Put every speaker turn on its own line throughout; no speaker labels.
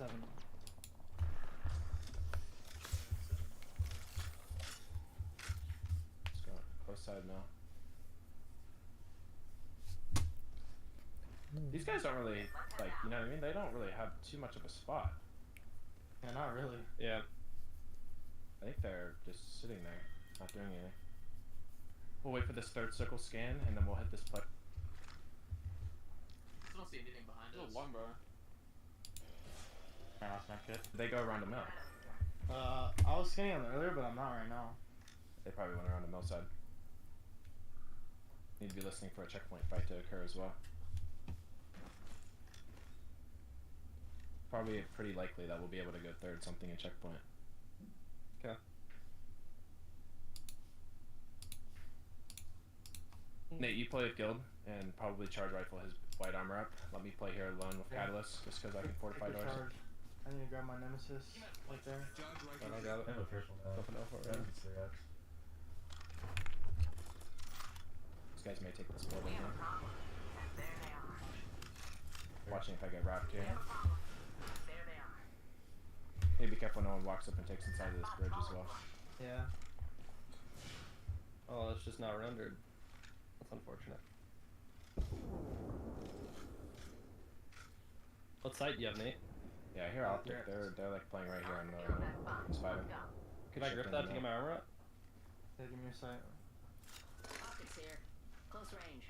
7.
Let's go close side now. These guys don't really, like, you know what I mean? They don't really have too much of a spot.
Yeah, not really.
Yeah.
I think they're just sitting there, not doing anything. We'll wait for this third circle scan, and then we'll hit this play.
I don't see anything behind us.
One, bro.
Yeah, that's not good.
They go around the mill.
I was scanning them earlier, but I'm not right now.
They probably went around the mill side. Need to be listening for a checkpoint fight to occur as well. Probably pretty likely that we'll be able to go third something in checkpoint.
Okay.
Nate, you play with Guild and probably charge rifle his white armor up. Let me play here alone with Catalyst just because I can fortify
Take the
doors.
charge. I need to grab my nemesis right there.
I don't got it.
I have a first one.
Open up for it.
These guys may take this building now. Watching if I get wrapped here. Hey, be careful no one walks up and takes inside of this bridge as well.
Yeah.
Oh, it's just not rendered. That's unfortunate. What site do you have, Nate?
Yeah, here I'll pick. They're like playing right here on the spider.
Can I grip that to get my armor up?
Yeah, give me your sight.
Optics here. Close range.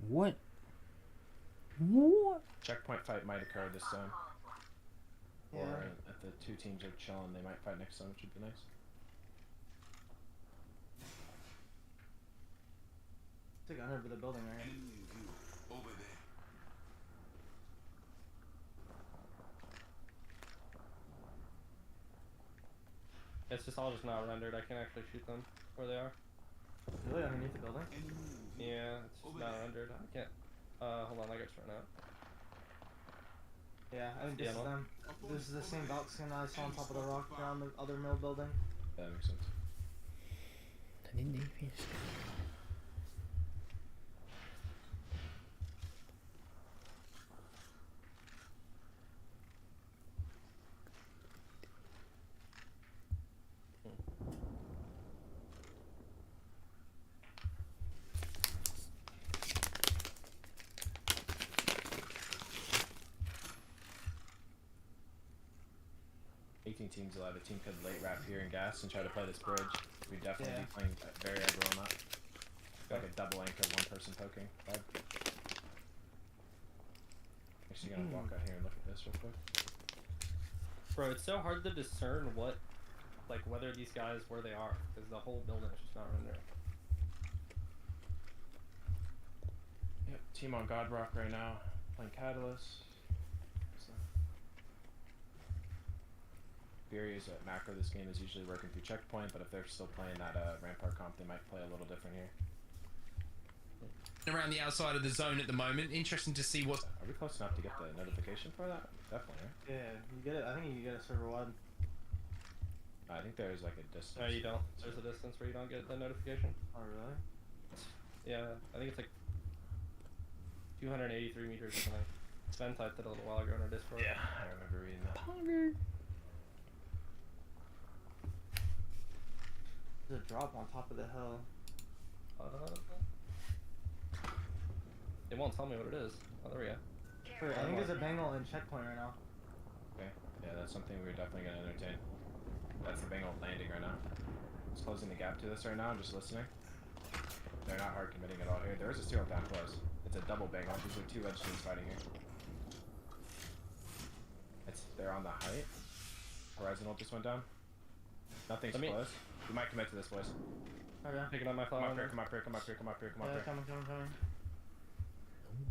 What? What?
Checkpoint fight might occur this zone.
Yeah.
Or if the two teams are chilling, they might fight next zone, which would be nice.
It's like under the building right here.
Over there.
It's just all just not rendered. I can't actually shoot them where they are.
Really underneath the building?
Yeah, it's just not rendered. I can't. Hold on, I got run out.
Yeah, I think this
Yeah,
is
no.
them. This is the same belt skin I saw on top of the rock around the other mill building.
That makes sense. Teams allowed. A team could late wrap here in gas and try to play this bridge. We'd definitely be playing very aggro on that. Like a double anchor, one person poking. Actually gonna walk out here and look at this real quick.
Bro, it's so hard to discern what, like, whether these guys where they are, because the whole building is just not rendered.
Yep, team on Godrock right now, playing Catalyst. Fury's at macro this game is usually working through checkpoint, but if they're still playing that Rampart comp, they might play a little different here.
Around the outside of the zone at the moment. Interesting to see what.
Are we close enough to get the notification for that? Definitely, right?
Yeah, you get it. I think you get a server wide.
I think there's like a distance.
No, you don't. There's a distance where you don't get the notification.
Oh, really?
Yeah, I think it's like 283 meters or something. Sven typed it a little while ago on our Discord.
Yeah, I remember reading that.
There's a drop on top of the hill.
It won't tell me what it is. Oh, there we go.
Wait, I think there's a bangle in checkpoint right now.
Okay, yeah, that's something we're definitely gonna entertain. That's the Bengal landing right now. Just closing the gap to this right now, just listening. They're not hard committing at all here. There is a serial down close. It's a double Bengal. These are two edge teams fighting here. They're on the height. Horizontal just went down. Nothing's close. We might commit to this, boys.
Okay.
Picking up my
Come
flower.
up here, come up here, come up here, come up here, come up
Yeah,
here.
coming.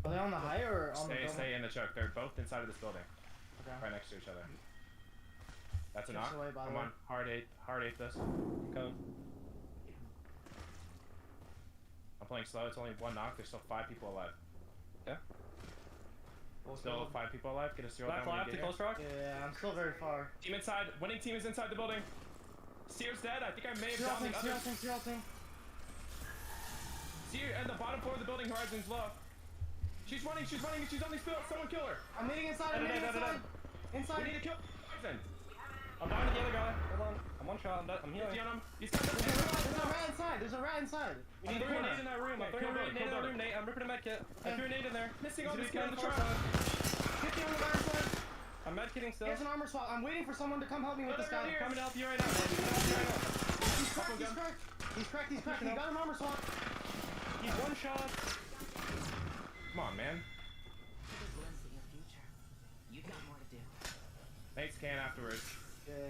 Are they on the height or on the building?
Stay in the choke. They're both inside of this building.
Okay.
Right next to each other. That's a
Gets
knock.
away, by the
Come
way.
on. Hard eight this.
Coming.
I'm playing slow. It's only one knock. There's still 5 people alive.
Okay.
Still 5 people alive. Get a serial down.
Flat to close rock?
Yeah, I'm still very far.
Team inside. Winning team is inside the building. Seer's dead. I think I may have downed the other.
Serial thing.
Seer at the bottom floor of the building. Horizon's low. She's running, she's on these fields. Someone kill her.
I'm hitting inside. I'm hitting inside.
We
Inside.
need to kill Poison.
I'm down to the other guy. Hold on. I'm one shot. I'm healing.
Get on him. He's got
There's a rat inside. There's a rat inside.
We need to throw a nade in that room. I'm throwing a nade in that room, Nate. I'm ripping a med kit. I threw a nade in there.
missing all
He's
these guys in the
far
truck.
side.
50 on the right side.
I'm med kitting still.
Here's an armor swap. I'm waiting for someone to come help me with this guy.
I'm coming to help you right now. I'm coming to help you right now.
He's cracked. He's cracked. He's cracked. He's cracked. He got an armor swap.
He's one shot.
Come on, man.
Take a glimpse of your future. You've got more to do.
Nate scan afterwards.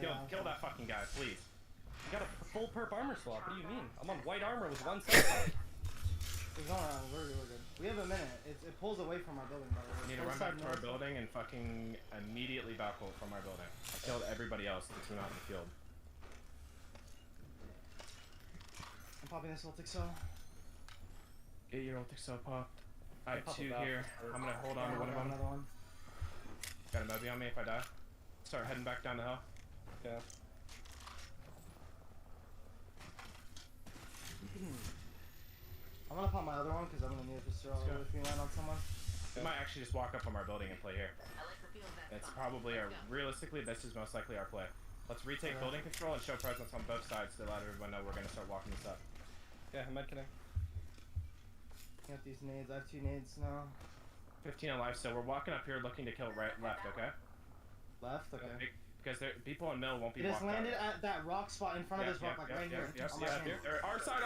Kill that fucking guy, please.
You got a full perp armor swap. What do you mean? I'm on white armor with one side.
He's going around. We're good. We have a minute. It pulls away from our building, by the way.
We need to run back to our building and fucking immediately back ult from our building. I killed everybody else that's not in the field.
I'm popping this Celtic cell.
Get your ultic cell popped. I have
Pop
two
it back.
here. I'm gonna hold on to one of them.
Another one.
Got a Moby on me if I die. Start heading back down the hill.
Yeah.
I'm gonna pop my other one because I'm gonna need a pistol if we land on someone.
We might actually just walk up from our building and play here.
I like the feel of that.
It's probably our, realistically, this is most likely our play. Let's retake building control and show presence on both sides to let everyone know we're gonna start walking this up.
Yeah, I'm med kitting.
Got these nades. I have 2 nades now.
15 alive, so we're walking up here looking to kill left, okay?
Left? Okay.
Because people in mill won't be
It just
walked
landed
out.
at that rock spot in front of this rock, like right here.
Yep,
on my screen.
Our side!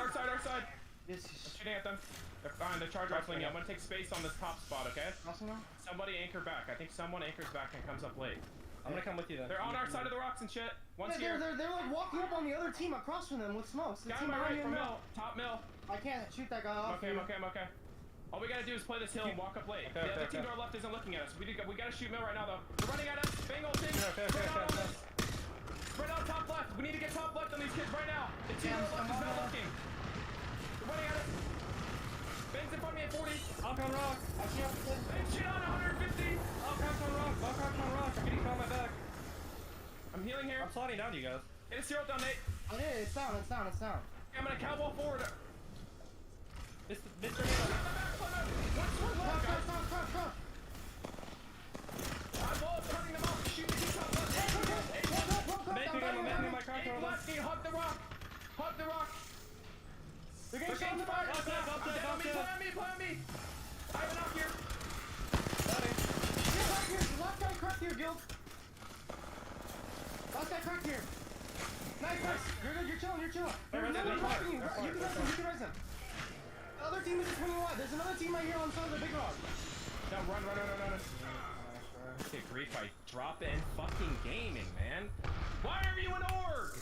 Yes.
I'm shooting at them. They're fine, they're charge rifling you. I'm gonna take space on this top spot, okay?
Crossing now?
Somebody anchor back. I think someone anchors back and comes up late.
I'm gonna come with you then.
They're on our side of the rocks and shit. One's
Yeah,
here.
they're like walking up on the other team across from them with smokes. The
Guy
team
on my
behind
right
me in
from
mill.
mill. Top mill.
I can't shoot that guy off.
I'm okay. All we gotta do is play this hill and walk up late.
Okay,
The other team to our left isn't looking at us. We gotta shoot mill right now though. They're running at us. Bang ulting.
Okay.
Spread out top left. We need to get top left on these kids right now. The team to our left is not looking. They're running at us. Bang's in front of me at 40.
I'll come rock.
I see up the kid.
Bang shit on 150.
I'll come rock. I'm getting shot on my back.
I'm healing here.
I'm sliding down, you guys.
Hit a 0 down, Nate.
I did it. It's down.
I'm gonna cowball forward.
Mr. Nate.
Cross.
I'm all cutting them off. Shoot the top left.
Making my car control.
Left knee, hug the rock.
They're getting shot in the back.
Play on me. I have an knock here.
Get back here. Last guy cracked here, Guild. Last guy cracked here. Nice. You're good. You're chilling. There's another cracking you. You can res him. The other team is just swinging wide. There's another team right here on top of the big rock.
No, run. Get grief by drop-in fucking gaming, man. Why are you an org?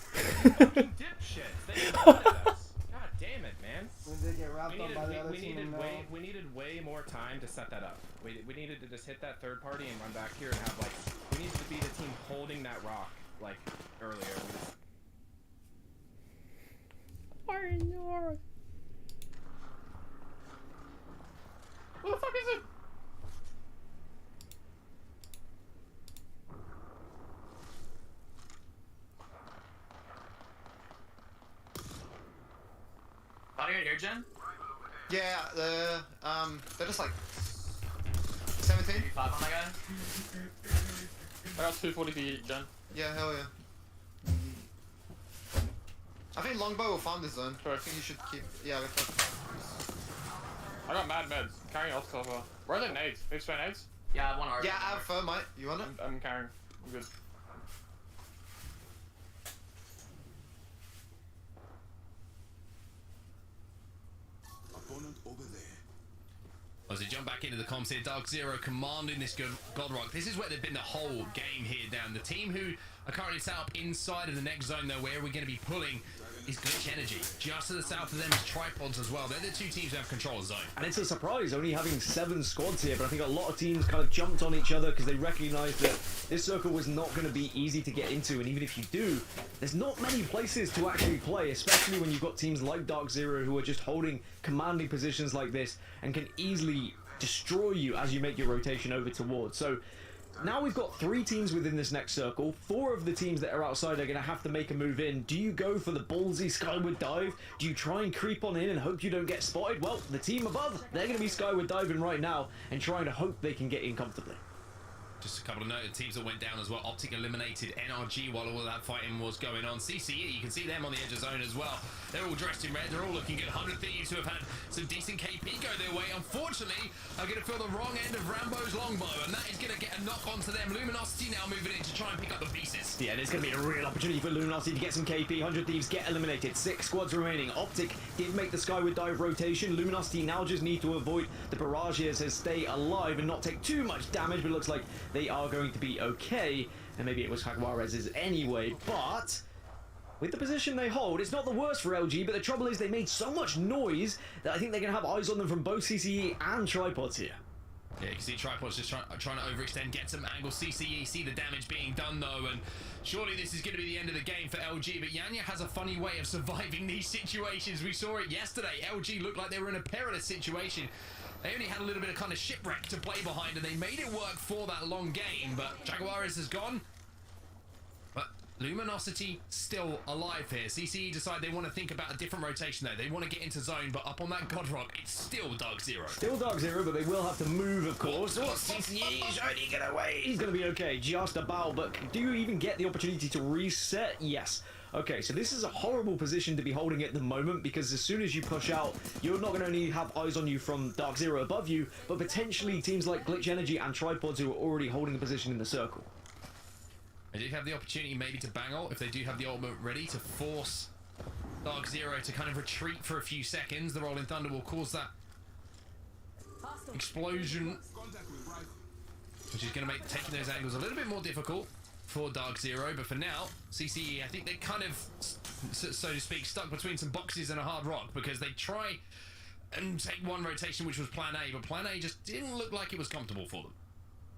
Fucking dipshits. They invited us. God damn it, man.
We did get wrapped up by the other team.
We needed way more time to set that up. We needed to just hit that third party and run back here and have like, we needed to be the team holding that rock like earlier. What the fuck is it?
Body right here, Jen?
Yeah, they're just like 17.
5 on that guy?
I got 240 for you, Jen.
Yeah, hell yeah. I think Longbow will farm this zone.
Sure.
I think you should keep. Yeah,
I got mad meds. Carrying off so far. Where are the nades? They spare nades?
Yeah, I have 1 arc.
yeah, I have fur, mate. You want it?
I'm carrying. I'm good.
Opponent over there.
As we jump back into the comms here, Dark Zero commanding this Godrock. This is where they've been the whole game here down. The team who are currently set up inside of the next zone, though, where we're going to be pulling is Glitch Energy. Just to the south of them is Tripods as well. They're the 2 teams who have control of the zone.
And it's a surprise only having 7 squads here, but I think a lot of teams kind of jumped on each other because they recognized that this circle was not going to be easy to get into, and even if you do, there's not many places to actually play, especially when you've got teams like Dark Zero who are just holding commanding positions like this and can easily destroy you as you make your rotation over towards. So now we've got 3 teams within this next circle. 4 of the teams that are outside are going to have to make a move in. Do you go for the ballsy skyward dive? Do you try and creep on in and hope you don't get spotted? Well, the team above, they're going to be skyward diving right now and trying to hope they can get in comfortably.
Just a couple of noted teams that went down as well. Optic eliminated NRG while all that fighting was going on. CCE, you can see them on the edge of zone as well. They're all dressed in red. They're all looking good. 100 Thieves who have had some decent KP go their way. Unfortunately, are going to feel the wrong end of Rambo's longbow, and that is going to get a knock onto them. Luminosity now moving in to try and pick up the pieces.
Yeah, there's going to be a real opportunity for Luminosity to get some KP. 100 Thieves get eliminated. 6 squads remaining. Optic did make the skyward dive rotation. Luminosity now just need to avoid the barrages and stay alive and not take too much damage, but it looks like they are going to be okay, and maybe it was Jaguarez's anyway, but with the position they hold, it's not the worst for LG, but the trouble is they made so much noise that I think they're going to have eyes on them from both CCE and Tripods here.
Yeah, you can see Tripods just trying to overextend, get some angles. CCE see the damage being done though, and surely this is going to be the end of the game for LG, but Yanya has a funny way of surviving these situations. We saw it yesterday. LG looked like they were in a perilous situation. They only had a little bit of kind of shipwreck to play behind, and they made it work for that long game, but Jaguarez is gone. But Luminosity still alive here. CCE decide they want to think about a different rotation though. They want to get into zone, but up on that God Rock, it's still Dark Zero.
Still Dark Zero, but they will have to move, of course. CCE is only get away. He's going to be okay, just about, but do you even get the opportunity to reset? Yes. Okay, so this is a horrible position to be holding at the moment, because as soon as you push out, you're not going to only have eyes on you from Dark Zero above you, but potentially teams like Glitch Energy and Tripods who are already holding a position in the circle.
They do have the opportunity maybe to bang ult if they do have the ultimate ready to force Dark Zero to kind of retreat for a few seconds. The Rolling Thunder will cause that explosion, which is going to make taking those angles a little bit more difficult for Dark Zero, but for now, CCE, I think they kind of, so to speak, stuck between some boxes and a hard rock, because they try and take one rotation, which was Plan A, but Plan A just didn't look like it was comfortable for them.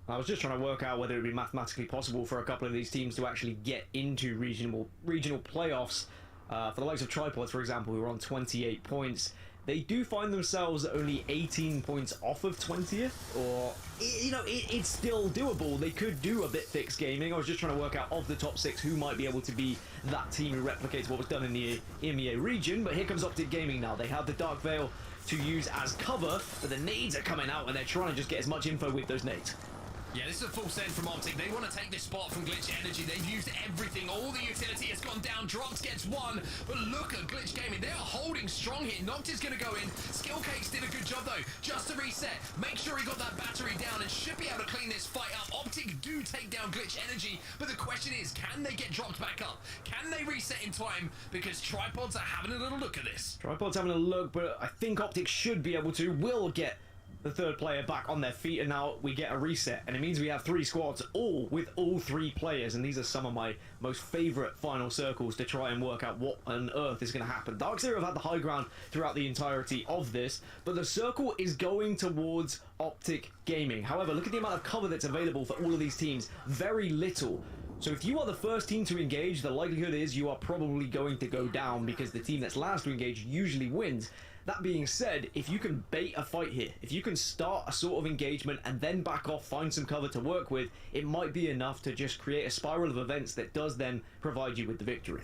I was just trying to work out whether it would be mathematically possible for a couple of these teams to actually get into regional playoffs. For the likes of Tripods, for example, who are on 28 points, they do find themselves only 18 points off of 20th, or, you know, it's still doable. They could do a bit fixed gaming. I was just trying to work out of the top 6 who might be able to be that team who replicates what was done in the EMEA region, but here comes Optic Gaming now. They have the Dark Veil to use as cover, but the nades are coming out, and they're trying to just get as much info with those nades.
Yeah, this is a full send from Optic. They want to take this spot from Glitch Energy. They've used everything. All the utility has gone down. Drops gets 1. But look at Glitch Gaming. They are holding strong here. Noct is going to go in. Skill Cakes did a good job, though. Just to reset. Make sure he got that battery down and should be able to clean this fight up. Optic do take down Glitch Energy. But the question is, can they get dropped back up? Can they reset in time? Because Tripods are having a little look at this.
Tripods having a look, but I think Optic should be able to. Will get the third player back on their feet, and now we get a reset, and it means we have 3 squads, all with all 3 players, and these are some of my most favorite final circles to try and work out what on earth is going to happen. Dark Zero have had the high ground throughout the entirety of this, but the circle is going towards Optic Gaming. However, look at the amount of cover that's available for all of these teams. Very little. So if you are the first team to engage, the likelihood is you are probably going to go down, because the team that's last to engage usually wins. That being said, if you can bait a fight here, if you can start a sort of engagement and then back off, find some cover to work with, it might be enough to just create a spiral of events that does then provide you with the victory.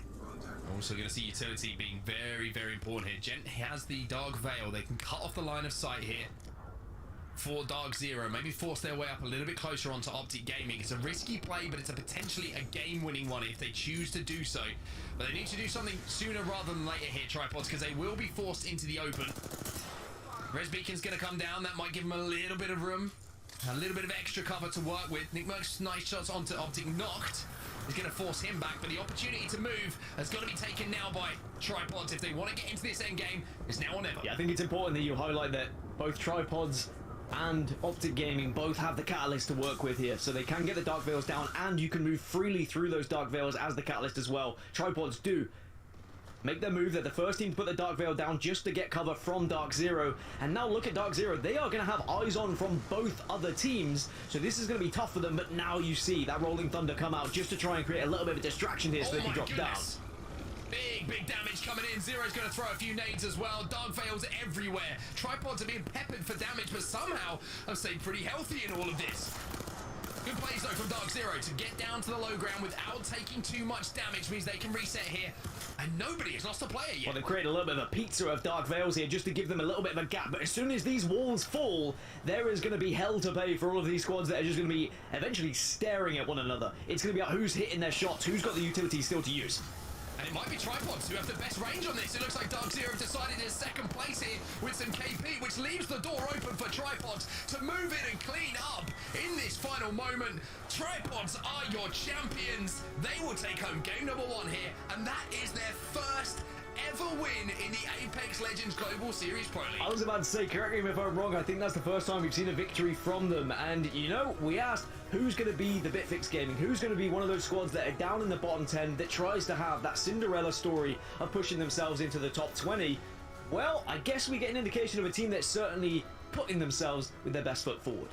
Also going to see utility being very, very important here. Gent has the Dark Veil. They can cut off the line of sight here for Dark Zero. Maybe force their way up a little bit closer onto Optic Gaming. It's a risky play, but it's a potentially a game-winning one if they choose to do so. But they need to do something sooner rather than later here, Tripods, because they will be forced into the open. Res Beacon's going to come down. That might give them a little bit of room, a little bit of extra cover to work with. Nick Merck's nice shots onto Optic Noct is going to force him back, but the opportunity to move has got to be taken now by Tripods. If they want to get into this end game, it's now or never.
Yeah, I think it's important that you highlight that both Tripods and Optic Gaming both have the catalyst to work with here, so they can get the Dark Veils down, and you can move freely through those Dark Veils as the catalyst as well. Tripods do make their move. They're the first team to put the Dark Veil down just to get cover from Dark Zero, and now look at Dark Zero. They are going to have eyes on from both other teams, so this is going to be tough for them, but now you see that Rolling Thunder come out just to try and create a little bit of a distraction here so they can drop down.
Big damage coming in. Zero's going to throw a few nades as well. Dark Veils everywhere. Tripods are being peppered for damage, but somehow have stayed pretty healthy in all of this. Good plays though from Dark Zero to get down to the low ground without taking too much damage means they can reset here. And nobody has lost a player yet.
Well, they've created a little bit of a pizza of Dark Veils here just to give them a little bit of a gap. But as soon as these walls fall, there is going to be hell to pay for all of these squads that are just going to be eventually staring at one another. It's going to be about who's hitting their shots, who's got the utility still to use.
And it might be Tripods who have the best range on this. It looks like Dark Zero have decided in second place here with some KP, which leaves the door open for Tripods to move in and clean up in this final moment. Tripods are your champions. They will take home game number 1 here, and that is their first ever win in the Apex Legends Global Series Pro League.
I was about to say, correct me if I'm wrong, I think that's the first time we've seen a victory from them. And, you know, we asked who's going to be the Bitfix Gaming, who's going to be one of those squads that are down in the bottom 10 that tries to have that Cinderella story of pushing themselves into the top 20. Well, I guess we get an indication of a team that's certainly putting themselves with their best foot forward.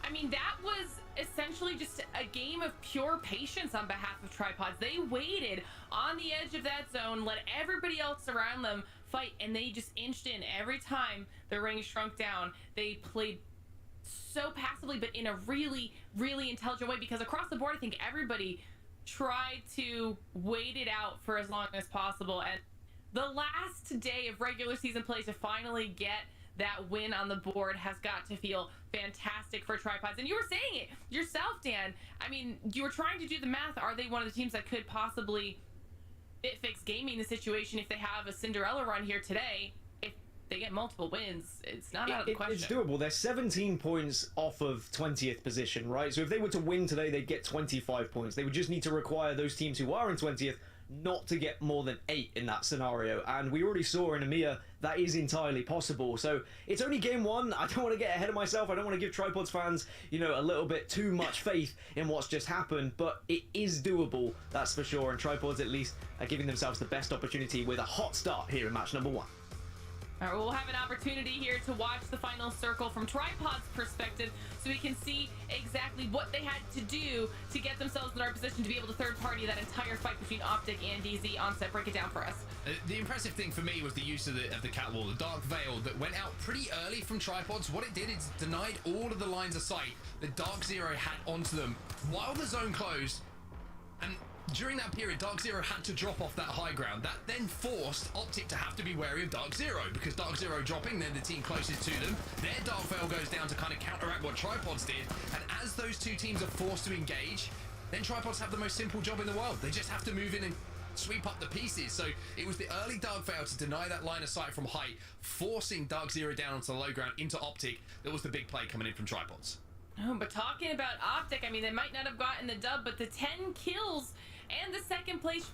I mean, that was essentially just a game of pure patience on behalf of Tripods. They waited on the edge of that zone, let everybody else around them fight, and they just inched in every time the ring shrunk down. They played so passively, but in a really, really intelligent way, because across the board, I think everybody tried to wait it out for as long as possible. And the last day of regular season play to finally get that win on the board has got to feel fantastic for Tripods. And you were saying it yourself, Dan. I mean, you were trying to do the math. Are they one of the teams that could possibly Bitfix Gaming the situation if they have a Cinderella run here today? If they get multiple wins, it's not out of the question.
It's doable. They're 17 points off of 20th position, right? So if they were to win today, they'd get 25 points. They would just need to require those teams who are in 20th not to get more than 8 in that scenario, and we already saw in EMEA that is entirely possible. So it's only game 1. I don't want to get ahead of myself. I don't want to give Tripods fans, you know, a little bit too much faith in what's just happened, but it is doable, that's for sure, and Tripods at least are giving themselves the best opportunity with a hot start here in match number 1.
All right, we'll have an opportunity here to watch the final circle from Tripod's perspective so we can see exactly what they had to do to get themselves in our position to be able to third party that entire fight between Optic and DZ. Onset, break it down for us.
The impressive thing for me was the use of the catwall, the Dark Veil that went out pretty early from Tripods. What it did is denied all of the lines of sight that Dark Zero had onto them while the zone closed. And during that period, Dark Zero had to drop off that high ground. That then forced Optic to have to be wary of Dark Zero, because Dark Zero dropping, then the team closest to them, their Dark Veil goes down to kind of counteract what Tripods did. And as those two teams are forced to engage, then Tripods have the most simple job in the world. They just have to move in and sweep up the pieces. So it was the early Dark Veil to deny that line of sight from height, forcing Dark Zero down onto the low ground into Optic. That was the big play coming in from Tripods.
Oh, but talking about Optic, I mean, they might not have gotten the dub, but the 10 kills and the second place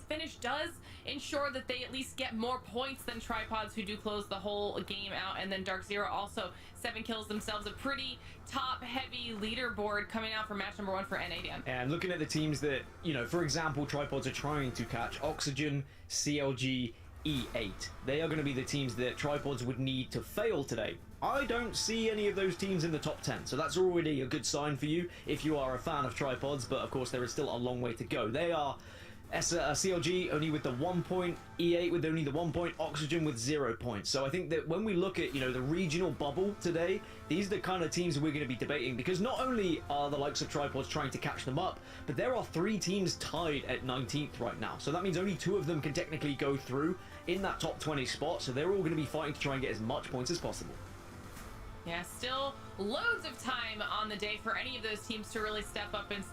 finish does ensure that they at least get more points than Tripods, who do close the whole game out. And then Dark Zero also 7 kills themselves. A pretty top-heavy leaderboard coming out for match number 1 for NA.
And looking at the teams that, you know, for example, Tripods are trying to catch: Oxygen, CLG, E8. They are going to be the teams that Tripods would need to fail today. I don't see any of those teams in the top 10, so that's already a good sign for you if you are a fan of Tripods, but of course there is still a long way to go. They are CLG only with the 1 point, E8 with only the 1 point, Oxygen with 0 points. So I think that when we look at, you know, the regional bubble today, these are the kind of teams we're going to be debating, because not only are the likes of Tripods trying to catch them up, but there are 3 teams tied at 19th right now. So that means only 2 of them can technically go through in that top 20 spot, so they're all going to be fighting to try and get as much points as possible.
Yeah, still loads of time on the day for any of those teams to really step up and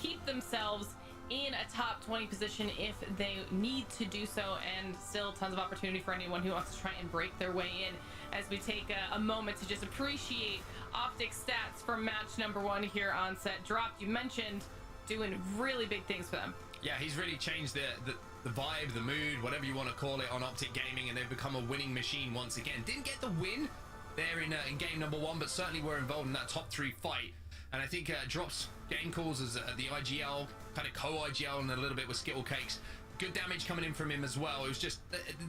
keep themselves in a top 20 position if they need to do so, and still tons of opportunity for anyone who wants to try and break their way in, as we take a moment to just appreciate Optic stats from match number 1 here on set. Dropped, you mentioned doing really big things for them.
Yeah, he's really changed the vibe, the mood, whatever you want to call it, on Optic Gaming, and they've become a winning machine once again. Didn't get the win there in game number 1, but certainly were involved in that top 3 fight. And I think Drop's game calls as the IGL, kind of co-IGL, and a little bit with Skittle Cakes. Good damage coming in from him as well. It was just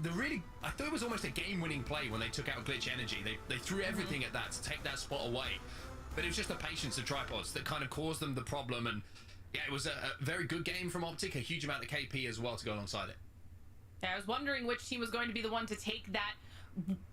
the really, I thought it was almost a game-winning play when they took out Glitch Energy. They threw everything at that to take that spot away. But it was just the patience of Tripods that kind of caused them the problem. And yeah, it was a very good game from Optic, a huge amount of KP as well to go alongside it.
Yeah, I was wondering which team was going to be the one to take that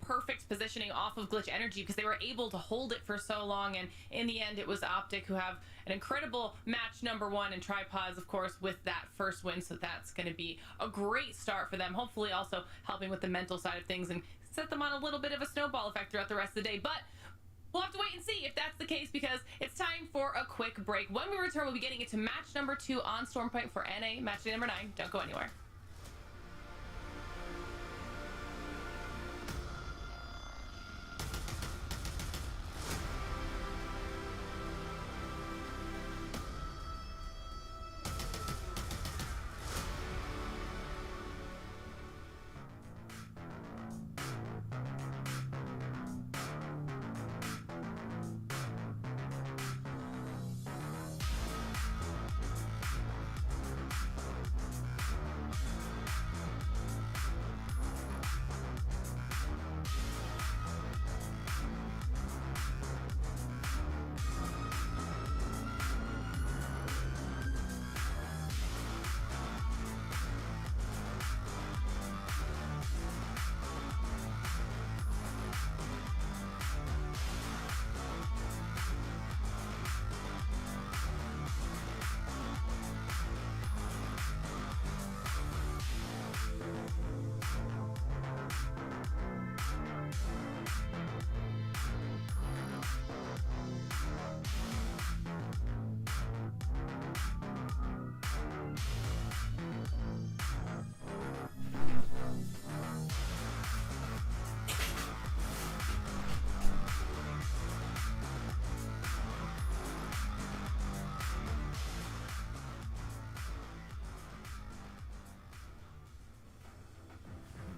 perfect positioning off of Glitch Energy because they were able to hold it for so long, and in the end it was Optic who have an incredible match number 1, and Tripods of course with that first win, so that's going to be a great start for them, hopefully also helping with the mental side of things and set them on a little bit of a snowball effect throughout the rest of the day. But we'll have to wait and see if that's the case because it's time for a quick break. When we return, we'll be getting into match number 2 on Stormpoint for NA, match day number 9. Don't go anywhere.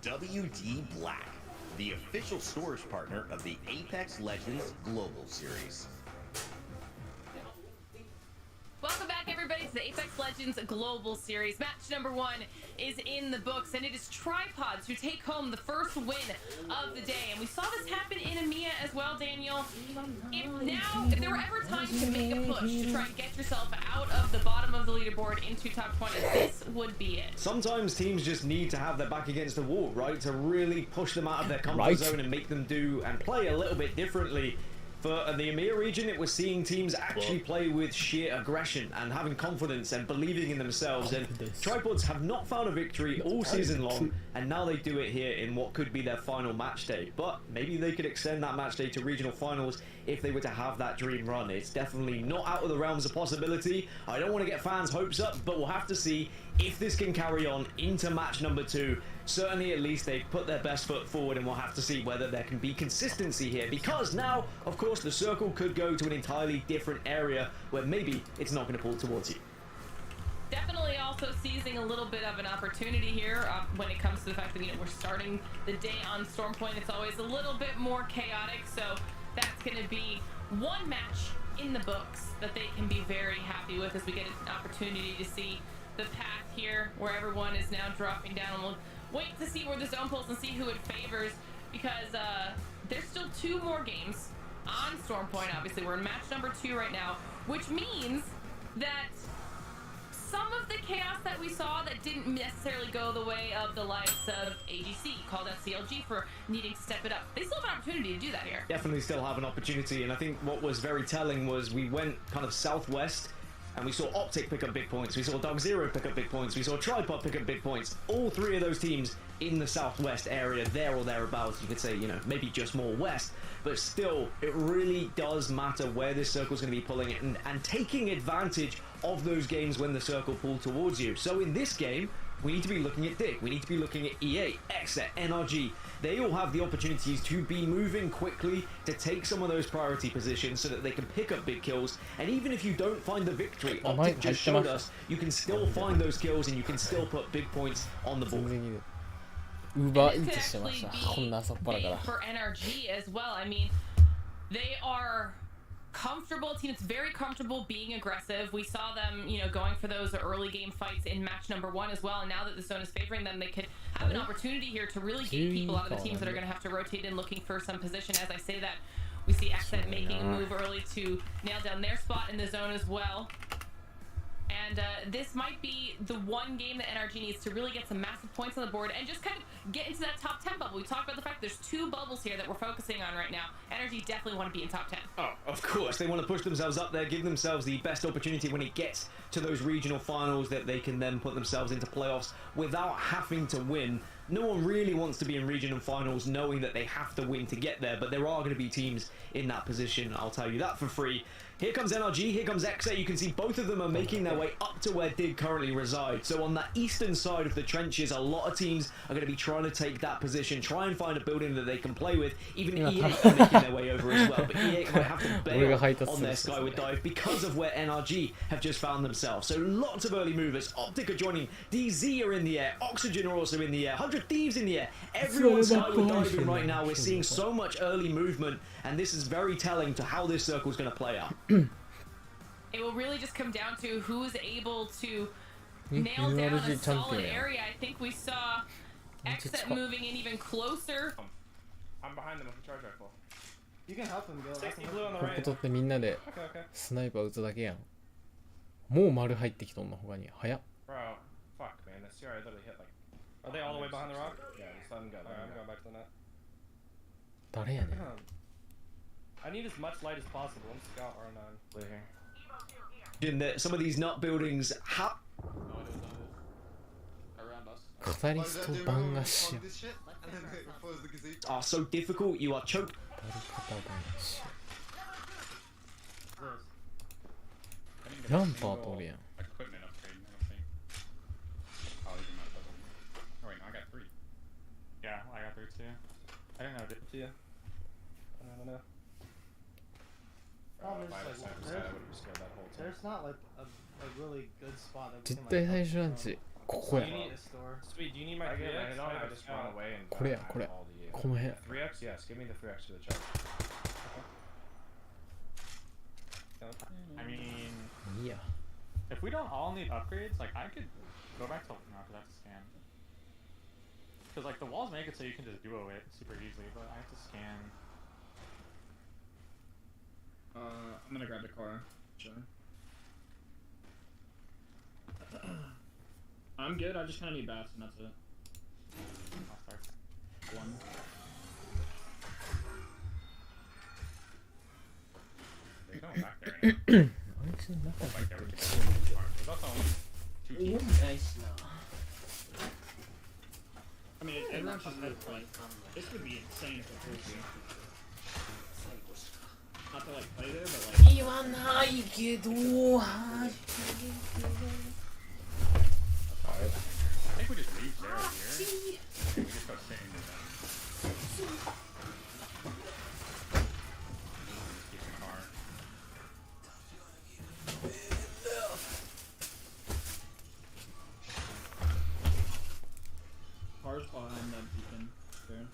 WD Black, the official storage partner of the Apex Legends Global Series.
Welcome back, everybody, to the Apex Legends Global Series. Match number 1 is in the books, and it is Tripods who take home the first win of the day. And we saw this happen in EMEA as well, Daniel. If there were ever time to make a push to try and get yourself out of the bottom of the leaderboard into top 20, this would be it.
Sometimes teams just need to have their back against the wall, right? To really push them out of their comfort zone and make them do and play a little bit differently. For the EMEA region, it was seeing teams actually play with sheer aggression and having confidence and believing in themselves. And Tripods have not found a victory all season long, and now they do it here in what could be their final match day. But maybe they could extend that match day to regional finals if they were to have that dream run. It's definitely not out of the realms of possibility. I don't want to get fans' hopes up, but we'll have to see if this can carry on into match number 2. Certainly, at least they've put their best foot forward, and we'll have to see whether there can be consistency here, because now, of course, the circle could go to an entirely different area where maybe it's not going to pull towards you.
Definitely also seizing a little bit of an opportunity here when it comes to the fact that, we're starting the day on Stormpoint. It's always a little bit more chaotic, so that's going to be one match in the books that they can be very happy with as we get an opportunity to see the path here where everyone is now dropping down. We'll wait to see where the zone pulls and see who it favors, because there's still 2 more games on Stormpoint. Obviously, we're in match number 2 right now, which means that some of the chaos that we saw that didn't necessarily go the way of the likes of ADC, called out CLG for needing to step it up. They still have an opportunity to do that here.
Definitely still have an opportunity, and I think what was very telling was we went kind of southwest, and we saw Optic pick up big points, we saw Dog Zero pick up big points, we saw Tripod pick up big points. All 3 of those teams in the southwest area, there or thereabouts. You could say, maybe just more west, but still, it really does matter where this circle's going to be pulling it and taking advantage of those games when the circle pulled towards you. So in this game, we need to be looking at Dick, we need to be looking at EA, Exa, NRG. They all have the opportunities to be moving quickly to take some of those priority positions so that they can pick up big kills. And even if you don't find the victory, Optic just showed us, you can still find those kills and you can still put big points on the board.
This could actually be big for NRG as well. I mean, they are comfortable. A team that's very comfortable being aggressive. We saw them, going for those early game fights in match number 1 as well. And now that the zone is favoring them, they could have an opportunity here to really get people out of the teams that are going to have to rotate in looking for some position. As I say that, we see Accent making a move early to nail down their spot in the zone as well. And this might be the one game that NRG needs to really get some massive points on the board and just kind of get into that top 10 bubble. We talked about the fact there's 2 bubbles here that we're focusing on right now. NRG definitely want to be in top 10.
Oh, of course. They want to push themselves up there, give themselves the best opportunity when it gets to those regional finals that they can then put themselves into playoffs without having to win. No one really wants to be in regional finals knowing that they have to win to get there, but there are going to be teams in that position. I'll tell you that for free. Here comes NRG, here comes Exa. You can see both of them are making their way up to where Dig currently resides. So on the eastern side of the trenches, a lot of teams are going to be trying to take that position, try and find a building that they can play with. Even E8 are making their way over as well, but E8 might have to bail on their Skyward Dive because of where NRG have just found themselves. So lots of early movers. Optic are joining, DZ are in the air, Oxygen are also in the air, 100 Thieves in the air. Everyone's Skyward Diving right now. We're seeing so much early movement, and this is very telling to how this circle is going to play out.
It will really just come down to who's able to nail down a solid area. I think we saw Exit moving in even closer.
I'm behind them with a charge rifle.
You can help him, Gil.
60 blue on the
こ
right.
こ取ってみんなで
Okay, okay.
スナイパー撃つだけやん。もう丸入ってきとんの他に。早っ。
Bro, fuck, man. This CRA literally hit like.
Are they all the way behind the rock?
Yeah, just let them go.
Alright, I'm going back to the net.
誰やねん。
I need as much light as possible. I'm Scout R9.
Blue here.
In that some of these nut buildings have
Around us.
カタリスト番がしや。
are so difficult. You are choked.
カタ番しや。ランパーとおるやん。
Equipment upgrade, I don't think. Oh, even my puzzle. Oh, wait, no, I got 3. Yeah, I got 3 too. I didn't know it.
See ya. I don't know.
Problem is,
If I had a
like,
sniper side, I would have just killed that whole team.
there's not like a really good spot that we
絶
can
対
like
最初ランチ。ここや
you
な。
need a store.
Sweet, do you need my
I get
3x?
it. No, I just run away and.
これやこれ。
all the,
この辺。
3x, yes. Give me the 3x to the charge.
I mean,
いいや。
if we don't all need upgrades, like I could go back to no, because I have to scan. Because like the walls make it so you can just duo it super easily, but I have to scan.
I'm gonna grab the car. Sure. I'm good. I just kind of need bats, and that's it.
I'll start.
One.
They're going back there. Now.
あいつの中
Like
入
they
って
were
る。
There's also only 2 teams.
Nice. I mean, everyone's just like, this would be insane if it was you. Not to like play there, but like.
言わないけど。
I think we just leave Zero here. We just go sit in the keep the car.
Cars behind that beacon. There.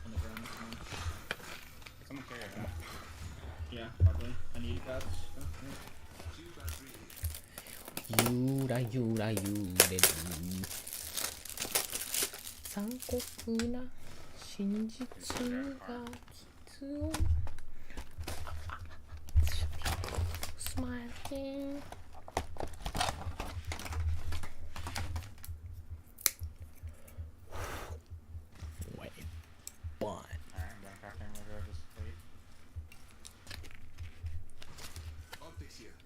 On the ground.
Someone carry that.
Yeah, probably. I need bats. Oh,
ゆらゆらゆれる。残酷な真実が傷を。Smiling. Wait. Fun.
Alright, I'm going crafting. I'm gonna go just wait.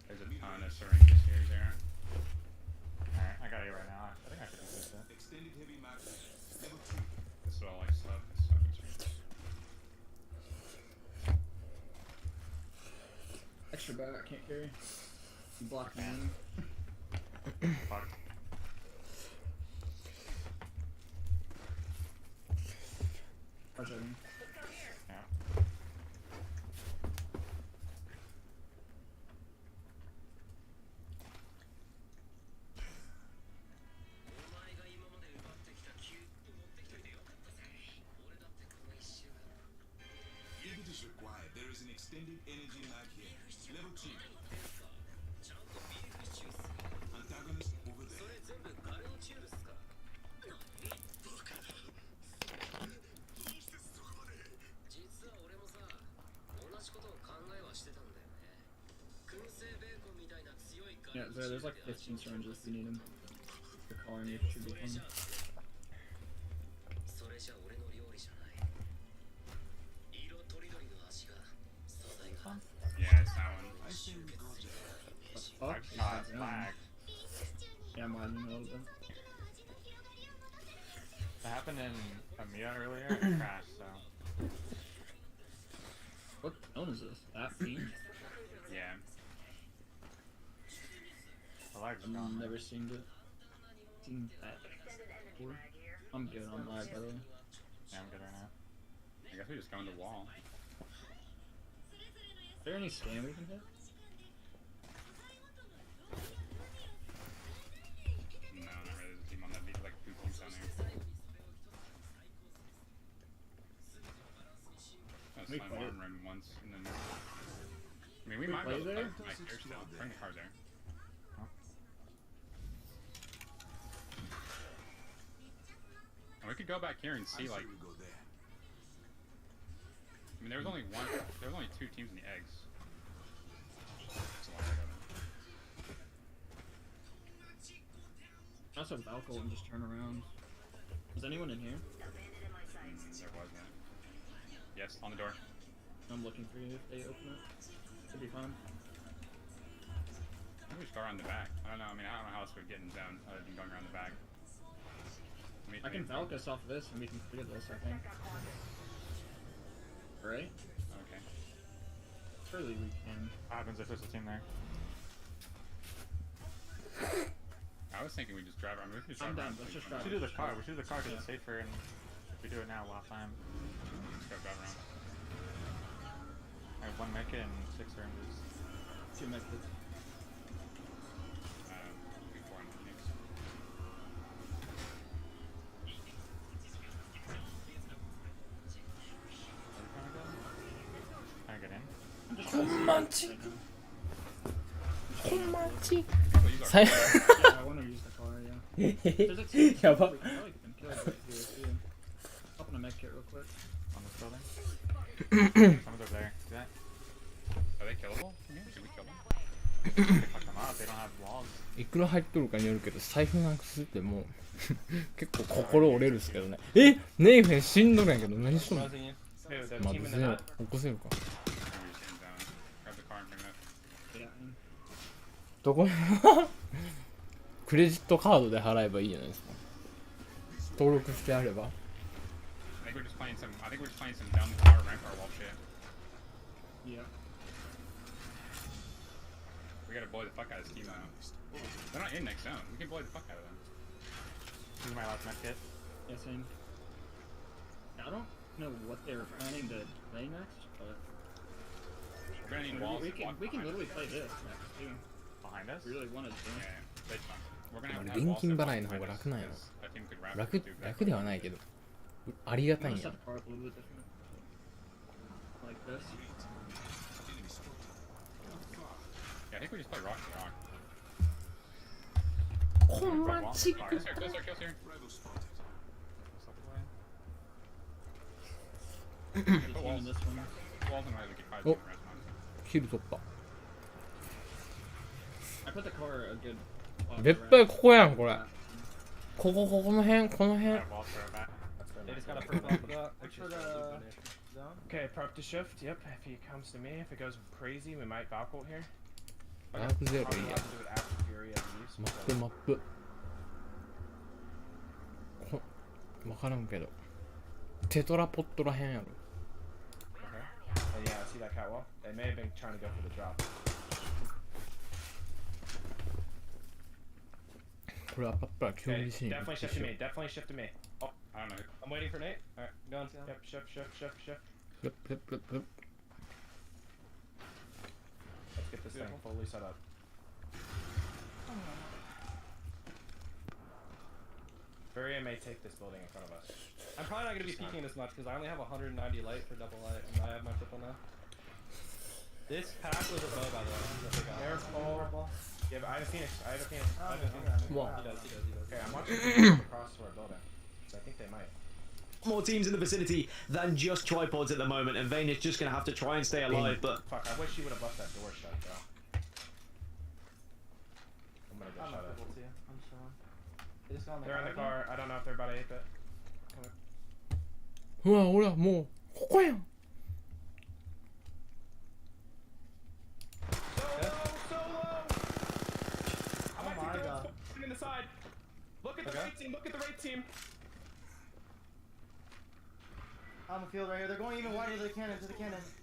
There's a ton of syringes here, Zara. Alright, I got you right now. I think I could do this. This is all like stuff. This stuff is really.
extra bat, I can't carry. You block me in.
Fuck.
Push it in.
Yeah.
Input is required. There is an extended energy mag here. Level 2. Antagonist over there.
Yeah, there's like 15 syringes if you need them. The calling you should be fun.
Yeah, it's that one.
Fuck?
Flag.
Yeah, I'm lagging a little bit.
That happened in Amiya earlier and it crashed, so.
What zone is this? That team?
Yeah. The lag's
I've
gone.
never seen it. Seen that before. I'm good on lag, by the way.
Yeah, I'm good right now. I guess we just go into wall.
Is there any scam we can hit?
No, not really. There's a team on that beat, like 2 teams down there. I
We
slam
play
arm rim once, and then. I mean, we might
play
be able to
there?
play my character still. Bring the car there. And we could go back here and see, like. I mean, there was only 2 teams in the eggs. That's a lot of
That's a Valko and just turn around. Is anyone in here?
There wasn't. Yes, on the door.
I'm looking for you if they open it. Should be fine.
Maybe we should go around the back. I don't know. I mean, I don't know how else we're getting down other than going around the back.
I can Valk us off of this and we can clear this, I think. Right?
Okay.
Surely we can.
What happens if there's a team there? I was thinking we just drive around. We could just
I'm
drive
down.
around.
Let's just drive.
We should do the car. We should do the car because it's safer, and if we do it now, we'll have time. Just go drive around. I have 1 medkit and 6 syringes.
2 medkits.
Before and next. Can I get in?
홈만치. 홈만치.
Yeah, I want to use the car, yeah. There's like 2
Yeah, but-
we probably can kill right here too. Hop on a medkit real quick.
On this building? Someone's over there. See that? Are they killable? Should we kill them? Fuck them up. They don't have walls.
いくら入っとるかによるけど財布なくすってもう結構心折れるっすけどね。え、ネイフェン死んどるんやけど何しとんの？
Who, the
まあ
team
別
in the
に
net?
起こせるか。
Maybe just hit them down. Grab the car and bring it up.
Yeah.
どこにクレジットカードで払えばいいじゃないですか。登録してあれば。
I think we're just playing some down the car ramp or wall shit.
Yeah.
We gotta blow the fuck out of this team now. They're not in next zone. We can blow the fuck out of them. This is my last medkit.
Yeah, same. I don't know what they were planning to play next, but
We're gonna need walls.
we can literally play this next too.
Behind us?
Really wanted to.
Yeah, that's fine. We're gonna have to
現
have walls
金
set
払いの方
behind
が
us
楽なんやろ。
because that team could wrap
楽
us to
楽ではないけどありがたいん
Set
や。
the car up a little bit different. Like this.
Yeah, I think we just play rock to rock.
ほんまちく。
Kills here. Slip away.
There's a team in this one.
Walls and right, we can fire
Oh.
the rest one.
ヒル取った。
I put the car a good.
絶対ここやんこれ。この辺この辺。
Walls for our back.
They just gotta prep up for that. Which for the zone?
Okay, prep to shift. Yep, if he comes to me, if it goes crazy, we might Valkyrie here.
ダークゼロいい
Probably
や
have。to do it after Fury as leaves.
マップマップ。わからんけど。テトラポットらへんやろ。
Okay. And yeah, see that catwall? They may have been trying to go for the drop.
これはパッパラ競
Okay,
技シーン。
definitely shift to me. Definitely shift to me. Oh,
I don't know.
I'm waiting for Nate. Alright, go on.
yep, shift.
Flip, flip, flip, flip.
Let's get this thing fully set up. Fury may take this building in front of us.
I'm probably not gonna be peeking this much because I only have 190 light for double light, and I have my triple now. This pack was a bow, by the way. That they got.
Careful. Yeah, but I have a Phoenix. I have a Phoenix.
Wow.
He does.
Okay, I'm watching them across to our building. So I think they might.
More teams in the vicinity than just tripods at the moment, and Vayne is just going to have to try and stay alive, but
Fuck, I wish you would have left that door shut, bro.
still on the
They're in the
car.
car. I don't know if they're about to ape it.
うわ俺はもうここやん。
In the side. Look at the right team. Look at the right team.
On the field right here. They're going even wider to the cannon.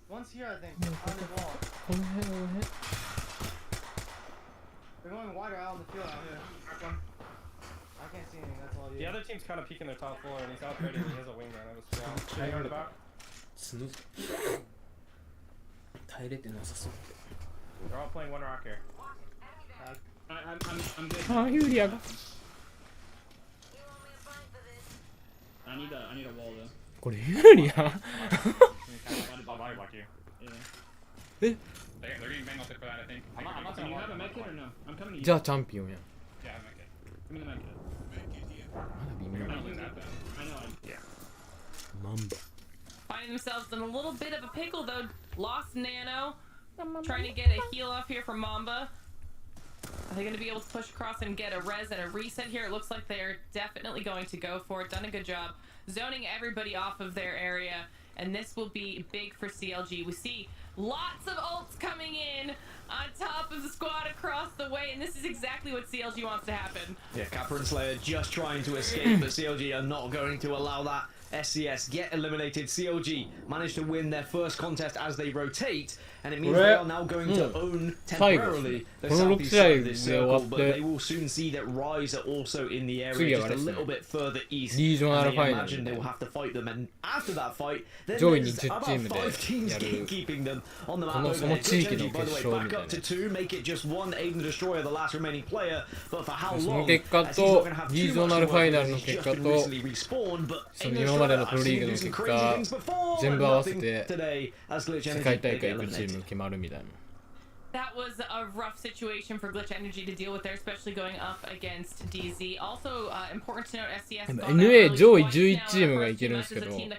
One's here, I think. On the wall.
この辺この辺。
They're going wider out on the field out here. I can't see anything. That's all you.
The other team's kind of peeking their top floor, and he's outgraded. He has a wingman. I was down.
Hang on the back.
角耐えれてなさそう。
They're all playing one rock here.
I'm good.
ああユーリアが。
I need a wall though.
これユーリア。
I'll body block you.
Yeah.
え
They're getting bang off it for that, I think. I'm not
Do you have a medkit or no? I'm coming to you.
じゃあチャンピオンやん。
Yeah, I make it.
Give me the medkit.
まだ微妙
I
な。
don't lose that though. I know.
Yeah.
マンバ。
Finding themselves in a little bit of a pickle though. Lost Nano. Trying to get a heal off here from Mamba. Are they going to be able to push across and get a res and a reset here? It looks like they're definitely going to go for it. Done a good job zoning everybody off of their area. And this will be big for CLG. We see lots of ults coming in on top of the squad across the way. And this is exactly what CLG wants to happen.
Yeah, Kappa and Slayer just trying to escape, but CLG are not going to allow that. SCS get eliminated. CLG managed to win their first contest as they rotate, and it means they are now going to own temporarily the southeast side of this circle, but they will soon see that Rise are also in the area just a little bit further east. And I imagine they will have to fight them, and after that fight, then there's about 5 teams keeping them on the map over there. Glitch, by the way, back up to 2, make it just 1 Aiden Destroyer, the last remaining player, but for how long? As he's not going to have too much to work with, he's just been recently respawned, but Aiden
今までのプロリーグの結果全部合わせて世界大会行くチーム決まるみたいな。
That was a rough situation for Glitch Energy to deal with there, especially going up against DZ. Also, important to note, SCS
NA 上位11チームがいけるんですけど、例えば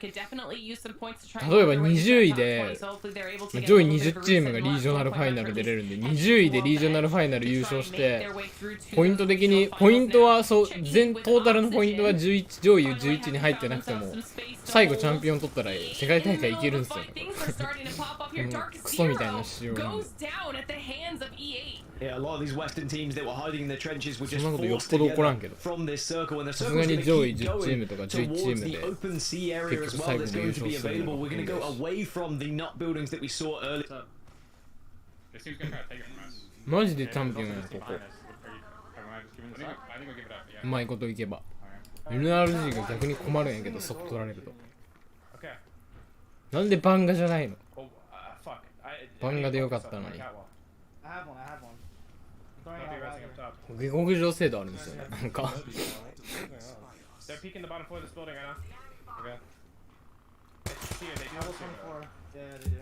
20位で上位20チームがリージョナルファイナル出れるんで、20位でリージョナルファイナル優勝して、ポイント的にポイントはそう全トータルのポイントは11上位11に入ってなくても、最後チャンピオン取ったら世界大会いけるんですよ。クソみたいな仕様なんで。
Yeah, a lot of these Western teams that were hiding in the trenches were just
そんなことよっ
forced
ぽど起こらん
together
けど。
from this circle, and the
さす
circle's
が
going
に
to
上位
keep
10チーム
going
とか11チ
towards
ーム
the
で
open sea area
結
as
局
well.
最
That's
後で優
going to
勝
be
するの
available.
が
We're going to go away from the nut buildings that we saw earlier.
This team's gonna try to take it from us.
マジでチャンピオンやんここ。
I think we'll give it a shot.
うまいこといけば。NRG が逆に困るんやけど、そっ取られると。なんでバンガじゃないの？バンガでよかったのに。
I have one.
下克上制度あるんですよね。なんか。
They're peeking the bottom floor of this building right now. Okay. Here, they do this here.
Yeah, they do.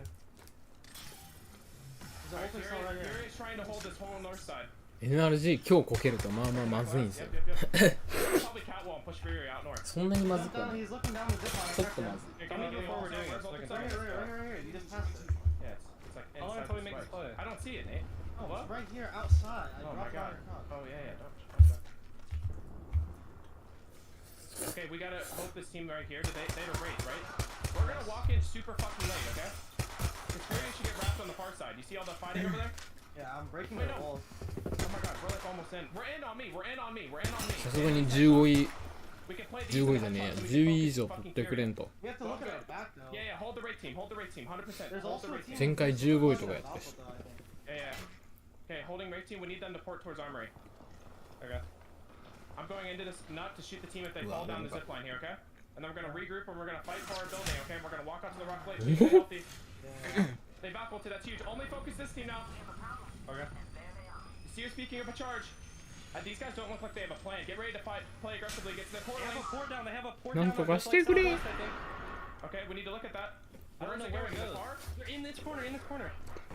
There's an open cell right here.
Fury is trying to hold this whole north side.
NRG 今日こけるとまあまあまずいんですよ。
Probably catwall and push Fury out north.
そんなにまずくはない。
He's looking down the zip line.
ちょっとまずい。
Come on, before we're doing this. Looking
Right here. You just passed it.
Yeah, it's like
How long
inside
until we
this
make this
place.
play?
I don't see it, Nate.
Oh,
What?
it's right here outside. I
Oh my
dropped
god.
it across.
Oh yeah, don't. Okay, we gotta hope this team right here. They have a raid, right? We're gonna walk in super fucking late, okay? This Fury should get wrapped on the far side. You see all the fighting over there?
Yeah, I'm breaking
Wait,
their
no.
walls.
Oh my god, we're like almost in. We're in on me. We're in on me. We're in on me.
さすがに15位
We can play these
15位じゃねえや10位以上取ってくれんと
We have to look at our back though.
Yeah, yeah, hold the raid team. Hold the raid team. 100%.
There's
Hold the
also a
raid team.
前回15位とかやったし
Yeah, yeah. Okay, holding raid team. We need them to port towards armory. Okay. I'm going into this nut to shoot the team if they fall down the zip line here, okay? And then we're gonna regroup and we're gonna fight for our building, okay? We're gonna walk out to the rock plate. Please stay healthy. They back ulted. That's huge. Only focus this team now. Okay. You see, you're speaking of a charge. These guys don't look like they have a plan. Get ready to fight. Play aggressively. Get to the port lane.
They have a port
なん
down.
とかしてくれ
Okay, we need to look at that.
Where
Where
are
is it going?
they?
The car?
They're in this corner. In this corner.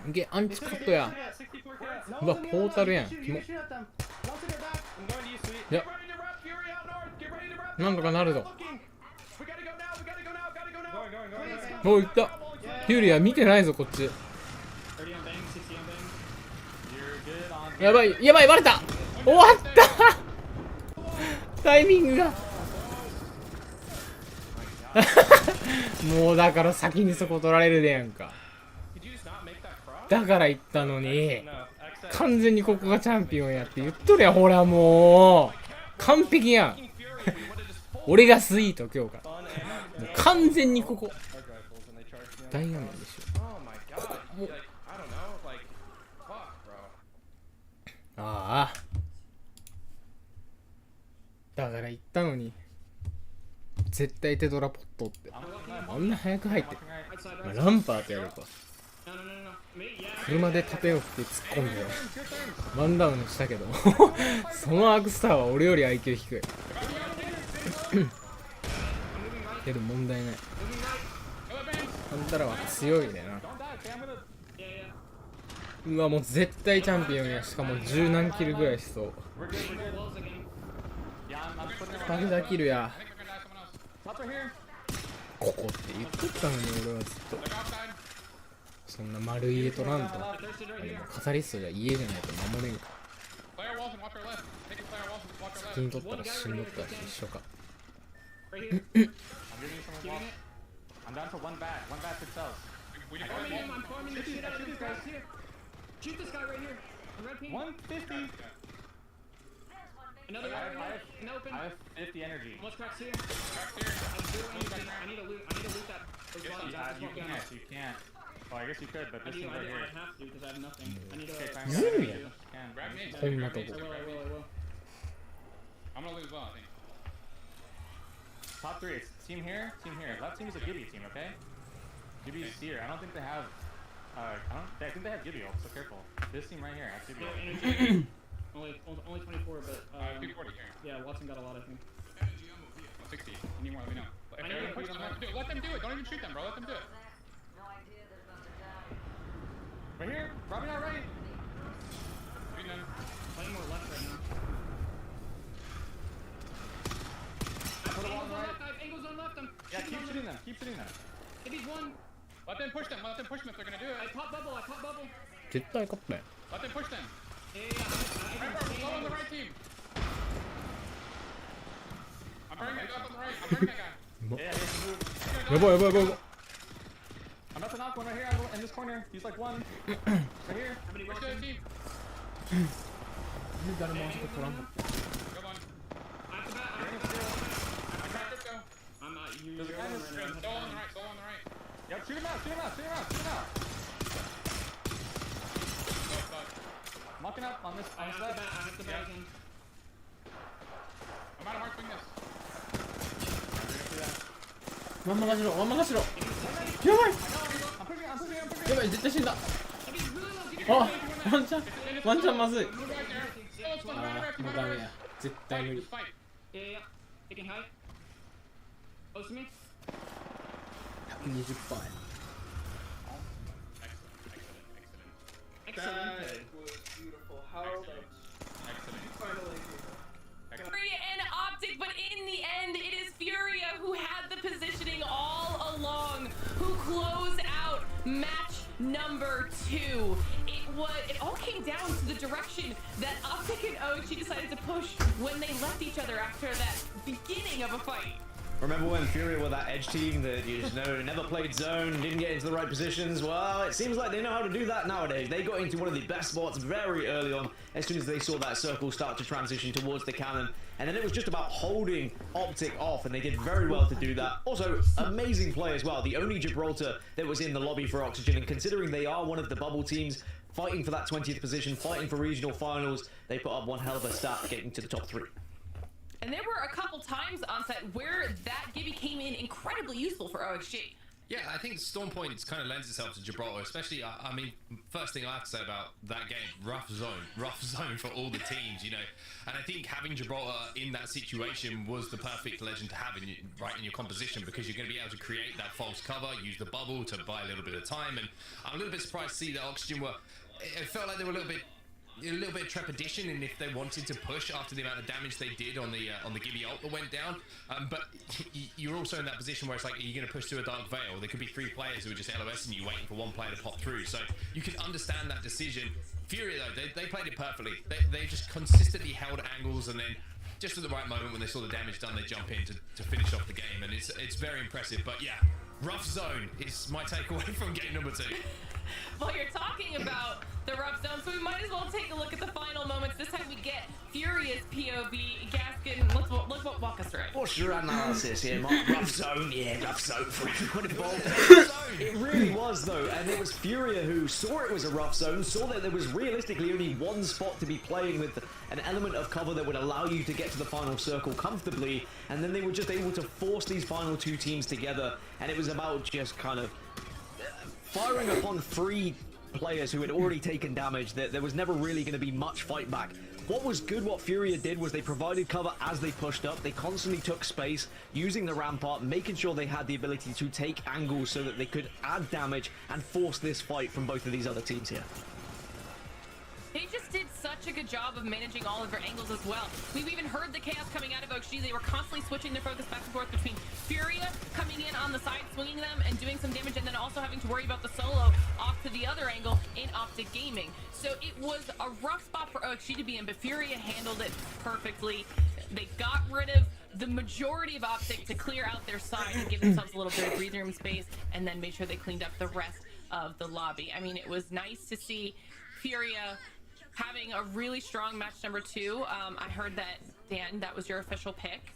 いけアンチカットや
64 cats.
うわポータルやんキ
You
モ
can shoot at them. Once in their back.
I'm going to you, sweet.
いや
Get ready to wrap Fury out north. Get ready to wrap.
なんとかなるぞ
We gotta go now. We gotta go now. Gotta go now.
Going.
もういったフューリーは見てないぞこっち
30 on bang, 60 on bang. You're good on.
やばいやばいバレた終わったタイミングがもうだから先にそこ取られるでやんか。だから言ったのに完全にここがチャンピオンやって言っとるやん。ほらもう完璧やん。俺がスイート今日からもう完全にここ大画面でしょ。もうああだから言ったのに絶対テトラポットってあんな早く入って、まあ、ランパーとやるか車で盾を振って突っ込んでワンダウンしたけどそのアクスターは俺より IQ 低いけど問題ない。あんたらは強いねな。うわもう絶対チャンピオンや。しかも10何キルぐらいしそう。バグダキルや。ここって言っとったのに俺はずっと。そんな丸家取らんと。でもカタリストじゃ家じゃないと守れんか。先に取ったら死んどったし一緒か。
I'm down to one bat fixed cells.
I'm farming the shit out of these guys here. Shoot this guy right here. Red ping.
150.
Another red ping. Open.
I have 50 energy.
What's cracks here? I need to loot that. Those bodies.
You can't. Well, I guess you could, but this thing right here.
I have to because I have nothing. I need to.
Grab me.
こんなとこ
I will.
I'm gonna lose well, I think. Top 3, it's team here. Left team is a Gibby team, okay? Gibby's here. I don't think they have. I think they have Gibby ult, so careful. This team right here has Gibby ult.
only 24, but
240 here.
Yeah, Watson got a lot, I think.
60. You need more? Let me know. If they're gonna push them, let them do it. Don't even shoot them, bro. Let them do it. Right here. Robbie out right.
Playing more left right now. Angles on left.
Yeah, keep shooting them.
If he's one.
Let them push them if they're gonna do it.
I pop bubble.
絶対勝ったよ。
Let them push them.
Yeah.
Remember, slow on the right team. I'm burning that guy on the right. I'm burning that guy. Yeah, he has to move.
やばいやばいやばいやばい。
I'm about to knock one right here in this corner. He's like one. Right here. Push the other team.
誰もあそこ取らんかった。
Go on.
I'm not.
There's a guy in the stream. Still on the right. Yep, shoot him out. Mocking up on this left.
I have to back in.
I'm out of mark, swing this.
ワンマガしろやばいやばい絶対死んだ。あワンチャンまずい。あもうダメや絶対無理。
Yeah. Taking high. Close to me.
120%や。
Excellent.
Furia and Optic, but in the end, it is Furia who had the positioning all along, who closed out match number 2. It all came down to the direction that Optic and OG decided to push when they left each other after that beginning of a fight.
Remember when Furia were that edge team that you just know never played zone, didn't get into the right positions? Well, it seems like they know how to do that nowadays. They got into one of the best spots very early on as soon as they saw that circle start to transition towards the cannon. And then it was just about holding Optic off, and they did very well to do that. Also, amazing play as well. The only Gibraltar that was in the lobby for Oxygen, and considering they are one of the bubble teams fighting for that 20th position, fighting for regional finals, they put up one hell of a stat getting to the top 3.
And there were a couple times on set where that Gibby came in incredibly useful for OXG.
Yeah, I think Storm Point kind of lends itself to Gibraltar, especially, I mean, first thing I have to say about that game, rough zone for all the teams, you know, and I think having Gibraltar in that situation was the perfect legend to have in your composition, because you're going to be able to create that false cover, use the bubble to buy a little bit of time, and I'm a little bit surprised to see that Oxygen it felt like they were a little bit of trepidation in if they wanted to push after the amount of damage they did on the Gibby ult that went down. But you're also in that position where it's like, are you going to push through a Dark Veil? There could be 3 players who are just LOSing you, waiting for one player to pop through. So you can understand that decision. Fury though, they played it perfectly. They just consistently held angles, and then just at the right moment when they saw the damage done, they jump in to finish off the game, and it's very impressive. But yeah, rough zone is my takeaway from game number 2.
Well, you're talking about the rough zone, so we might as well take a look at the final moments. This time we get Furious POV. Gaskin, let's walk us through it.
What's your analysis here, Mark? Rough zone, yeah, rough zone. It really was, though, and it was Furia who saw it was a rough zone, saw that there was realistically only one spot to be playing with an element of cover that would allow you to get to the final circle comfortably, and then they were just able to force these final 2 teams together, and it was about just kind of firing upon 3 players who had already taken damage. That there was never really going to be much fight back. What was good, what Furia did, was they provided cover as they pushed up. They constantly took space, using the rampart, making sure they had the ability to take angles so that they could add damage and force this fight from both of these other teams here.
They just did such a good job of managing all of their angles as well. We've even heard the chaos coming out of OXG. They were constantly switching their focus back and forth between Furia coming in on the side, swinging them and doing some damage, and then also having to worry about the solo off to the other angle in Optic Gaming. So it was a rough spot for OXG to be in, but Furia handled it perfectly. They got rid of the majority of Optic to clear out their side and give themselves a little bit of breathing room space, and then made sure they cleaned up the rest of the lobby. I mean, it was nice to see Furia having a really strong match number 2. I heard that, Dan, that was your official pick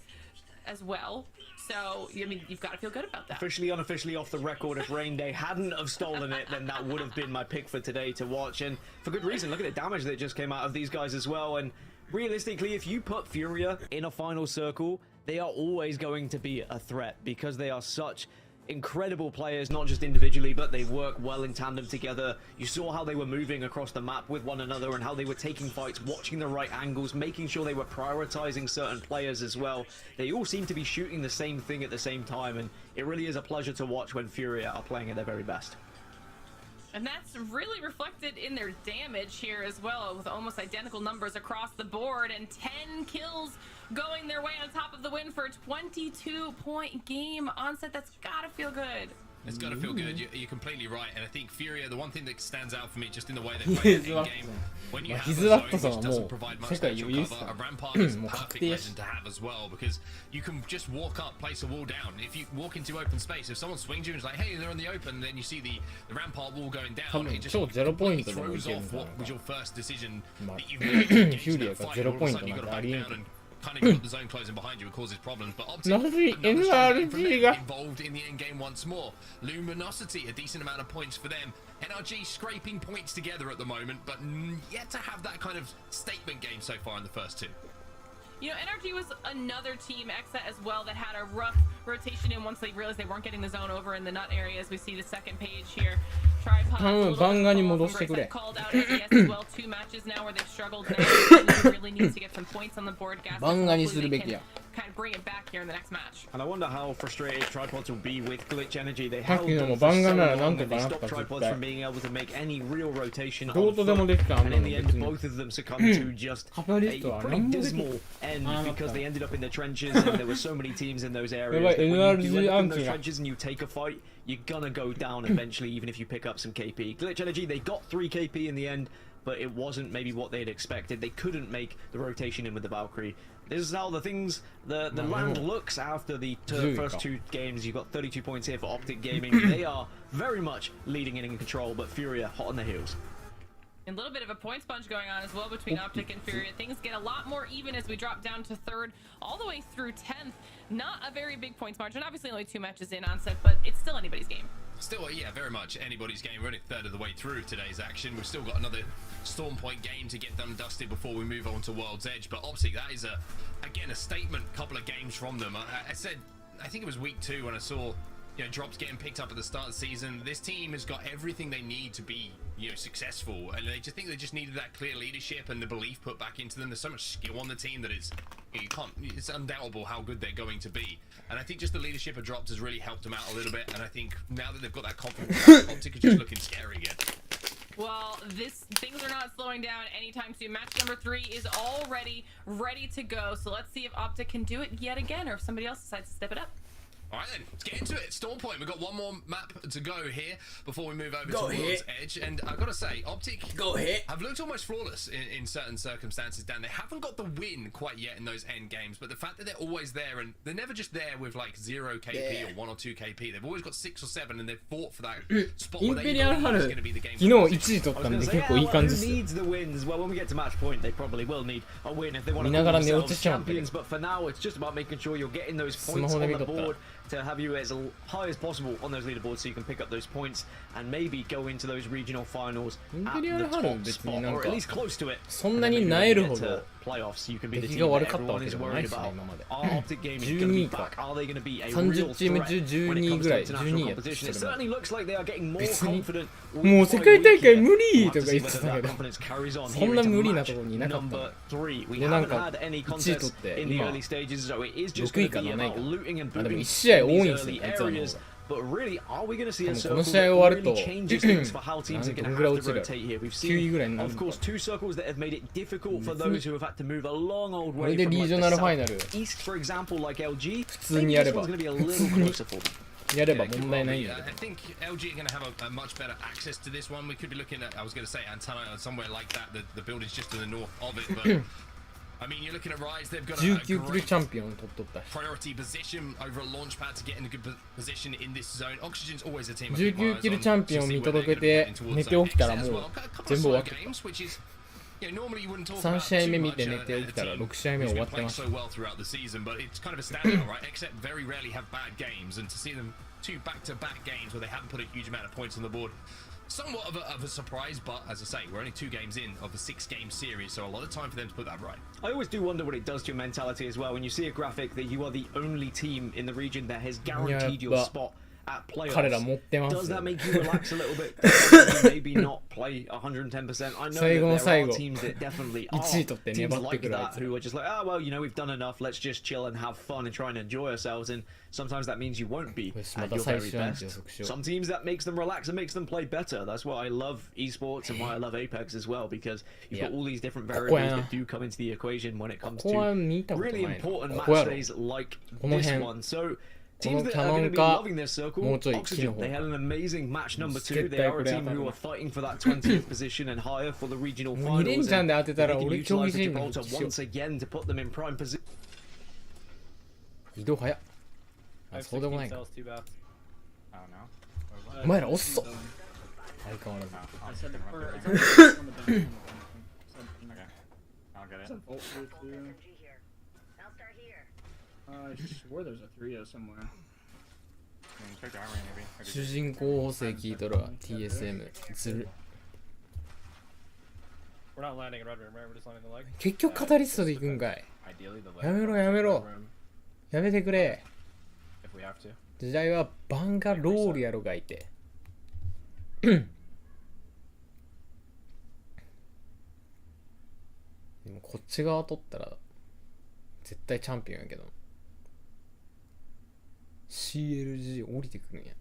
as well. So, I mean, you've got to feel good about that.
Officially, unofficially off the record, if Rain Day hadn't have stolen it, then that would have been my pick for today to watch. And for good reason. Look at the damage that just came out of these guys as well. And realistically, if you put Furia in a final circle, they are always going to be a threat because they are such incredible players, not just individually, but they work well in tandem together. You saw how they were moving across the map with one another and how they were taking fights, watching the right angles, making sure they were prioritizing certain players as well. They all seem to be shooting the same thing at the same time, and it really is a pleasure to watch when Furia are playing at their very best.
And that's really reflected in their damage here as well, with almost identical numbers across the board, and 10 kills going their way on top of the win for a 22-point game. Onset, that's gotta feel good.
It's got to feel good. You're completely right. And I think Furia, the one thing that stands out for me just in the way they play the game, when you have a zone which doesn't provide much natural cover, a rampart is a perfect legend to have as well, because you can just walk up, place a wall down. If you walk into open space, if someone swings you and is like, hey, they're in the open, then you see the rampart wall going down, it just completely throws off what was your first decision that you've made to engage in that fight. All of a sudden you've got to back down and kind of got the zone closing behind you, it causes problems. But Optic, involved in the end game once more. Luminosity, a decent amount of points for them. NRG scraping points together at the moment, but yet to have that kind of statement game so far in the first 2.
You know, NRG was another team, Exa as well, that had a rough rotation in once they realized they weren't getting the zone over in the nut area, as we see the second page here. Tripod called out ADS as well. 2 matches now where they've struggled. Now really needs to get some points on the board. Kind of bring it back here in the next match.
And I wonder how frustrated Tripods will be with Glitch Energy. They held them for so long and they stopped Tripods from being able to make any real rotation on foot. And in the end, both of them succumbed to just a pretty dismal end because they ended up in the trenches and there were so many teams in those areas. That when you end up in those trenches and you take a fight, you're gonna go down eventually, even if you pick up some KP. Glitch Energy, they got 3 KP in the end, but it wasn't maybe what they had expected. They couldn't make the rotation in with the Valkyrie. This is how the land looks after the first 2 games. You've got 32 points here for Optic Gaming. They are very much leading and in control, but Furia hot on their heels.
A little bit of a point sponge going on as well between Optic and Furia. Things get a lot more even as we drop down to 3rd, all the way through 10th. Not a very big points margin. Obviously only 2 matches in Onset, but it's still anybody's game.
Still, yeah, very much anybody's game. We're only a third of the way through today's action. We've still got another Storm Point game to get done dusted before we move on to World's Edge. But Optic, that is again a statement couple of games from them. I said, I think it was week 2 when I saw, you know, drops getting picked up at the start of the season. This team has got everything they need to be, you know, successful, and they just needed that clear leadership and the belief put back into them. There's so much skill on the team that it's undoubtable how good they're going to be. And I think just the leadership of drops has really helped them out a little bit. And I think now that they've got that confidence, Optic is just looking scary again.
Well, things are not slowing down anytime soon. Match number 3 is already ready to go. So let's see if Optic can do it yet again, or if somebody else decides to step it up.
Alright then, let's get into it. Storm Point, we've got one more map to go here before we move over to World's Edge. And I've got to say, Optic have looked almost flawless in certain circumstances, Dan. They haven't got the win quite yet in those end games, but the fact that they're always there, and they're never just there with like 0 KP or 1 or 2 KP. They've always got 6 or 7, and they've fought for that spot where they believe is going to be the game.
昨日1位取ったんで結構いい感じですよ。
needs the wins? Well, when we get to match point, they probably will need a win if they want to
見ながら寝落
call
ちしちゃうん
themselves champions. But for now, it's just about making sure you're getting those points on the board to have you as high as possible on those leaderboards, so you can pick up those points and maybe go into those regional finals at the top spot, or at least close to it.
そんなに萎えるほど
playoffs, you can be the
出来
team
が
that
悪かったわ
everyone
け
is
でもな
worried
いしね
about.
今まで。
Are Optic Gaming going to
12
be
か。
back? Are they going to be a
30
real
チーム
threat
中
when it
12
comes
ぐ
to
らい
international
12や
competition? It
それも
certainly looks like they are getting more
別に
confident.
もう世界大会無理とか言ってたけどそんな無理なところにいなかったでなんか1位取って今6位か7位かまあでも1試合多いんですよあいつらの方が
But really, are we going to see a
こ
circle
の試合
that
終わる
really
と
changes things for how teams are going
ど
to
んぐらい
have
落
to
ちる
rotate here? We've
9位ぐらい
seen,
になる
of
のか
course, 2 circles that have made it difficult for
別に
those who have had to move a long old
これ
way
で
from
リー
like
ジョ
the
ナルファイナル
southeast, for example, like LG.
普通にやれ
Maybe
ば
this one's going to be a
普
little
通に
closer for them.
やれば問題ないんだけ
I think LG are going to have a much better access to this one. We could be looking at, I was going to say Antenna or somewhere like that. The building's just to the north of it, but I mean, you're looking at Rise. They've got
19
a
キル
great
チャンピオン取っとった
priority position over a launch pad to get in a good position in this zone. Oxygen's always a team. I keep my
19
eyes
キル
on
チャンピオン
to see
見
where they're
届け
gonna be
て
heading towards
寝て
zone
起きたら
X
も
as
う
well. A couple of
全部終わ
slow
ってた
games, which is, you know, normally you wouldn't talk
3
about
試合
too
目見
much
て寝て起きたら
a team
6試合目
who's
終わ
been
ってま
playing
した
so well throughout the season, but it's kind of a standout, right? Except very rarely have bad games, and to see them 2 back-to-back games where they haven't put a huge amount of points on the board. Somewhat of a surprise, but as I say, we're only 2 games in of a 6-game series, so a lot of time for them to put that right.
I always do wonder what it does to your mentality as well when you see a graphic that you are the only team in the region that has guaranteed your spot at
彼ら
playoffs.
持ってます
Does
よ
that make you relax a little bit? Does that maybe not play 110%? I know
最後の
that there
最
are
後
teams that definitely
1
are
位取って
teams
粘って
like
くるあい
that
つら
who are just like, oh well, you know, we've done enough. Let's just chill and have fun and try and enjoy ourselves. And sometimes that means you won't be
よしま
at
た
your
最
very
終アンチ
best.
予測しよう
Some teams that makes them relax and makes them play better. That's why I love esports and why I love Apex as well, because you've got all these different variables that do come into the equation when it comes
ここは
to
見たこと
really
ないな
important
ここ
match
やろ
days like
この
this
辺
one. So
この
teams
キ
that
ャ
are
ノ
going to
ン
be
か
loving this circle,
もうちょい木の
Oxygen,
方
they had an amazing match number 2.
絶
They
対
are
こ
a
れ
team
当たる
who
な
are fighting for that 20th position and higher for the regional
もう2連
finals.
チャン
And
で当てた
they
ら
can
俺競
utilize
技
the
人員
Gibraltar
にしよ
once again to put them in prime position.
う移動早っ
I
あ
have
そうでもない
16
か
cells, too bad.
I don't know.
お前ら遅っ相変わらず
I said the or it's on the bench.
Okay, I'll get
It's
it.
a vault here too. I swear there's a 3-0 somewhere.
Check the armory maybe.
主人公補正聞いとるわ TSM ずる
We're not landing in Red Room, right? We're just landing the leg.
結局カタリストで行くんかい
Ideally, the
やめろやめろやめてくれ
if we have to.
時代はバンガロールやろがいてでもこっち側取ったら絶対チャンピオンやけど CLG 降りてくるんや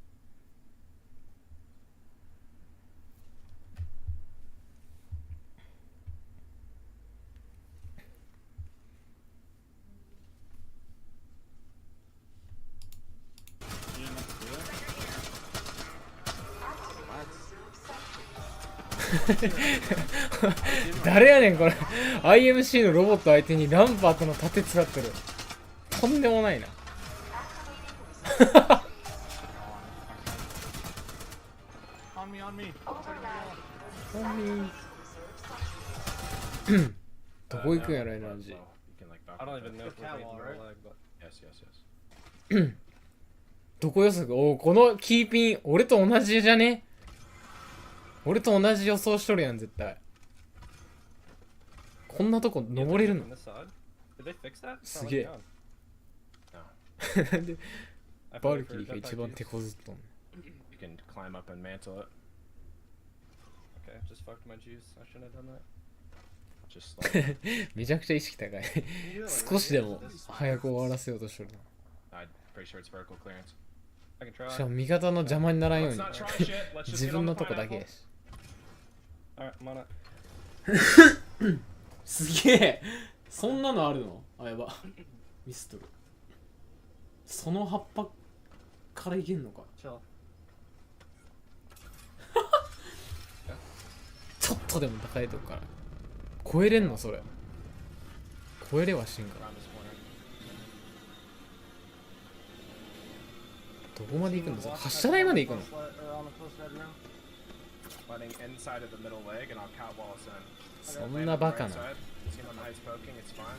誰やねんこれ IMC のロボット相手にランパートの盾使ってるとんでもないな
On me, on me.
どこ行くんやろ NRG
You can like back
I don't
up
even know if
that.
we're making the leg, but
Yes, yes, yes.
どこ予測おこのキーピン俺と同じじゃね俺と同じ予想しとるやん絶対こんなとこ登れるの
on this side. Did they fix that? It's
す
not
げ
letting
え
me on.
なんで
I
バ
thought
ル
we
キ
were
リーが
jetpack
一番
juice.
手こずっとん
You can climb up and mantle it.
Okay, just fucked my juice. I shouldn't have done that.
Just like
めちゃくちゃ意識高い少しでも早く終わらせようとしとる
I'm pretty sure it's vertical clearance.
I can
な
try.
しかも味方の邪魔にならんよう
Let's
に
not try shit. Let's just
自
get
分
on
の
the
とこだけ
pineapple.
やし
Alright, I'm on it.
すげえそんなのあるのあやばミストルその葉っぱからいけんのか。
Chill.
ちょっとでも高いとこから超えれんのそれ。超えれはしんか。
Around this corner.
どこまで行くんだそれ。発射台まで行くの。
Letting inside of the middle leg, and I'll catwall us in.
そんなバカな。
See him on the heights poking, it's fine.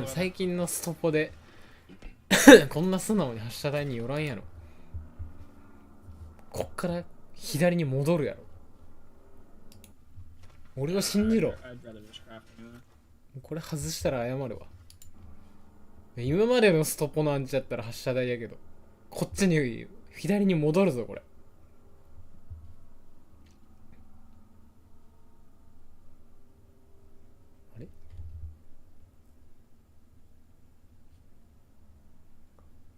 最近のストポでこんな素直に発射台に寄らんやろ。こっから左に戻るやろ。俺を信じろ。これ外したら謝るわ。今までのストポのアンチだったら発射台やけど、こっちに左に戻るぞこれ。あれ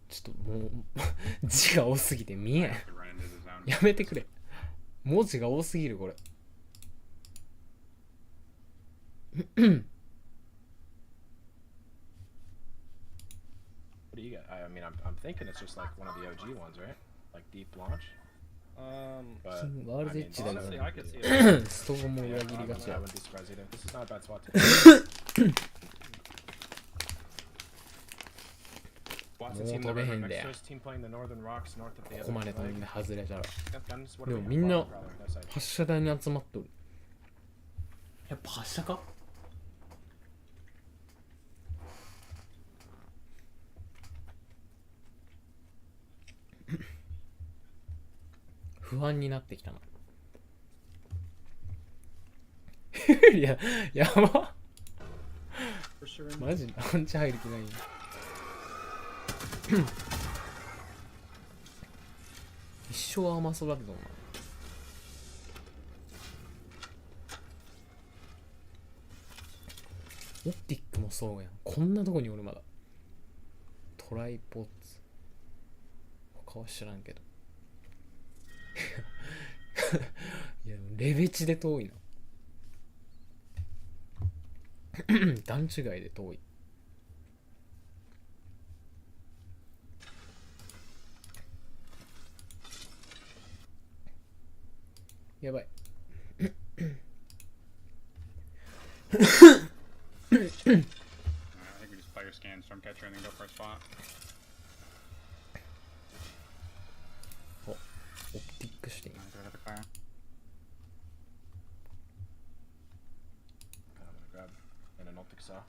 ちょっともう字が多すぎて見えん。やめてくれ。文字が多すぎるこれ。
What do you got? I mean, I'm thinking it's just like one of the OG ones, right? Like deep launch. But
ワールドエッジだけ
honestly,
ど
I could see it.
ストーンも裏切りがち
I
や。
wouldn't be surprised either. This is not a bad spot to. Watson team, the river next to us, team playing the northern rocks north of the
ここ
other
まで飛ん
leg.
で外れちゃう。
Guns, what
で
do
も
we
みんな
have? No side.
発射台に集まっとる。やっぱ発射か。不安になってきたな。いや、やば。マジアンチ入る気ない。一生甘そうだけどな。オプティックもそうやん。こんなとこにおるまだ。トライポッツ。他は知らんけど。いや、レベチで遠いな。段違いで遠い。やばい。
I think we just fire scan Stormcatcher and then go for a spot.
お、オプティックしていい。
Go ahead to fire.
I'm gonna grab an Anoltic saw.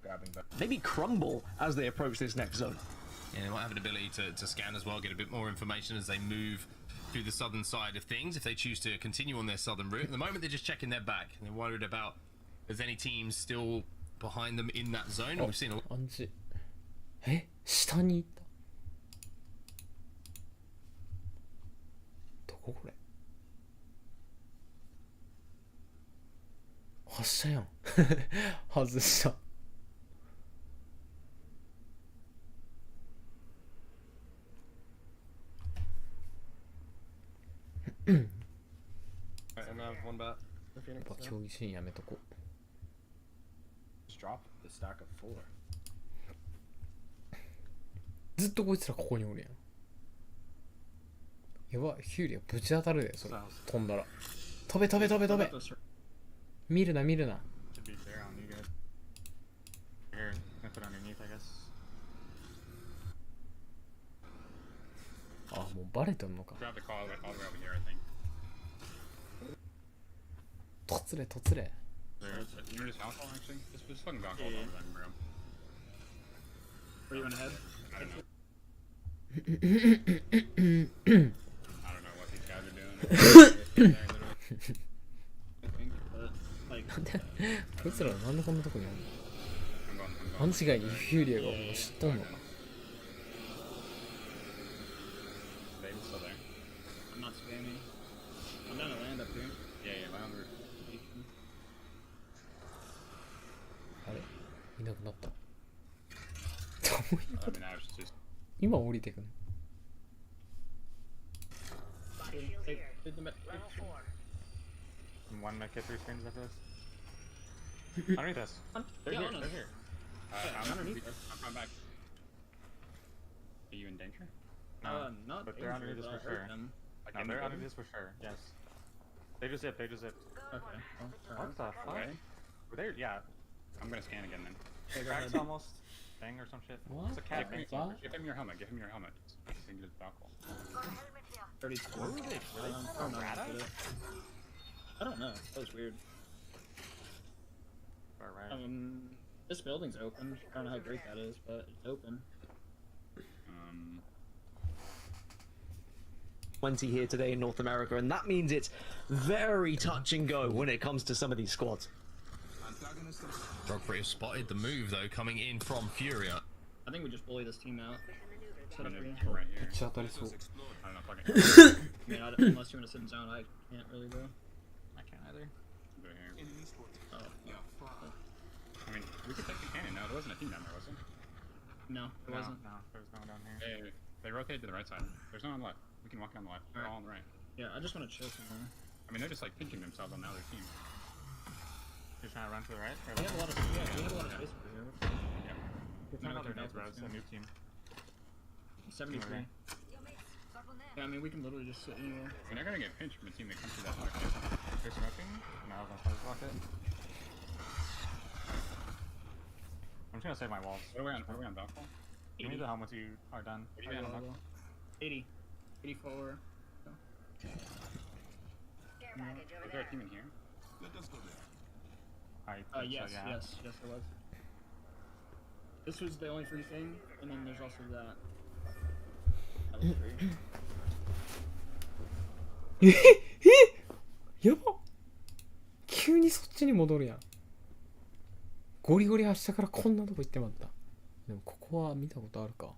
Grabbing back.
Maybe crumble as they approach this next zone.
Yeah, they might have an ability to scan as well, get a bit more information as they move through the southern side of things, if they choose to continue on their southern route. At the moment, they're just checking their back, and they're worried about if there's any teams still behind them in that zone. And we've seen a lot.
アンチ。え、下にいた。どここれ。発射やん。外した。
Alright, I'm gonna have one bat.
やっぱ競技シーンやめとこう。
Just drop the stack of 4.
ずっとこいつらここにおるやん。やばい、ヒューリアぶち当たるで、それ。飛んだら。飛べ飛べ飛べ飛べ。見るな見るな。
Should be there on you guys. Here, gonna put underneath, I guess.
あ、もうバレてんのか。
Grab the call all the way over here, I think.
とつれとつれ。
There's you just house call actually. Just fucking gonk all over them, bro.
Were you in ahead?
I don't know. I don't know what these guys are doing.
Like,
なんでこいつらなんでこんなとこにあるの。
I'm going.
勘違いにヒューリアがもう知っとんのか。
David's still there.
I'm not spamming. I'm gonna land up here.
Yeah, louder.
あれいなくなった。
I mean, I was just.
今降りてくの。
One med kit 3 screens after this. Underneath us. They're here. They're here.
I'm
underneath us.
I'm coming back. Are you in danger?
Not
But they're
danger,
underneath us
but I
for
heard
sure.
them.
Like, no, they're underneath us for sure. Yes. They just zipped. They just zipped.
Okay.
What the fuck?
Okay.
Were they? Yeah.
I'm gonna scan again then.
Okay, go
Cracked
ahead.
almost. Thing or some shit.
What?
It's a cat thing.
Give him your helmet. Give him your helmet. So you can get his buckle.
32.
Where were they? Were they
I don't know.
Rada?
I don't know. That was weird.
Right.
This building's open. I don't know how great that is, but it's open.
20 here today in North America, and that means it's very touch and go when it comes to some of these squads.
Frogfree has spotted the move though coming in from Furia.
I think we just bully this team out. Set up green.
Right
め
here.
っちゃ当たりそう。
I don't know if I can.
I mean, unless you want to sit in zone, I can't really go.
I can't either.
Go here.
Oh.
I mean, we could take the cannon. No, there wasn't a team down there, was there?
No, it wasn't.
No, there was no one down here.
They rotated to the right side. There's no one on the left. We can walk down the left. They're all on the right.
Yeah, I just want to chill somewhere.
I mean, they're just like pinching themselves on the other team.
You're trying to run to the right?
We have a lot of space over here.
Yeah.
We're
No,
trying
they're
to
not,
bro.
It's a new team.
73.
Okay.
Yeah, I mean, we can literally just sit anywhere.
We're not gonna get pinched from a team that comes through that way.
They're smoking? No, I was gonna block it. I'm just gonna save my walls.
What are we on Valkyrie?
Give me the helmets you are done.
What are you on?
80. 84.
Is there a team in here?
Yes,
so, yeah.
yes, there was. This was the only free thing, and then there's also that. That was free.
やば急にそっちに戻るやん。ゴリゴリ明日からこんなとこ行ってまった。でもここは見たことあるか。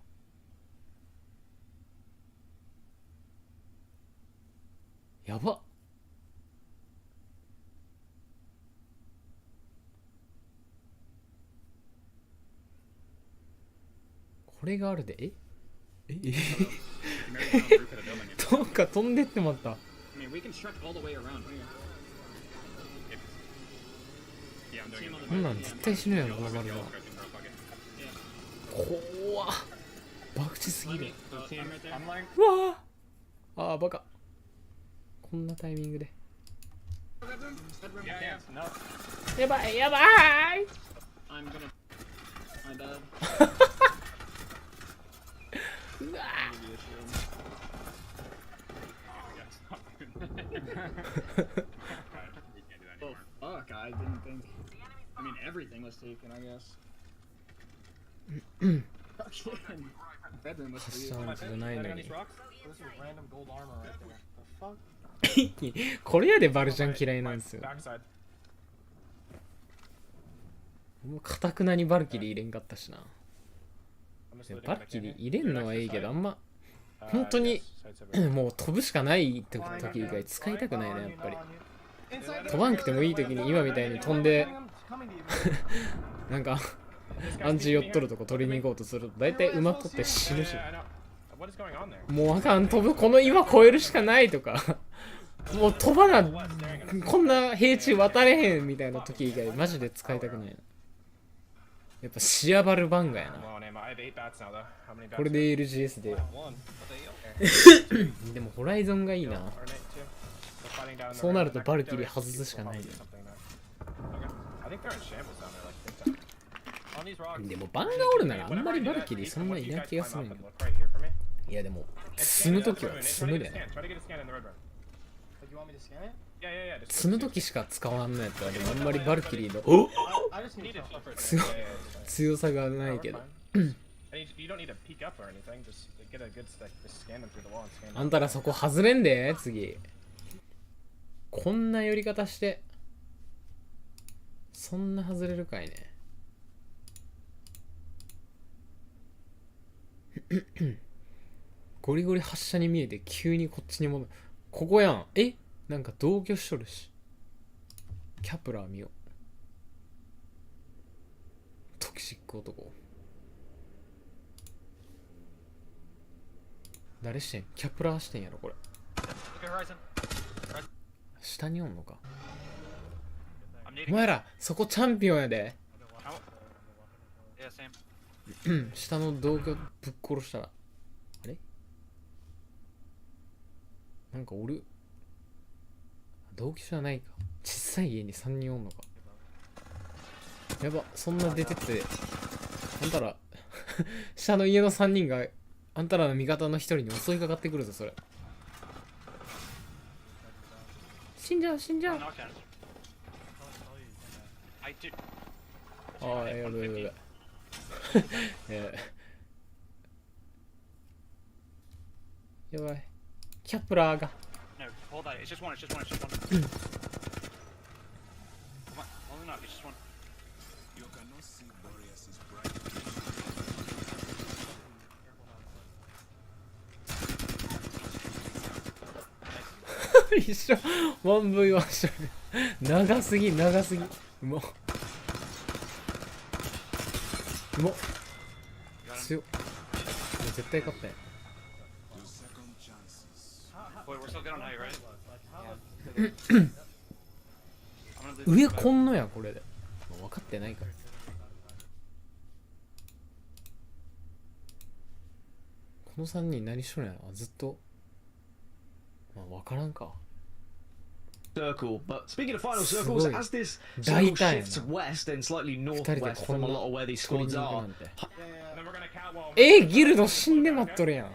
やばっ。これがあるで、どっか飛んでってまった。
I mean, we can stretch all the way around here.
こんなん絶対死ぬやろ、このバルが。怖っ。博打すぎる。うわあ。ああ、バカ。こんなタイミングで。やばい、やばい。
I'm gonna. My bad.
うわ
Oh fuck! I didn't think. I mean, everything was taken, I guess. Fucking bedroom was for you.
これやでバルちゃん嫌いなんですよ。もうかたくなにバルキリー入れんかったしな。バルキリー入れんのはいいけど、あんま本当にもう飛ぶしかない時以外使いたくないな、やっぱり。飛ばんくてもいい時に今みたいに飛んでなんかアンチ寄っとるとこ取りに行こうとすると大体馬取って死ぬし、もうあかん、飛ぶ、この岩越えるしかないとかもう飛ばな、こんな平地渡れへんみたいな時以外マジで使いたくないな。やっぱシアバルバンガやな。これで LGS ででもホライゾンがいいな。そうなるとバルキリー外すしかないね。でもバンがおるならあんまりバルキリーそんなにいない気がするんだけど。いやでも積むときは積むでね。積むときしか使わんのやったらでもあんまりバルキリーの強さがないけど。あんたらそこ外れんで次。こんな寄り方してそんな外れるかいね。ゴリゴリ発射に見えて急にこっちに戻る。ここやん。なんか同居しとるし。キャプラー見よう。トキシック男。誰してん？キャプラーしてんやろこれ。下におんのか。お前らそこチャンピオンやで。下の動画ぶっ殺したらあれなんかおる同居じゃないか小さい家に3人おんのかやばそんな出てってあんたら下の家の3人があんたらの味方の1人に襲いかかってくるぞそれ死んじゃう死んじゃうああやべやべやべやばいキャプラーが
No, hold that. It's just one. It's just one. It's just one. Only not. It's just one.
You cannot see Boreas' bright.
一緒 1v1 勝負長すぎ長すぎうまっうまっ強っ絶対勝ったよ
Wait, we're still good on height, right?
上こんのやこれで分かってないからこの3人何しとるんやろずっとまあ分からんか
circle. But speaking of final circles, as this circle shifts west and slightly northwest from a lot of where these squads are.
ギルド死んでまっとるやんい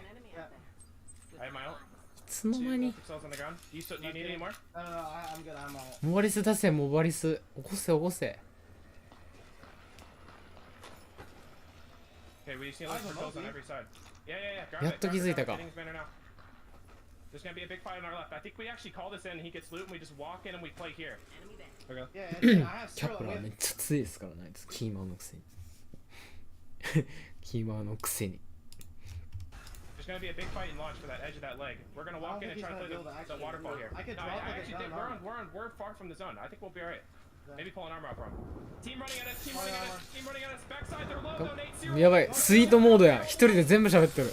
つの間にモバリス出せモバリス起こせ起こせやっと気づいたか
There's gonna be a big fight on our left. I think we actually call this in, he gets loot, and we just walk in and we play here. Okay.
キャプラーめっちゃ強いですからねキーマーのくせにキーマーのくせに
There's gonna be a big fight in launch for that edge of that leg. We're gonna walk in and try to play the waterfall here. We're far from the zone. I think we'll be alright. Maybe pull an armor out for him. Team running at us, team running at us, team running at us. Backside, they're low, donate 0.
やばいスイートモードや一人で全部喋ってる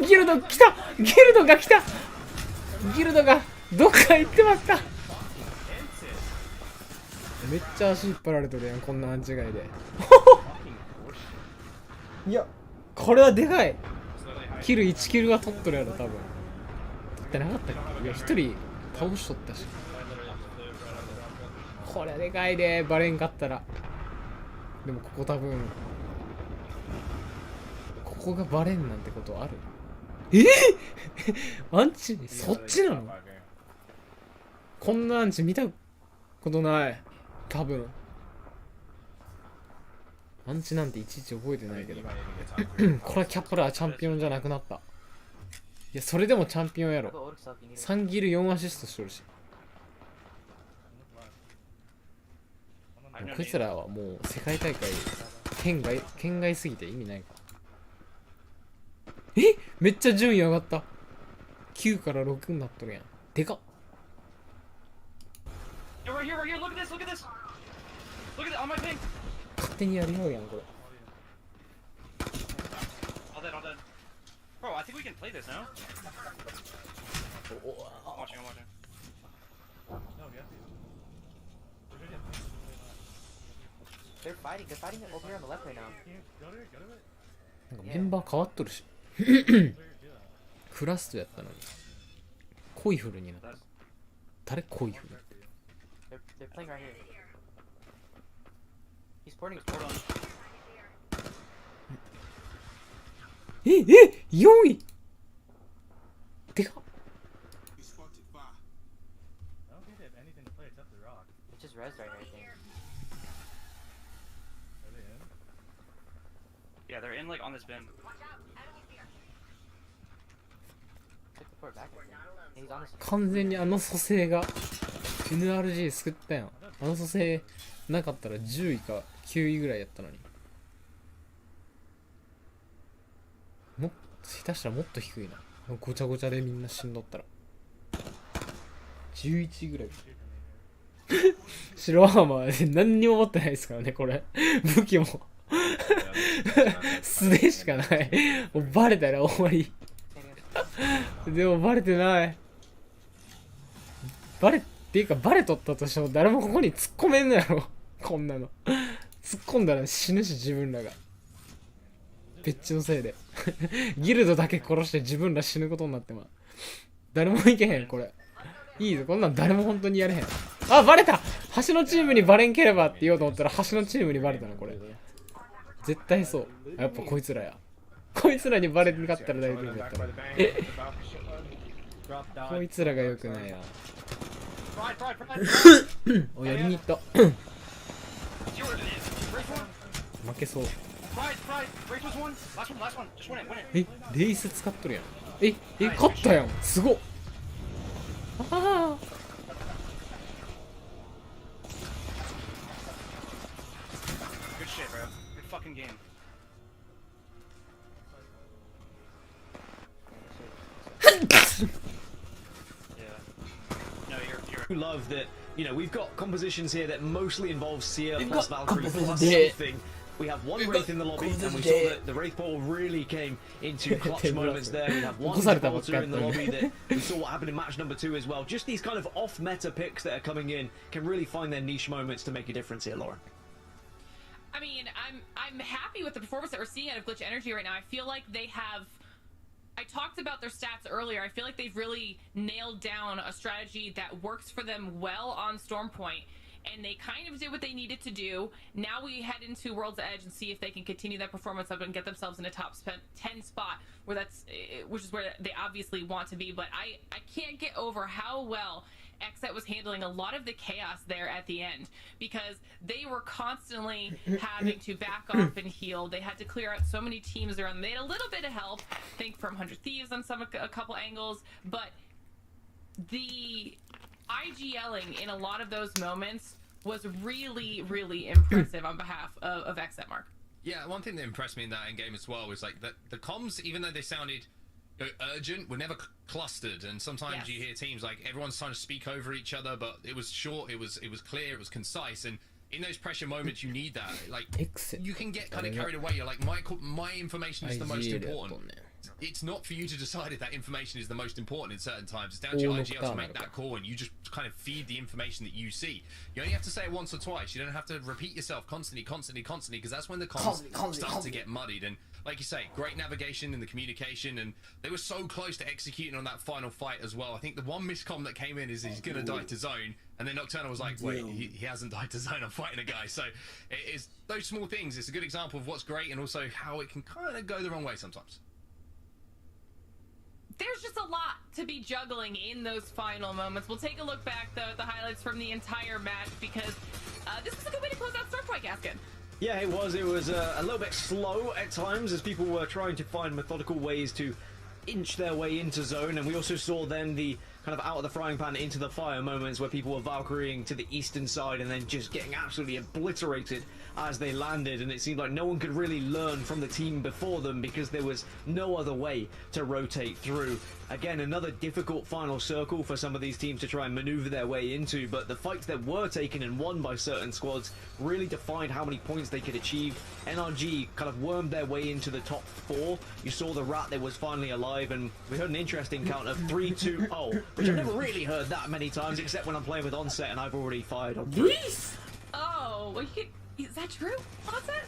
ギルド来たギルドが来たギルドがどっか行ってましためっちゃ足引っ張られてるやんこんな勘違いでいやこれはでかいキル1キルは取っとるやろ多分取ってなかったっけいや1人倒しとったしこれでかいでバレんかったらでもここ多分ここがバレんなんてことあるアンチそっちなのこんなアンチ見たことない多分アンチなんていちいち覚えてないけどこれはキャプラーチャンピオンじゃなくなったいやそれでもチャンピオンやろ3ギル4アシストしとるしこいつらはもう世界大会県外すぎて意味ないからめっちゃ順位上がった9から6になっとるやんでかっ
Right here, right here. Look at this. Look at this. Look at it on my ping.
勝手にやりようやんこれ
All dead, all dead. Bro, I think we can play this now. I'm watching, I'm watching.
They're fighting over here on the left right now.
なんかメンバー変わっとるしクラストやったのにコイフルになった誰コイフル
They're playing right here. He's porting his port on.
4位でかっ
It's 45.
I don't think they have anything to play except the rock.
It's just res right here, I think.
Are they in?
Yeah, they're in like on this bin.
Took the port back, I think. And he's on his.
完全にあの蘇生が NRG 救ったやんあの蘇生なかったら10位か9位ぐらいやったのに下手したらもっと低いなごちゃごちゃでみんな死んどったら11位ぐらい白アーマーで何にも持ってないですからねこれ武器も素でしかないもうバレたら終わりでもバレてない。バレっていうかバレとったとしても誰もここに突っ込めんのやろ。こんなの突っ込んだら死ぬし、自分らがペッチのせいでギルドだけ殺して自分ら死ぬことになってまう。誰もいけへんこれ。いいぞ、こんなん誰も本当にやれへん。あ、バレた。橋のチームにバレんければって言おうと思ったら橋のチームにバレたな、これ。絶対そう。やっぱこいつらや。こいつらにバレんかったら大丈夫だった。こいつらが良くないや。お、やりに行った。負けそう。え、レイス使っとるやん。え、勝ったやん。すごっ。ああ。
Love that, you know, we've got compositions here that mostly involve Seer plus Valkyrie plus something. We have one Wraith in the lobby, and we saw that the Wraith ball really came into clutch moments there. We have one Gibraltar in the lobby that we saw what happened in match number 2 as well. Just these kind of off-meta picks that are coming in can really find their niche moments to make a difference here, Lauren.
I mean, I'm happy with the performance that we're seeing out of Glitch Energy right now. I feel like they have... I talked about their stats earlier. I feel like they've really nailed down a strategy that works for them well on Stormpoint. And they kind of did what they needed to do. Now we head into World's Edge and see if they can continue that performance up and get themselves in a top 10 spot, which is where they obviously want to be. But I can't get over how well Xset was handling a lot of the chaos there at the end, because they were constantly having to back off and heal. They had to clear out so many teams around them. They had a little bit of help, I think, from 100 Thieves on a couple angles, but the IGLing in a lot of those moments was really, really impressive on behalf of Xset, Mark.
Yeah, one thing that impressed me in that endgame as well was like that the comms, even though they sounded urgent, were never clustered, and sometimes you hear teams like everyone's trying to speak over each other, but it was short, it was clear, it was concise, and in those pressure moments you need that. Like, you can get kind of carried away. You're like, my information is the most important. It's not for you to decide if that information is the most important in certain times. It's down to your IGL to make that call, and you just kind of feed the information that you see. You only have to say it once or twice. You don't have to repeat yourself constantly, because that's when the comms start to get muddied. And like you say, great navigation and the communication, and they were so close to executing on that final fight as well. I think the one miscomm that came in is he's gonna die to zone, and then Nocturnal was like, wait, he hasn't died to zone, I'm fighting a guy. So it is those small things. It's a good example of what's great, and also how it can kind of go the wrong way sometimes.
There's just a lot to be juggling in those final moments. We'll take a look back, though, at the highlights from the entire match, because this was a good way to close out Stormpoint, Gaskin.
Yeah, it was. It was a little bit slow at times as people were trying to find methodical ways to inch their way into zone, and we also saw then the kind of out of the frying pan into the fire moments where people were Valkyrieing to the eastern side and then just getting absolutely obliterated as they landed, and it seemed like no one could really learn from the team before them because there was no other way to rotate through. Again, another difficult final circle for some of these teams to try and maneuver their way into, but the fights that were taken and won by certain squads really defined how many points they could achieve. NRG kind of wormed their way into the top 4. You saw the rat that was finally alive, and we heard an interesting count of 3-2-0, which I've never really heard that many times, except when I'm playing with Onset and I've already fired on 3.
Oh, well, is that true? Onset?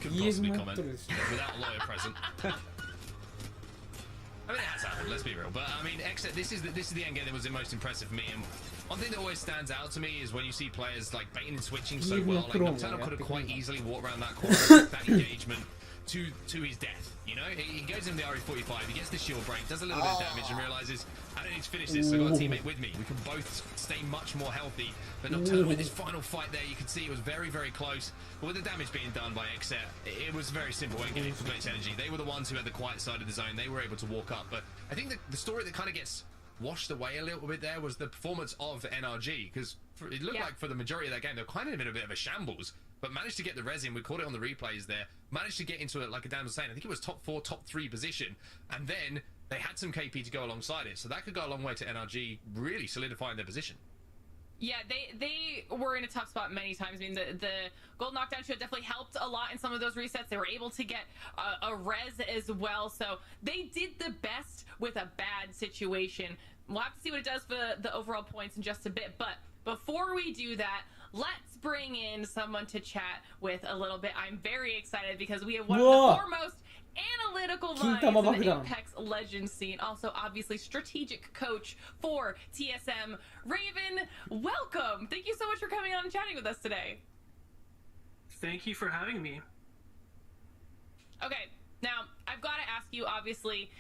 Could possibly comment without a lawyer present. I mean, it has happened, let's be real. But I mean, Xset, this is the end game that was the most impressive for me. And one thing that always stands out to me is when you see players like baiting and switching so well. Like Nocturnal could have quite easily walked around that corner and that engagement to his death. You know, he goes in the RE45, he gets the shield break, does a little bit of damage, and realizes I don't need to finish this. So I've got a teammate with me. We can both stay much more healthy. But Nocturnal with this final fight there, you can see it was very, very close. But with the damage being done by Xset, it was very simple endgame for Glitch Energy. They were the ones who had the quiet side of the zone. They were able to walk up. But I think the story that kind of gets washed away a little bit there was the performance of NRG, because it looked like for the majority of that game they were kind of in a bit of a shambles, but managed to get the res in. We caught it on the replays there, managed to get into it, like Dan was saying, I think it was top 4, top 3 position, and then they had some KP to go alongside it, so that could go a long way to NRG really solidifying their position.
Yeah, they were in a tough spot many times. I mean, the gold knockdown should definitely helped a lot in some of those resets. They were able to get a res as well, so they did the best with a bad situation. We'll have to see what it does for the overall points in just a bit, but before we do that, let's bring in someone to chat with a little bit. I'm very excited because we have one of the foremost analytical minds in the Apex Legends scene, also obviously strategic coach for TSM. Raven, welcome. Thank you so much for coming on and chatting with us today.
Thank you for having me.
Okay, now I've got to ask you, obviously,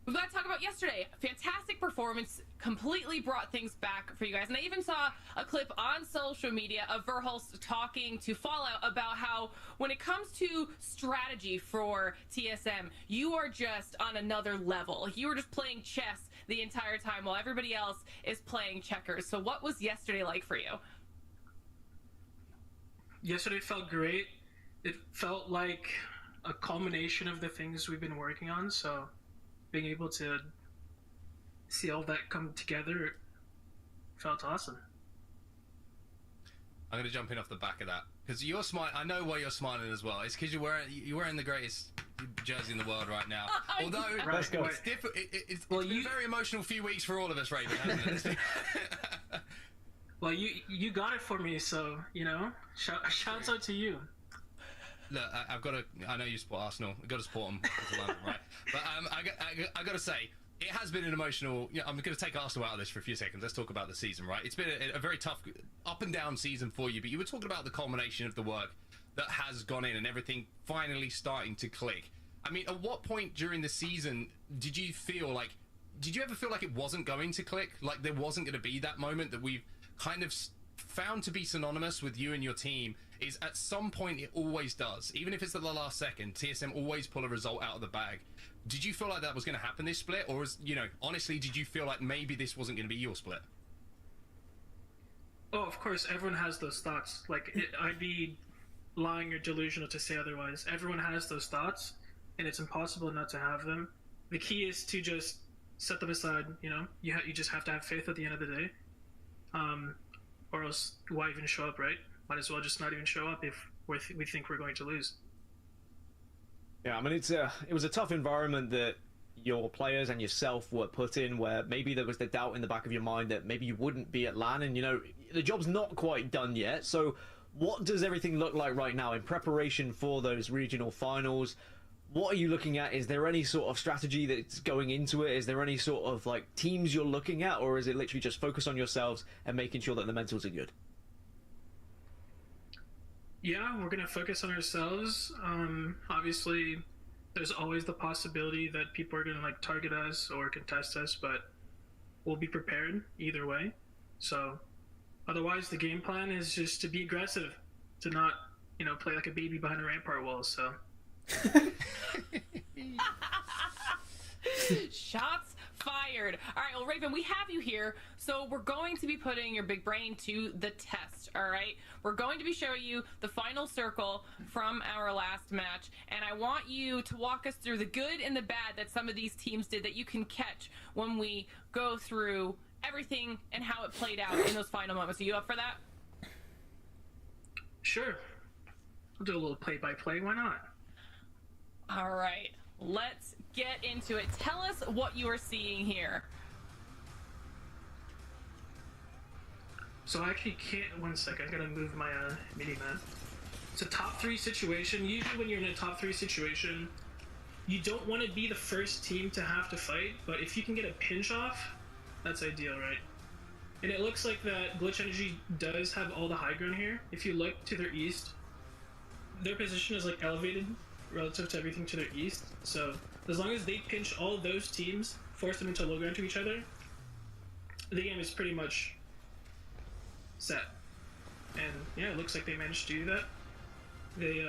we've got to talk about yesterday. Fantastic performance, completely brought things back for you guys. And I even saw a clip on social media of Verhulst talking to Fallout about how when it comes to strategy for TSM, you are just on another level. You were just playing chess the entire time while everybody else is playing checkers. So what was yesterday like for you?
Yesterday felt great. It felt like a culmination of the things we've been working on, so being able to see all that come together felt awesome.
I'm going to jump in off the back of that because you're smiling. I know why you're smiling as well. It's because you're wearing the greatest jersey in the world right now. Although it's been a very emotional few weeks for all of us, Raven, hasn't it?
Well, you got it for me, so you know. Shouts out to you.
Look, I've got to. I know you support Arsenal. I've got to support them, London, right? But I got to say, it has been an emotional. You know, I'm going to take Arsenal out of this for a few seconds. Let's talk about the season, right? It's been a very tough, up and down season for you. But you were talking about the culmination of the work that has gone in and everything finally starting to click. I mean, at what point during the season did you feel like? Did you ever feel like it wasn't going to click? Like there wasn't going to be that moment that we've kind of found to be synonymous with you and your team? Is at some point it always does, even if it's at the last second. TSM always pull a result out of the bag. Did you feel like that was going to happen this split, or honestly, did you feel like maybe this wasn't going to be your split?
Oh, of course, everyone has those thoughts. Like I'd be lying or delusional to say otherwise. Everyone has those thoughts, and it's impossible not to have them. The key is to just set them aside. You know, you just have to have faith at the end of the day, or else why even show up, right? Might as well just not even show up if we think we're going to lose.
Yeah, I mean, it was a tough environment that your players and yourself were put in, where maybe there was the doubt in the back of your mind that maybe you wouldn't be at LAN, and the job's not quite done yet. So what does everything look like right now in preparation for those regional finals? What are you looking at? Is there any sort of strategy that's going into it? Is there any sort of like teams you're looking at, or is it literally just focus on yourselves and making sure that the mentals are good?
Yeah, we're going to focus on ourselves. Obviously, there's always the possibility that people are going to like target us or contest us, but we'll be prepared either way. So otherwise, the game plan is just to be aggressive, to not, play like a baby behind a rampart wall. So
shots fired. All right, well, Raven, we have you here, so we're going to be putting your big brain to the test, all right? We're going to be showing you the final circle from our last match, and I want you to walk us through the good and the bad that some of these teams did that you can catch when we go through everything and how it played out in those final moments. Are you up for that?
Sure. I'll do a little play-by-play. Why not?
All right. Let's get into it. Tell us what you are seeing here.
So I actually can't. 1 second. I gotta move my mini-map. It's a top 3 situation. Usually when you're in a top 3 situation, you don't want to be the first team to have to fight, but if you can get a pinch off, that's ideal, right? And it looks like that Glitch Energy does have all the high ground here. If you look to their east, their position is like elevated relative to everything to their east. So as long as they pinch all those teams, force them into low ground to each other, the game is pretty much set. And yeah, it looks like they managed to do that. They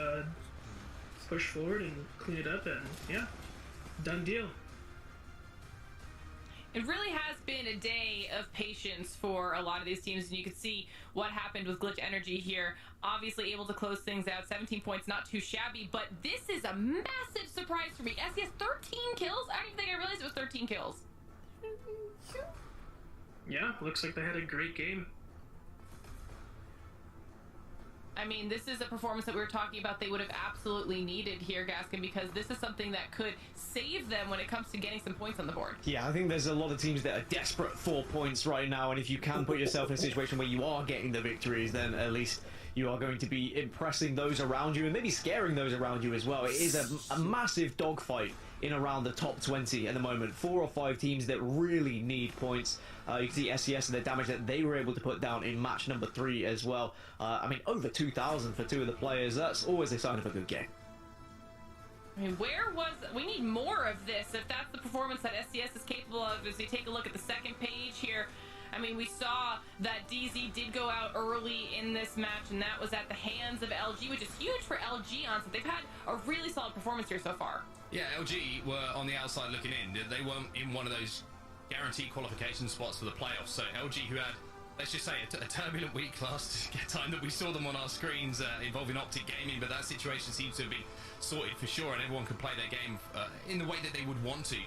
push forward and clean it up, and yeah, done deal.
It really has been a day of patience for a lot of these teams, and you can see what happened with Glitch Energy here. Obviously able to close things out. 17 points, not too shabby, but this is a massive surprise for me. SES 13 kills? I don't even think I realized it was 13 kills.
Yeah, looks like they had a great game.
I mean, this is a performance that we were talking about they would have absolutely needed here, Gaskin, because this is something that could save them when it comes to getting some points on the board.
Yeah, I think there's a lot of teams that are desperate for points right now, and if you can put yourself in a situation where you are getting the victories, then at least you are going to be impressing those around you and maybe scaring those around you as well. It is a massive dogfight in around the top 20 at the moment. 4 or 5 teams that really need points. You can see SCS and the damage that they were able to put down in match number 3 as well. I mean, over 2,000 for 2 of the players. That's always a sign of a good game.
I mean, we need more of this if that's the performance that SCS is capable of. As we take a look at the second page here, I mean, we saw that DZ did go out early in this match, and that was at the hands of LG, which is huge for LG on. So they've had a really solid performance here so far.
Yeah, LG were on the outside looking in. They weren't in one of those guaranteed qualification spots for the playoffs. So LG, who had, let's just say, a turbulent week last time that we saw them on our screens involving Optic Gaming, but that situation seems to have been sorted for sure, and everyone can play their game in the way that they would want to.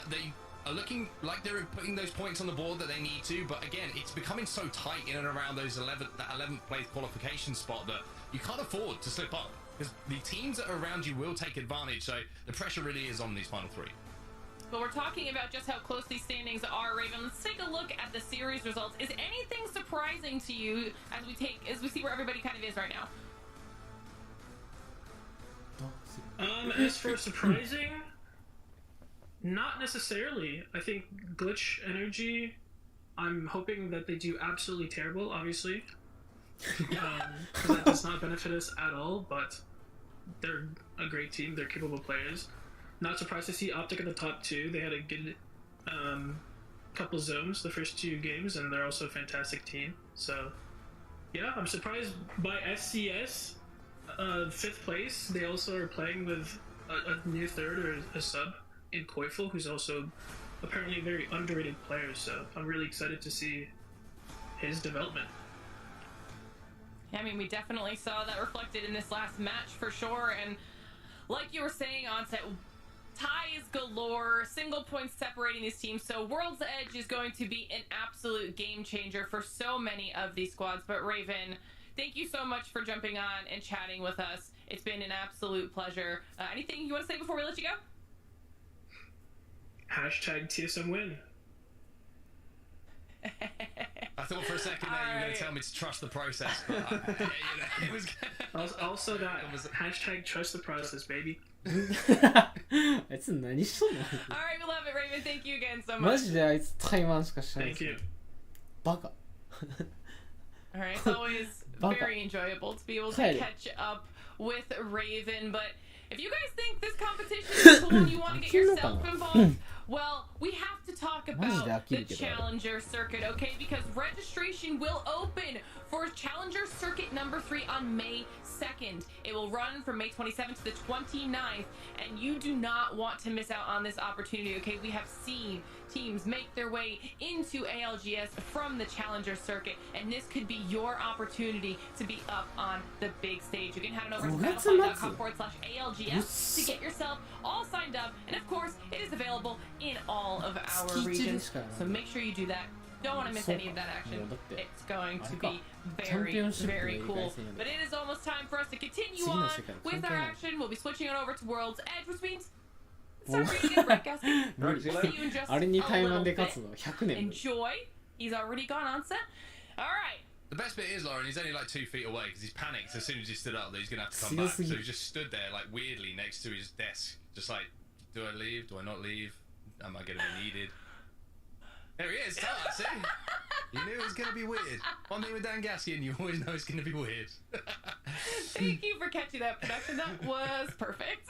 They are looking like they're putting those points on the board that they need to, but again, it's becoming so tight in and around those 11th place qualification spot that you can't afford to slip up, because the teams that are around you will take advantage. So the pressure really is on these final 3.
But we're talking about just how close these standings are, Raven. Let's take a look at the series results. Is anything surprising to you as we see where everybody kind of is right now?
As for surprising, not necessarily. I think Glitch Energy, I'm hoping that they do absolutely terrible, obviously. That does not benefit us at all, but they're a great team. They're capable players. Not surprised to see Optic at the top 2. They had a good couple zones the first 2 games, and they're also a fantastic team. So, yeah, I'm surprised by SCS, 5th place. They also are playing with a new 3rd or a sub in Koifel, who's also apparently a very underrated player. So I'm really excited to see his development.
Yeah, I mean, we definitely saw that reflected in this last match for sure. And like you were saying, Onset, ties galore, single points separating these teams. So World's Edge is going to be an absolute game changer for so many of these squads. But Raven, thank you so much for jumping on and chatting with us. It's been an absolute pleasure. Anything you want to say before we let you go?
Hashtag TSM win.
I thought for a second there you were going to tell me to trust the process, but it was...
Also that, hashtag trust the process, baby.
あいつ何しとんの
Alright, we love it, Raven. Thank you again so much.
マジであいつタイマンしかしないです
Thank you.
バカ
Alright, it's always very enjoyable to be able to catch up with Raven, but if you guys think this competition is cool and you want to get yourself involved, well, we have to talk about the Challenger Circuit, okay? Because registration will open for Challenger Circuit number 3 on May 2nd. It will run from May 27th to the 29th, and you do not want to miss out on this opportunity, okay? We have seen teams make their way into ALGS from the Challenger Circuit, and this could be your opportunity to be up on the big stage. You can head on over to battlefy.com/ALGS to get yourself all signed up, and of course, it is available in all of our regions, so make sure you do that. Don't want to miss any of that action. It's going to be very, very cool. But it is almost time for us to continue on with our action. We'll be switching it over to World's Edge, which means it's time for you to get breakfast. We'll see you in just a little bit. Enjoy. He's already gone on set. All right.
The best bit is, Lauren, he's only like 2 feet away because he's panicked as soon as he stood up that he's going to have to come back. So he just stood there like weirdly next to his desk. Just like, do I leave? Do I not leave? Am I going to be needed? There he is, see? You knew it was going to be weird. One thing with Dan Gaskian, you always know it's going to be weird.
Thank you for catching that production. That was perfect.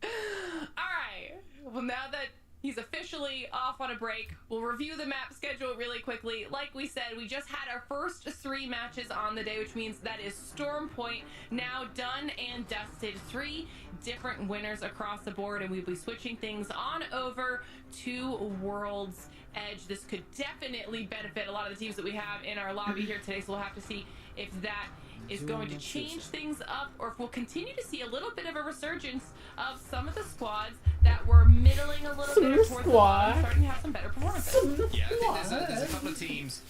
Alright, well now that he's officially off on a break, we'll review the map schedule really quickly. Like we said, we just had our first 3 matches on the day, which means that is Storm Point now done and dusted. 3 different winners across the board, and we'll be switching things on over to World's Edge. This could definitely benefit a lot of the teams that we have in our lobby here today, so we'll have to see if that is going to change things up, or if we'll continue to see a little bit of a resurgence of some of the squads that were middling a little bit towards the bottom, starting to have some better performances.
Yeah, I think there's a couple of teams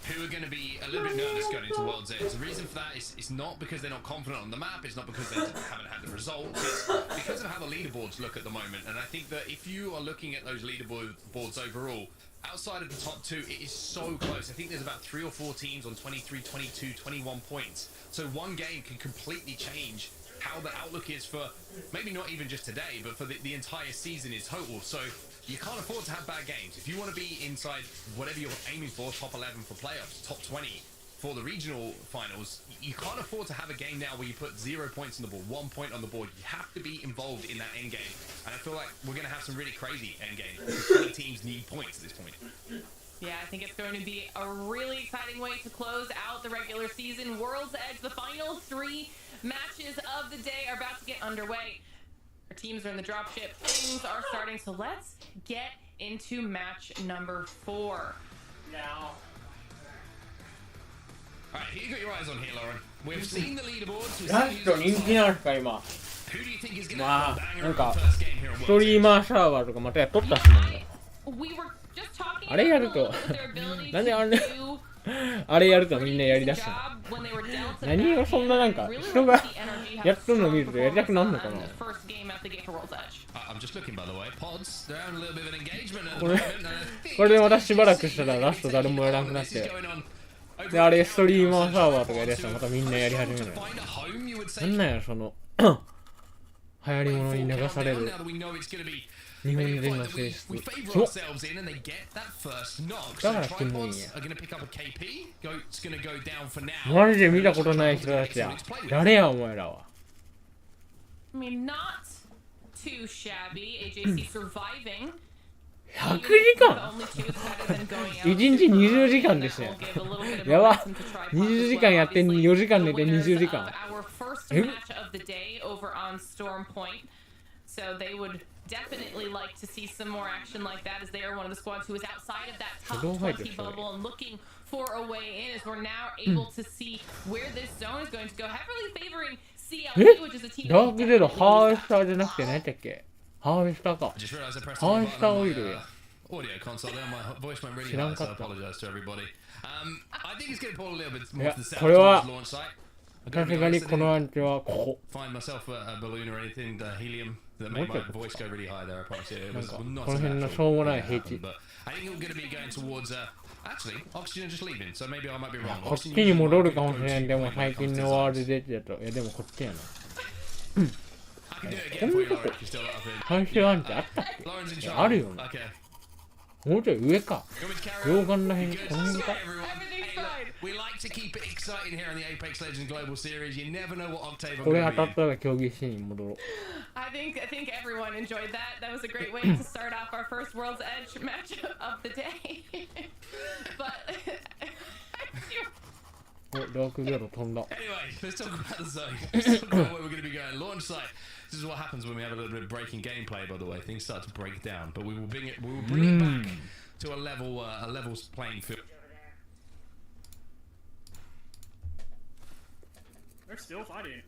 who are going to be a little bit nervous going into World's Edge. The reason for that is it's not because they're not confident on the map, it's not because they haven't had the results, it's because of how the leaderboards look at the moment. And I think that if you are looking at those leaderboards overall, outside of the top 2, it is so close. I think there's about 3 or 4 teams on 23, 22, 21 points. So one game can completely change how the outlook is for maybe not even just today, but for the entire season in total. So you can't afford to have bad games. If you want to be inside whatever you're aiming for, top 11 for playoffs, top 20 for the regional finals, you can't afford to have a game now where you put 0 points on the board, 1 point on the board. You have to be involved in that end game. And I feel like we're going to have some really crazy end games because 20 teams need points at this point.
Yeah, I think it's going to be a really exciting way to close out the regular season. World's Edge, the final 3 matches of the day are about to get underway. Our teams are in the dropship. Things are starting, so let's get into match number 4.
Now.
Alright, who you got your eyes on here, Lauren? We've seen the leaderboards.
ラスト人気なんすか今。
Who do you think is going to
まあ
bang
なん
around
か
the first game here on
ス
World's
トリー
Edge?
マーサーバーとかまたやっとったっすもんね。
We were just talking
あれやると なんであれあれやるとみんなやりだすの。何をそんななんか人がやっとるの見るとやりたくなるのかな。
I'm just looking, by the way. Pods, they're having a little bit of an engagement at the
これ
moment. and I think
これでまたしばらくしたらラスト誰もやらなくなってであれストリーマーサーバーとかやりだしたらまたみんなやり始めるの。なんなんやその流行り物に流される
now that we know it's going to be
日本
maybe
人
a
の
point that
性
we
質
favour ourselves in and they get that first knock.
だ
So
からキモいん
tripods
や
are going to pick up a KP. It's going to go down for now.
マジで見たことない人たちや誰やお前らは
I mean, not too shabby. AJC surviving.
100時間 1日20時間ですねやば20時間やって4時間寝て20時間
Our first match of the day over on Storm Point. So they would definitely like to see some more action like that as they are one of the squads who is outside of that top 20 bubble and looking for a way in as we're now able to see where this zone is going to go, heavily favoring CLP, which is a team
ダークゼロハーベスターじゃなくて何やったっけハーベスターかハーベスターオイルや
Audio console there, my voice went really high, so I apologize to everybody. I think it's going to pull a little bit more to the south towards launch site.
さすがにこのアンチはここ
Find myself a balloon or anything, the helium that made my voice go really high there. I promise you, it was not
この辺のしょうもない平地
but I think we're going to be going towards actually oxygen just leaving, so maybe I might be wrong.
こっちに戻るかもしれんでも最近のワールド出てたといやでもこっちやなこんなとこ最初アンチあったっけあるよねもうちょい上か溶岩らへんこの辺か
We like to keep it exciting here on the Apex Legends Global Series. You never know what octave I'm
これ
going
当
to
たっ
be
たら競技シーンに戻ろう
I think everyone enjoyed that. That was a great way to start off our first World's Edge match of the day. But
おダークゼロ飛んだ
Anyway, let's talk about the zone. Let's talk about where we're going to be going. Launch site. This is what happens when we have a little bit of breaking gameplay, by the way. Things start to break down, but we will bring it back to a level playing field.
They're still fighting.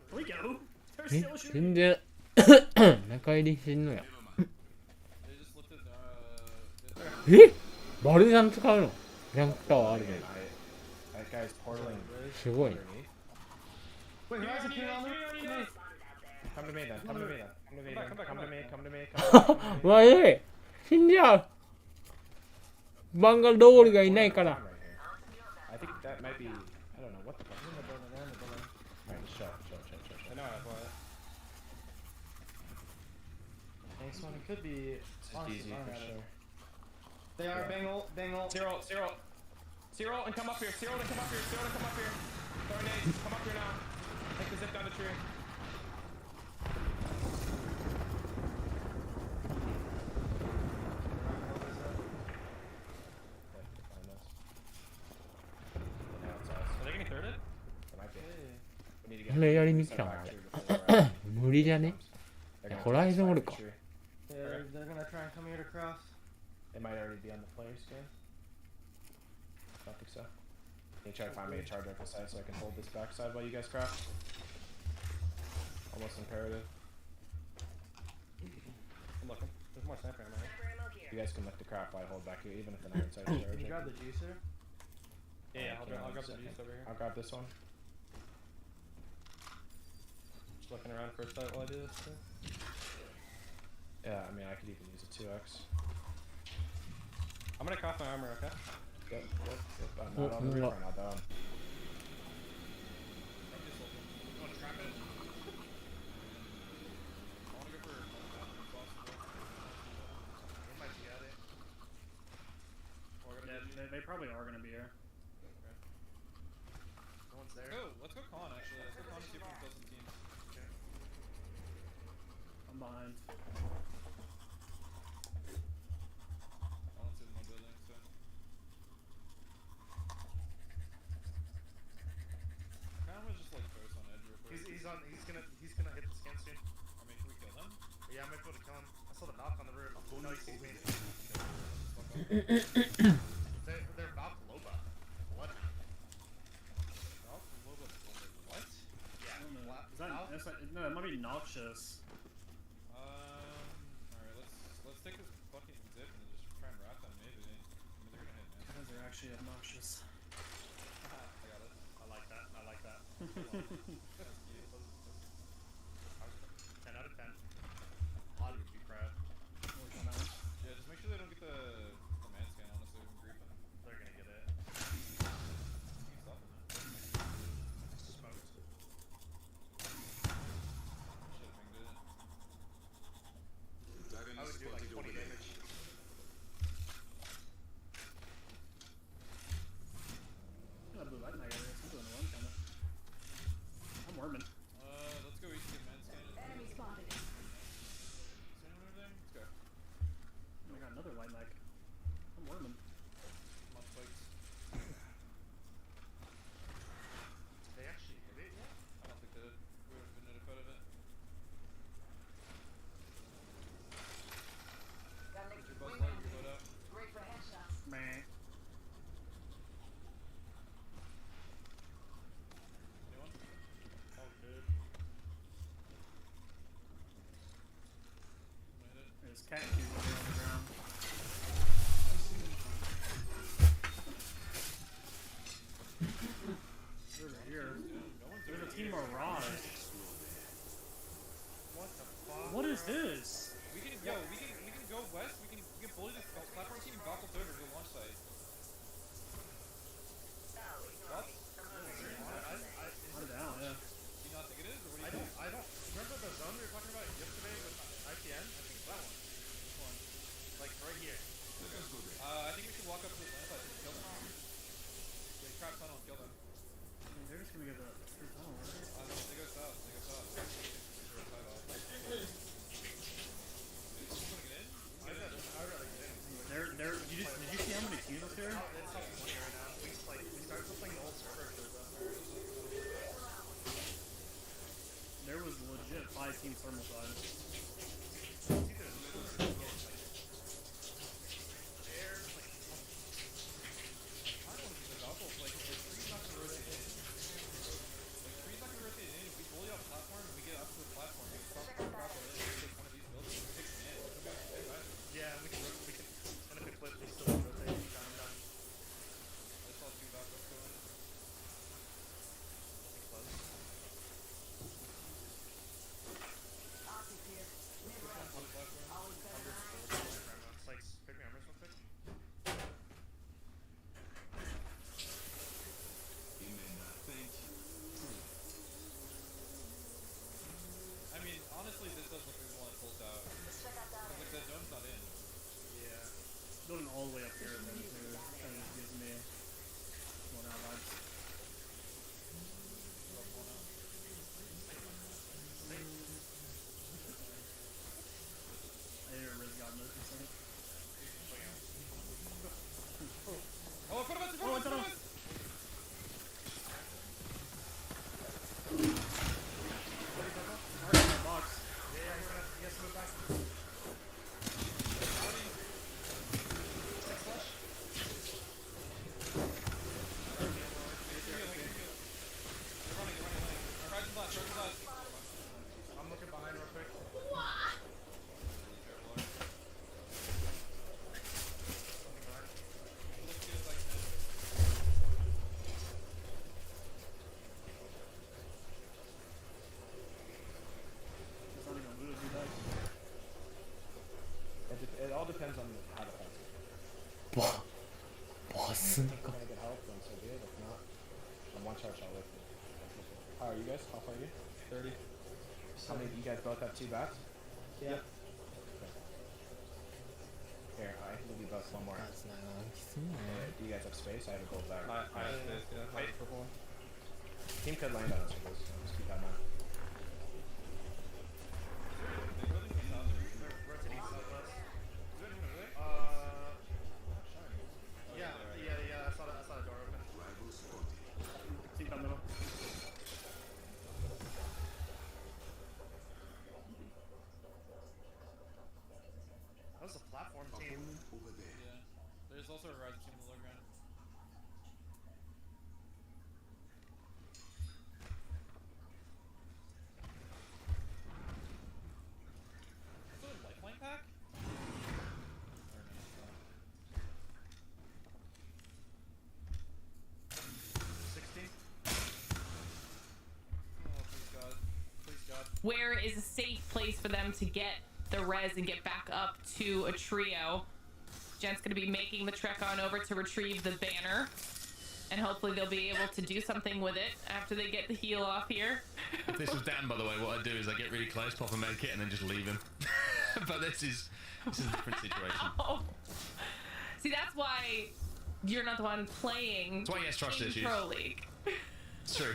Can we go? They're
え
still shooting.
全然中入りしてんのやえバルダン使うのジャンクタワーあるね
That guy's portaling
すごい
Wait, who has a kill on me?
Come to me then, come to me then. Come to me, come to me, come to me,
うわえ死んじゃうバンガルドールがいないから
I think that might be, I don't know, what the fuck? Alright, show.
I know, I bought it.
Next one could be
easy for sure.
They are bang ult.
Zero, and come up here. Zero to come up here. Throw nades. Come up here now. Take the zip down the tree. Are they getting thirded?
We need to
これやりに来たの無理じゃねホライゾンおるか
Yeah, they're gonna try and come here to cross.
It might already be on the players' game. I don't think so. Can you try to find me a charge rifle side so I can hold this backside while you guys craft? Almost imperative.
I'm looking. There's more sniper ammo.
You guys can look to craft while I hold back here, even if an iron sight charge.
Can you grab the juicer?
Yeah,
Alright,
I'll grab the
second.
beast over here.
I'll grab this one.
Just looking around for a site while I do this too.
Yeah, I mean, I could even use a 2x.
I'm gonna craft my armor, okay?
Yep. I'm not on the roof right now, though.
Yeah, they probably are gonna be here.
No one's there.
Let's go con actually. Let's go con and see if we can kill some teams.
Okay.
I'm behind.
I don't see them in my building, so. I kind of want to just like throw on edge real quick.
He's gonna hit the scan soon.
I mean, can we kill him?
Yeah, I might be able to kill him. I saw the knock on the roof. No, he sees me. They're about Loba. What?
What?
Yeah.
I don't know.
What?
Is that, no, it might be noxious.
Alright, let's take this fucking zip and just try and wrap them maybe. I mean, they're gonna hit, man.
Those are actually obnoxious.
I got it.
I like that. I like that.
That's cute.
10 out of 10. Odd would be proud.
Yeah, just make sure they don't get the man scan, honestly, we can grief them.
They're gonna get it.
You can stop them, man.
Smoked.
Should've pinged it.
I would do like 20 damage.
I blew light mag area, so I'm doing the one kinda. I'm worming.
Let's go east and get man scanned.
Enemy spotted.
Is anyone over there? Let's go.
Oh, I got another light mag. I'm worming.
I'm on spikes.
Did they actually hit it yet?
I don't think they did. We would have been notified of it.
Got
Put
an
your buzz
wing
light,
on
your
me.
hood up.
Great for headshots.
Meh.
Anyone? Oh, good. I'm gonna hit it.
There's cat cubes over on the ground. Over here. There's a team Mirage.
What the fuck?
What is this?
We can go west. We can bully this platform team and goggle over to the launch site. What?
I'm down, yeah.
Do you not think it is, or what do you think?
I don't remember the zone we were talking about yesterday with IPN. I think it's that one.
Which one?
Like right here.
I think we should walk up to the land site and kill them. They trap tunnel and kill them.
I mean, they're just gonna get the through tunnel, right?
No, they go south. They go south. They're tied off. You wanna get in?
I'd rather get in.
Did you see how many teams up here?
It's not funny right now. We started playing the old server.
There was legit 5 teams thermal side.
Yeah, we can. And if we flip, we still rotate. Done.
I saw 2 backups going.
Close.
If I get help, then so be it. If not, I'm one charge all with you. How are you guys? How far are you? 30. How many? You guys both have 2 bats?
Yeah.
Here, I can give you both one more.
That's not
Do you guys have space? I have a gold bag.
I have this, yeah. I have a purple one.
Team could land on us with this, so just keep that in mind.
Yeah, I saw the door open. Keep that middle. That was a platform team.
Yeah. There's also a Horizon team in the low ground. Is there a lifeline pack? Or no, it's not.
60.
Oh, please God. Please God.
Where is a safe place for them to get the res and get back up to a trio? Jen's gonna be making the trek on over to retrieve the banner, and hopefully they'll be able to do something with it after they get the heal off here.
If this was Dan, by the way, what I'd do is I get really close, pop a med kit, and then just leave him. But this is a different situation.
Oh. See, that's why you're not the one playing.
That's why he has trust
in
issues.
Pro League.
It's true.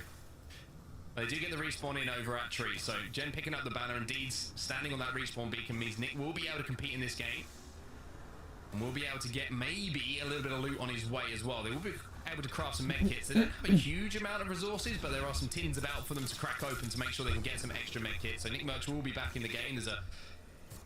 They do get the respawn in over at tree, so Jen picking up the banner and Deeds standing on that respawn beacon means Nick will be able to compete in this game. And we'll be able to get maybe a little bit of loot on his way as well. They will be able to craft some med kits. They don't have a huge amount of resources, but there are some tins about for them to crack open to make sure they can get some extra med kits. So Nick Merch will be back in the game. There's a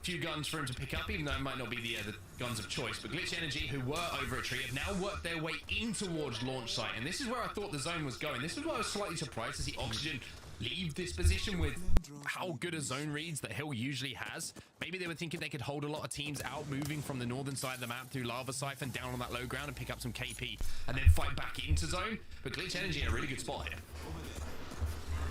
few guns for him to pick up, even though it might not be the guns of choice. But Glitch Energy, who were over a tree, have now worked their way in towards launch site. And this is where I thought the zone was going. This is why I was slightly surprised to see Oxygen leave this position with how good a zone reads that Hill usually has. Maybe they were thinking they could hold a lot of teams out, moving from the northern side of the map through Lava Siphon down on that low ground and pick up some KP and then fight back into zone. But Glitch Energy in a really good spot here.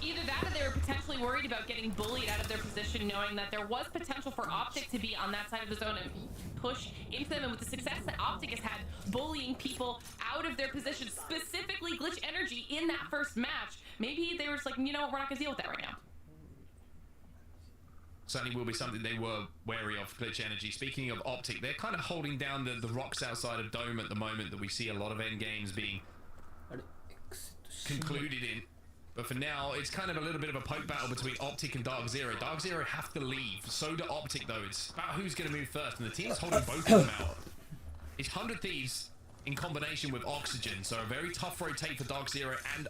Either that or they were potentially worried about getting bullied out of their position, knowing that there was potential for Optic to be on that side of the zone and push into them. And with the success that Optic has had bullying people out of their position, specifically Glitch Energy in that first match, maybe they were just like, you know what, we're not going to deal with that right now.
Certainly will be something they were wary of, Glitch Energy. Speaking of Optic, they're kind of holding down the rocks outside of Dome at the moment that we see a lot of end games being concluded in. But for now, it's kind of a little bit of a poke battle between Optic and Dark Zero. Dark Zero have to leave. So do Optic, though. It's about who's going to move first, and the team's holding both of them out. It's 100 Thieves in combination with Oxygen, so a very tough rotate for Dark Zero and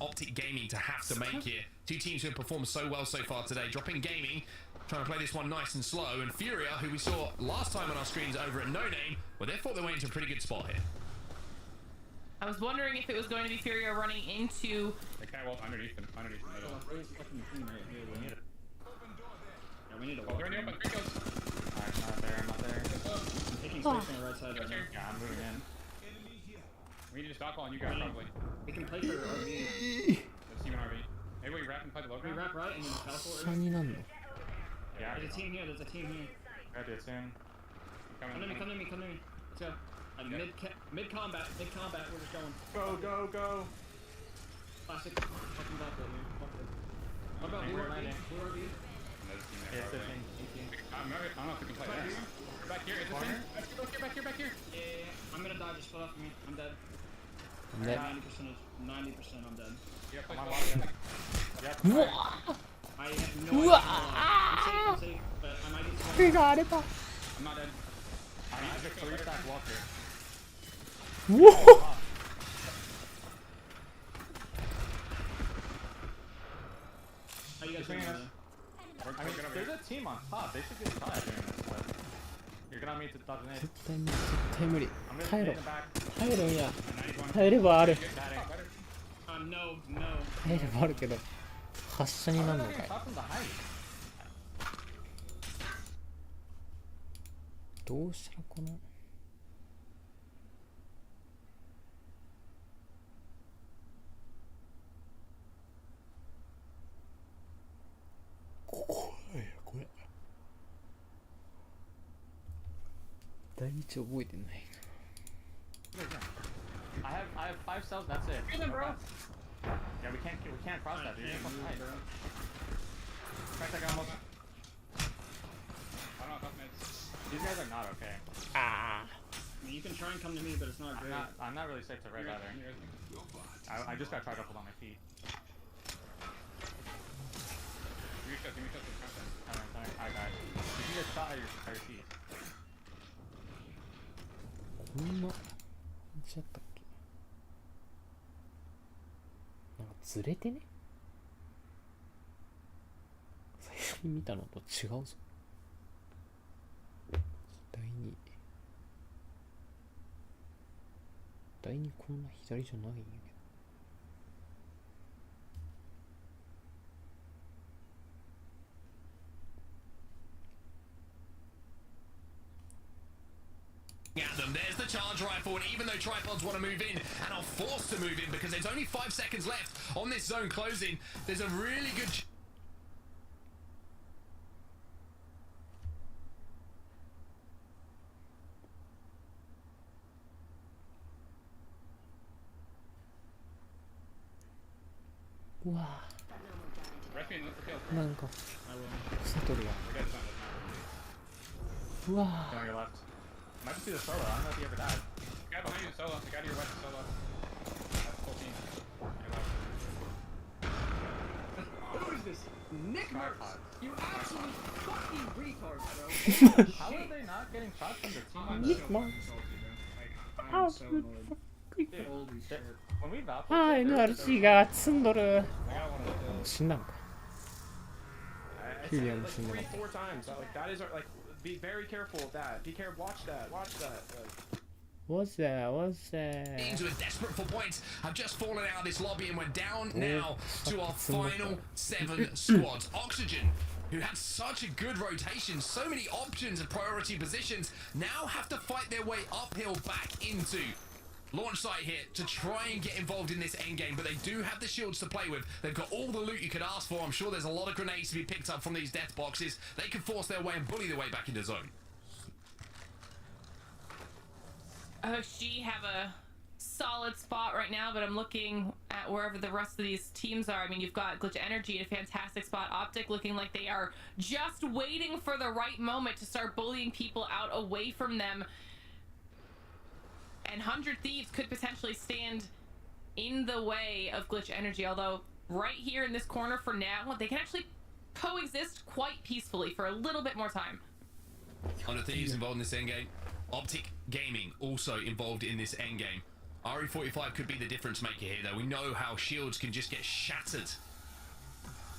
Optic Gaming to have to make here. Two teams who have performed so well so far today. Dropping Gaming, trying to play this one nice and slow, and Furia, who we saw last time on our screens over at No Name, well, they thought they went into a pretty good spot here.
I was wondering if it was going to be Furia running into...
They can't walk underneath them, underneath the middle. Yeah, we need to walk. Alright, I'm not there, I'm not there. I'm taking space on the right side right now. Yeah, I'm moving in. We need to stop on you guys, probably. We can play for RV. Let's see an RV. Maybe we wrap and play the low ground? We wrap right and then teleport. Yeah, there's a team here, there's a team here. Gotta do it soon. Come to me, come to me, come to me. Let's go. Mid combat, we're just going. Go, go. Classic fucking bot that you. What about blue RV? Blue RV? It's 15, 18. I don't know if we can play that. Back here, it's a thing. Back here. Yeah, I'm gonna die, just fall off me. I'm dead.
I'm dead.
90% I'm dead. Yeah, play I have no idea. I'm safe, but I might get to I'm not dead. I need to 3-stack walker.
Whoa!
How you guys doing this? I mean, there's a team on top. They should get tired doing this, but you're gonna need to dodge an aid.
絶対無理。耐えろ。耐えるんや。耐えればある。耐えればあるけど、発射になるのかい。どうしたらこの。これ第一覚えてないな。
five cells. That's it.
Get them, bro.
Yeah, we can't cross that, dude. You're fucking right, bro. Crack that guy almost.
I don't know if mids.
These guys are not okay.
I mean, you can try and come to me, but it's not great.
I'm not really safe to res either. I just got tried to hold on my feet.
Give me shot,
Coming. Alright, guys. You can get shot at your feet.
こんな道だったっけ？なんかずれてね？最初に見たのと違うぞ。第2こんな左じゃないんやけど。
At them. There's the charge rifle, and even though tripods want to move in and are forced to move in because there's only 5 seconds left on this zone closing, there's a really good
うわぁ、なんか伏せとるやん。うわぁ。
On your left. Might just be the solo. I don't know if he ever died.
The guy behind you is solo. The guy to your west is solo. That's full team.
Who is this? Nick Mertz. You absolute fucking retard, bro.
How are they not getting shots from the team?
Nick Mertz.
I'm so annoyed. Holy shit.
When we vouch,
あー、NRG が積んどる。死んだんか。ヒューリアも死んだの。
3-4 times. Like that is like be very careful of that. Be careful. Watch that. Watch that.
What's that? What's that?
teams who are desperate for points have just fallen out of this lobby, and we're down now to our final 7 squads. Oxygen, who had such a good rotation, so many options and priority positions, now have to fight their way uphill back into launch site here to try and get involved in this end game, but they do have the shields to play with. They've got all the loot you could ask for. I'm sure there's a lot of grenades to be picked up from these death boxes. They can force their way and bully their way back into zone.
OXG have a solid spot right now, but I'm looking at wherever the rest of these teams are. I mean, you've got Glitch Energy in a fantastic spot. Optic looking like they are just waiting for the right moment to start bullying people out away from them. And 100 Thieves could potentially stand in the way of Glitch Energy, although right here in this corner for now, they can actually coexist quite peacefully for a little bit more time.
100 Thieves involved in this endgame. Optic Gaming also involved in this endgame. RE45 could be the difference maker here, though. We know how shields can just get shattered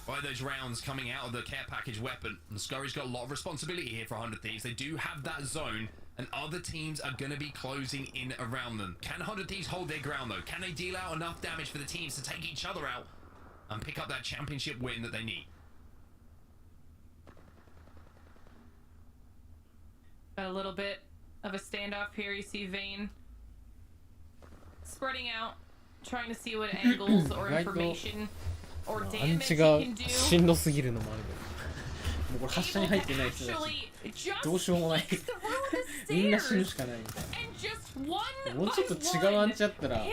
by those rounds coming out of the care package weapon. And Scurry's got a lot of responsibility here for 100 Thieves. They do have that zone, and other teams are going to be closing in around them. Can 100 Thieves hold their ground, though? Can they deal out enough damage for the teams to take each other out and pick up that championship win that they need?
Got a little bit of a standoff here. You see Vayne spreading out, trying to see what angles or information or damage he can do.
しんどすぎるのもあるけど、もうこれ発射に入ってない人だし、どうしようもない。みんな死ぬしかないみたいな。もうちょっと違うアンチあったら、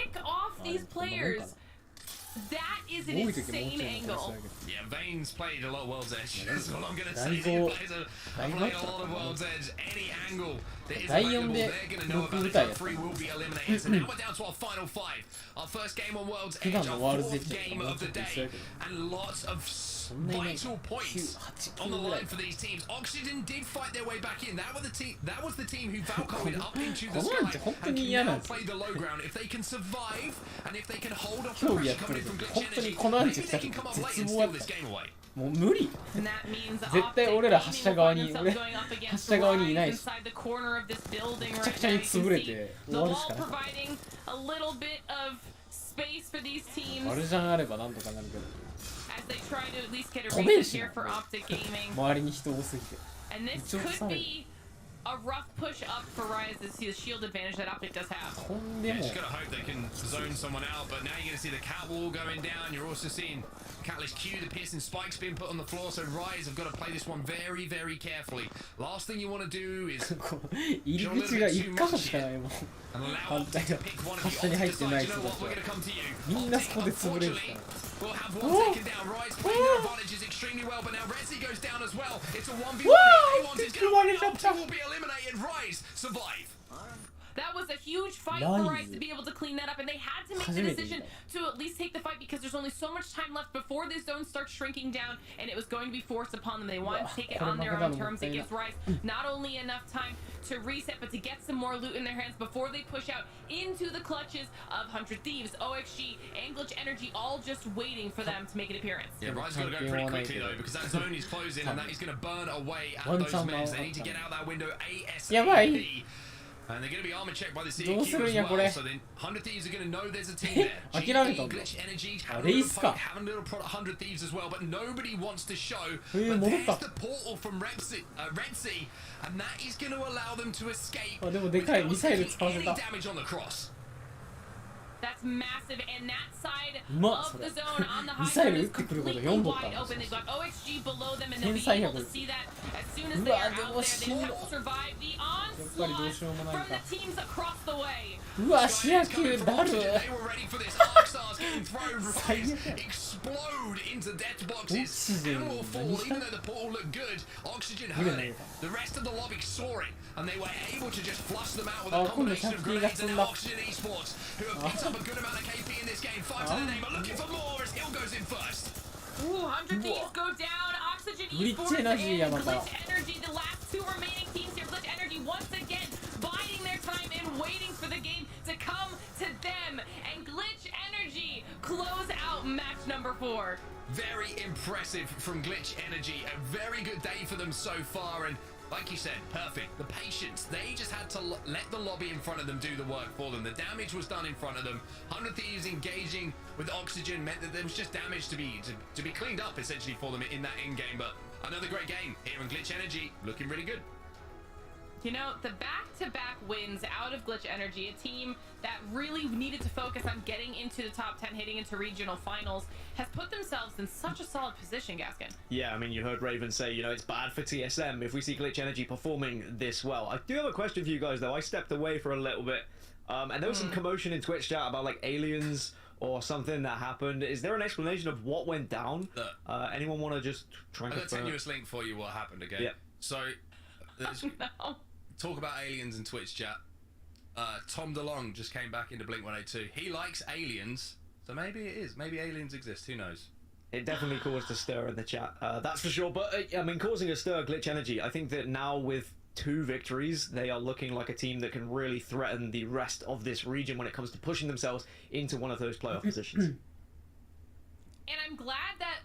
That is an insane angle.
Yeah, Vayne's played a lot of World's Edge. That's all I'm going to say. He plays played a lot of World's Edge. Any angle that is available, they're going to know about it. For free will be eliminated. So now we're down to our final 5. Our first game on World's Edge, our 4th game of the day. And lots of vital points on the line for these teams. Oxygen did fight their way back in. That was the team who Valkyrie up into the sky and can now play the low ground. If they can survive and if they can hold off the pressure coming in from Glitch Energy, maybe they can come up late and steal this game away.
もう無理。絶対俺ら発射側にいないし、めちゃくちゃに潰れて終わるしかない。あれじゃんあればなんとかなるけど。飛べんしな。周りに人多すぎて。一応される。
A rough push up for Rise to see the shield advantage that Optic does have.
Yeah, just gotta hope they can zone someone out, but now you're gonna see the cat wall going down. You're also seeing Catalyst Q, the piercing spikes being put on the floor, so Rise have got to play this one very, very carefully. Last thing you want to do is
入り口が1箇所しかないもん。
and allow Optic to pick one of the Optic decides, you know what, we're going to come to you. Optic, unfortunately, will have one taken down. Rise playing their advantages extremely well, but now Resi goes down as well. It's a 1v1. A1 is going to Optic will be eliminated. Rise, survive.
That was a huge fight for Rise to be able to clean that up, and they had to make the decision to at least take the fight because there's only so much time left before this zone starts shrinking down, and it was going to be forced upon them. They wanted to take it on their own terms. It gives Rise not only enough time to reset, but to get some more loot in their hands before they push out into the clutches of 100 Thieves, OXG, and Glitch Energy, all just waiting for them to make an appearance.
Yeah, Rise is going to go pretty quickly though, because that zone is closing, and that is going to burn away at those men. They need to get out that window ASAP. And they're going to be armor checked by the CQ as well, so then 100 Thieves are going to know there's a team there. Glitch Energy, having a little poke, having a little prod at 100 Thieves as well, but nobody wants to show. But there's the portal from Red Sea, and that is going to allow them to escape without taking any damage on the cross.
That's massive, and that side of the zone on the high zone is completely wide open. They've got OXG below them, and they'll be able to see that as soon as they are out there. They will have to survive the onslaught from the teams across the way.
They were ready for this. Arc stars getting thrown, Rise explode into death boxes and will fall. Even though the portal looked good, Oxygen heard it. The rest of the lobby saw it, and they were able to just flush them out with a combination of grenades and Oxygen Esports, who have picked up a good amount of KP in this game. 5 to the name, but looking for more as Hill goes in first.
Ooh, 100 Thieves go down. Oxygen Esports and Glitch Energy, the last two remaining teams here. Glitch Energy once again biding their time and waiting for the game to come to them. And Glitch Energy close out match number 4.
Very impressive from Glitch Energy. A very good day for them so far, and like you said, perfect. The patience. They just had to let the lobby in front of them do the work for them. The damage was done in front of them. 100 Thieves engaging with Oxygen meant that there was just damage to be cleaned up essentially for them in that end game. But another great game here in Glitch Energy, looking really good.
You know, the back-to-back wins out of Glitch Energy, a team that really needed to focus on getting into the top 10, hitting into regional finals, has put themselves in such a solid position, Gaskin.
Yeah, I mean, you heard Raven say, you know, it's bad for TSM if we see Glitch Energy performing this well. I do have a question for you guys, though. I stepped away for a little bit, and there was some commotion in Twitch chat about, like, aliens or something that happened. Is there an explanation of what went down? Anyone want to just try and confirm?
A tenuous link for you what happened, okay?
Yeah.
So, talk about aliens in Twitch chat. Tom DeLong just came back into Blink 182. He likes aliens, so maybe it is. Maybe aliens exist. Who knows?
It definitely caused a stir in the chat. That's for sure. But I mean, causing a stir, Glitch Energy. I think that now with 2 victories, they are looking like a team that can really threaten the rest of this region when it comes to pushing themselves into one of those playoff positions.
And I'm glad that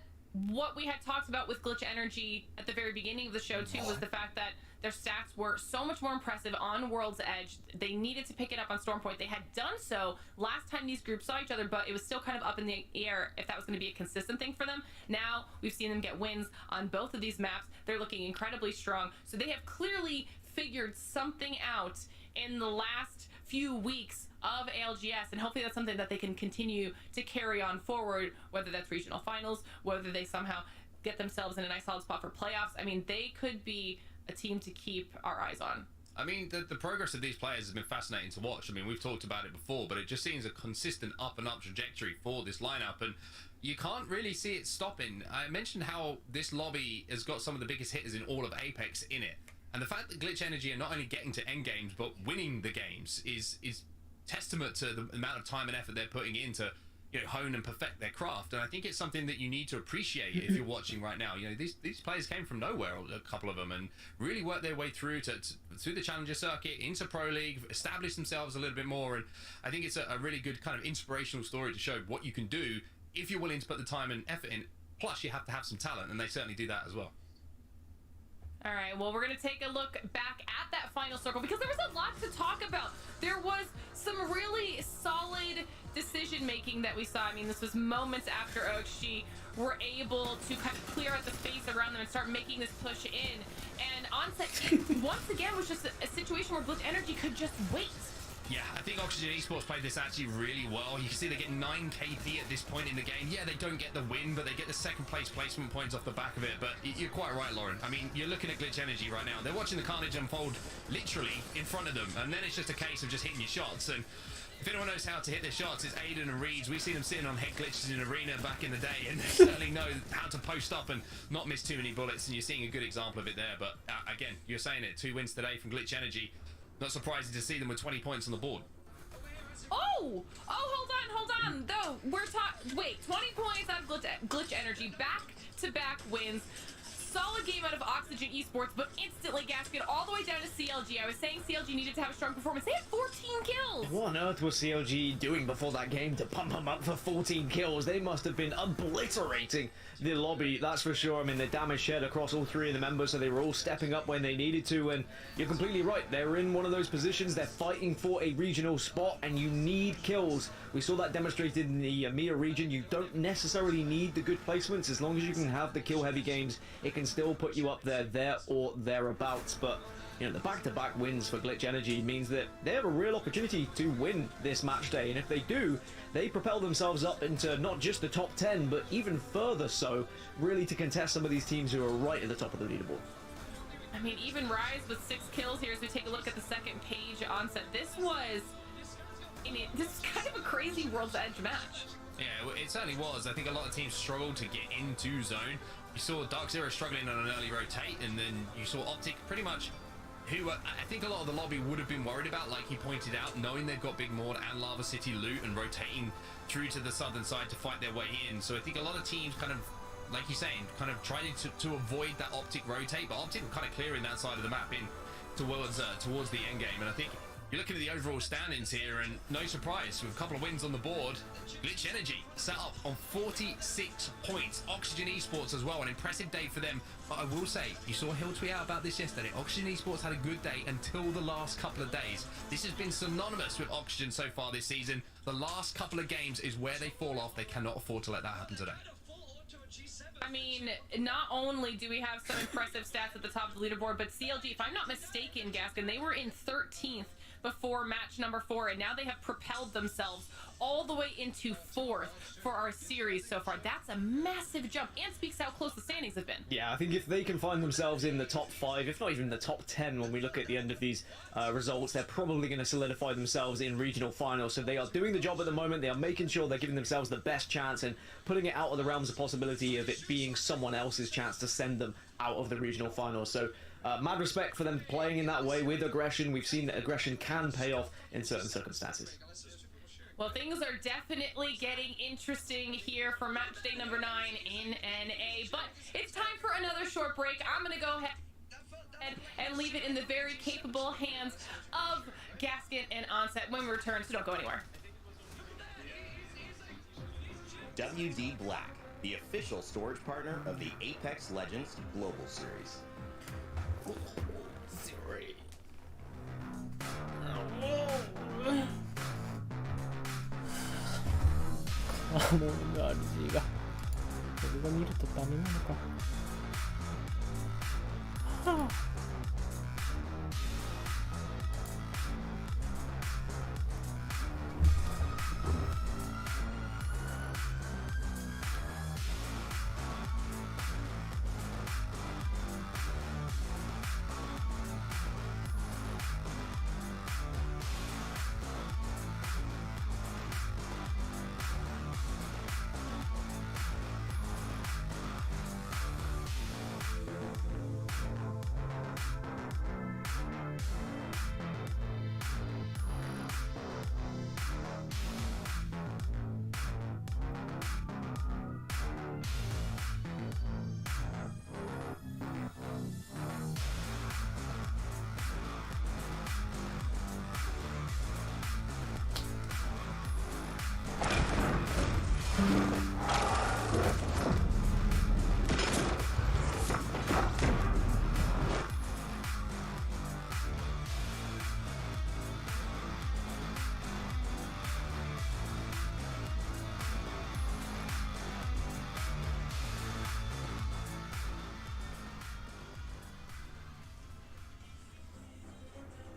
what we had talked about with Glitch Energy at the very beginning of the show too was the fact that their stats were so much more impressive on World's Edge. They needed to pick it up on Stormpoint. They had done so last time these groups saw each other, but it was still kind of up in the air if that was going to be a consistent thing for them. Now we've seen them get wins on both of these maps. They're looking incredibly strong. So they have clearly figured something out in the last few weeks of ALGS, and hopefully that's something that they can continue to carry on forward, whether that's regional finals, whether they somehow get themselves in a nice solid spot for playoffs. I mean, they could be a team to keep our eyes on.
I mean, the progress of these players has been fascinating to watch. I mean, we've talked about it before, but it just seems a consistent up and up trajectory for this lineup, and you can't really see it stopping. I mentioned how this lobby has got some of the biggest hitters in all of Apex in it, and the fact that Glitch Energy are not only getting to end games but winning the games is testament to the amount of time and effort they're putting in to, you know, hone and perfect their craft. And I think it's something that you need to appreciate if you're watching right now. You know, these players came from nowhere, a couple of them, and really worked their way through through the Challenger circuit into Pro League, established themselves a little bit more. And I think it's a really good kind of inspirational story to show what you can do if you're willing to put the time and effort in. Plus, you have to have some talent, and they certainly do that as well.
All right, well, we're going to take a look back at that final circle because there was a lot to talk about. There was some really solid decision-making that we saw. I mean, this was moments after OXG were able to kind of clear out the space around them and start making this push in. And Onset, once again, was just a situation where Glitch Energy could just wait.
Yeah, I think Oxygen Esports played this actually really well. You can see they get 9 KP at this point in the game. Yeah, they don't get the win, but they get the second place placement points off the back of it. But you're quite right, Lauren. I mean, you're looking at Glitch Energy right now. They're watching the carnage unfold literally in front of them, and then it's just a case of just hitting your shots. And if anyone knows how to hit their shots, it's Aiden and Reeds. We've seen them sitting on head glitches in Arena back in the day, and they certainly know how to post up and not miss too many bullets, and you're seeing a good example of it there. But again, you're saying it, 2 wins today from Glitch Energy. Not surprising to see them with 20 points on the board.
Oh, hold on. Though we're talking. Wait, 20 points out of Glitch Energy, back-to-back wins. Solid game out of Oxygen Esports, but instantly Gaskin all the way down to CLG. I was saying CLG needed to have a strong performance. They had 14 kills.
What on earth was CLG doing before that game to pump them up for 14 kills? They must have been obliterating the lobby, that's for sure. I mean, the damage shared across all 3 of the members, so they were all stepping up when they needed to, and you're completely right. They're in one of those positions. They're fighting for a regional spot, and you need kills. We saw that demonstrated in the EMEA region. You don't necessarily need the good placements. As long as you can have the kill-heavy games, it can still put you up there or thereabouts. But you know, the back-to-back wins for Glitch Energy means that they have a real opportunity to win this match day, and if they do, they propel themselves up into not just the top 10, but even further so, really to contest some of these teams who are right at the top of the leaderboard.
I mean, even Rise with 6 kills here as we take a look at the second page onset. This is kind of a crazy World's Edge match.
Yeah, it certainly was. I think a lot of teams struggled to get into zone. You saw Dark Zero struggling on an early rotate, and then you saw Optic pretty much, who I think a lot of the lobby would have been worried about, like he pointed out, knowing they've got Big Mord and Lava City loot and rotating through to the southern side to fight their way in. So I think a lot of teams kind of, like you're saying, kind of trying to avoid that Optic rotate, but Optic were kind of clearing that side of the map in towards the end game. And I think you're looking at the overall standings here, and no surprise, with a couple of wins on the board, Glitch Energy set up on 46 points. Oxygen Esports as well, an impressive day for them. But I will say, you saw Hill tweet out about this yesterday. Oxygen Esports had a good day until the last couple of days. This has been synonymous with Oxygen so far this season. The last couple of games is where they fall off. They cannot afford to let that happen today.
I mean, not only do we have some impressive stats at the top of the leaderboard, but CLG, if I'm not mistaken, Gaskin, they were in 13th before match number 4, and now they have propelled themselves all the way into 4th for our series so far. That's a massive jump, and speaks how close the standings have been.
Yeah, I think if they can find themselves in the top 5, if not even the top 10 when we look at the end of these results, they're probably going to solidify themselves in regional finals. So they are doing the job at the moment. They are making sure they're giving themselves the best chance and putting it out of the realms of possibility of it being someone else's chance to send them out of the regional finals. So mad respect for them playing in that way with aggression. We've seen that aggression can pay off in certain circumstances.
Well, things are definitely getting interesting here for match day number 9 in NA, but it's time for another short break. I'm going to go ahead and leave it in the very capable hands of Gaskin and Onset when we return, so don't go anywhere.
WD Black, the official storage partner of the Apex Legends Global Series.
NRG が俺が見るとダメなのか。はあ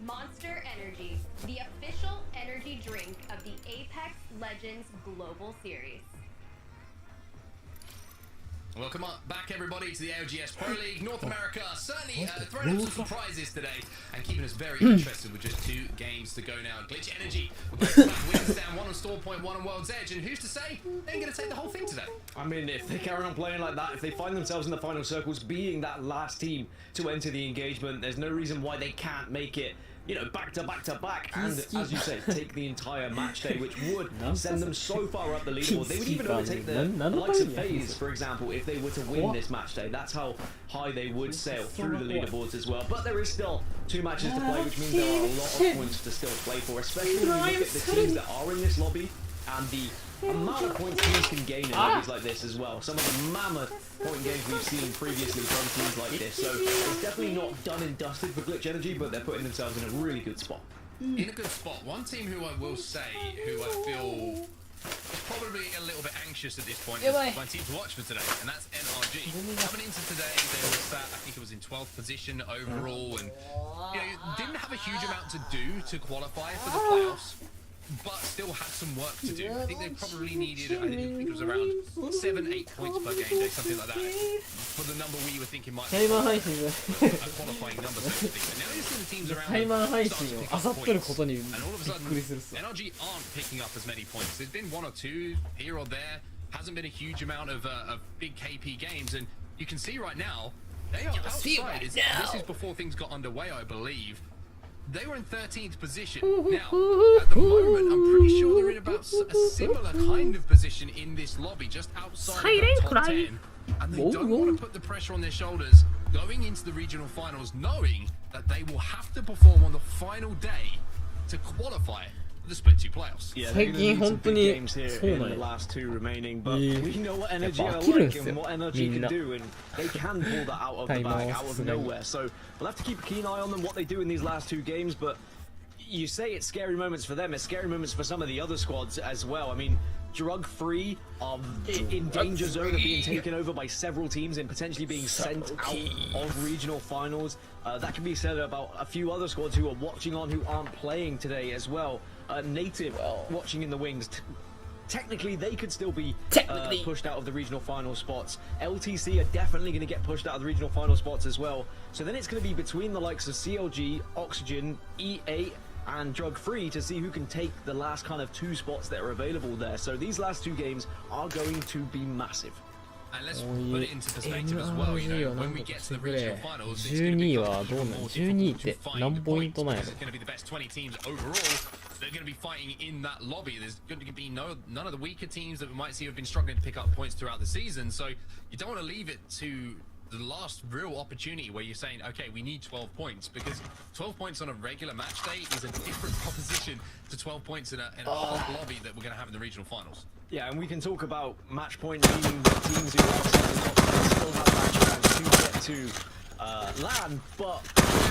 Monster Energy, the official energy drink of the Apex Legends Global Series.
Welcome back, everybody, to the LGS Pro League North America. Certainly throwing up some surprises today and keeping us very interested with just 2 games to go now. Glitch Energy wins down 1 on Store Point, 1 on World's Edge, and who's to say they ain't going to take the whole thing today?
I mean, if they carry on playing like that, if they find themselves in the final circles being that last team to enter the engagement, there's no reason why they can't make it, you know, back to back to back, and as you say, take the entire match day, which would send them so far up the leaderboard. They would even overtake the likes of FaZe, for example, if they were to win this match day. That's how high they would sail through the leaderboards as well. But there is still 2 matches to play, which means there are a lot of points to still play for, especially when you look at the teams that are in this lobby and the amount of points teams can gain in lobbies like this as well. Some of the mammoth point games we've seen previously from teams like this. So it's definitely not done and dusted for Glitch Energy, but they're putting themselves in a really good spot.
In a good spot. One team who I will say, who I feel is probably a little bit anxious at this point, is my team to watch for today, and that's NRG. Coming into today, they were sat, I think it was in 12th position overall, and you know, didn't have a huge amount to do to qualify for the playoffs, but still had some work to do. I think they probably needed, I think it was around 7-8 points per game day, something like that, for the number we were thinking might be a qualifying number, so to speak. But now you see the teams around them start to pick up points, and all of a sudden, NRG aren't picking up as many points. There's been 1 or 2 here or there, hasn't been a huge amount of big KP games, and you can see right now, they are outside. This is before things got underway, I believe. They were in 13th position. Now, at the moment, I'm pretty sure they're in about a similar kind of position in this lobby, just outside of that top 10. And they don't want to put the pressure on their shoulders going into the regional finals, knowing that they will have to perform on the final day to qualify for the Split 2 playoffs.
Yeah, they're going to need some big games here in the last 2 remaining, but we know what energy are like and what energy can do, and they can pull that out of the bag, out of nowhere. So we'll have to keep a keen eye on them, what they do in these last 2 games, but you say it's scary moments for them, it's scary moments for some of the other squads as well. I mean, drug-free are in danger zone of being taken over by several teams and potentially being sent out of regional finals. That can be said about a few other squads who are watching on who aren't playing today as well. Native watching in the wings. Technically, they could still be pushed out of the regional final spots. LTC are definitely going to get pushed out of the regional final spots as well. So then it's going to be between the likes of CLG, Oxygen, E8, and drug-free to see who can take the last kind of 2 spots that are available there. So these last 2 games are going to be massive.
And let's put it into perspective as well, you know, when we get to the regional finals, it's going to be more difficult to find points because it's going to be the best 20 teams overall. They're going to be fighting in that lobby. There's going to be none of the weaker teams that we might see have been struggling to pick up points throughout the season. So you don't want to leave it to the last real opportunity where you're saying, okay, we need 12 points, because 12 points on a regular match day is a different proposition to 12 points in a hot lobby that we're going to have in the regional finals.
Yeah, and we can talk about match point being the teams who are outside the top 10 still have match to get to land, but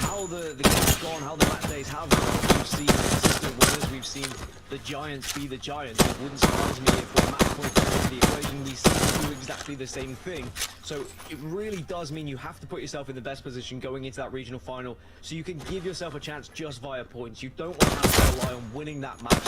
how the game's gone, how the match days have gone, we've seen consistent winners, we've seen the Giants be the Giants. It wouldn't surprise me if when match point comes into the equation we see them do exactly the same thing. So it really does mean you have to put yourself in the best position going into that regional final so you can give yourself a chance just via points. You don't want to have to rely on winning that match.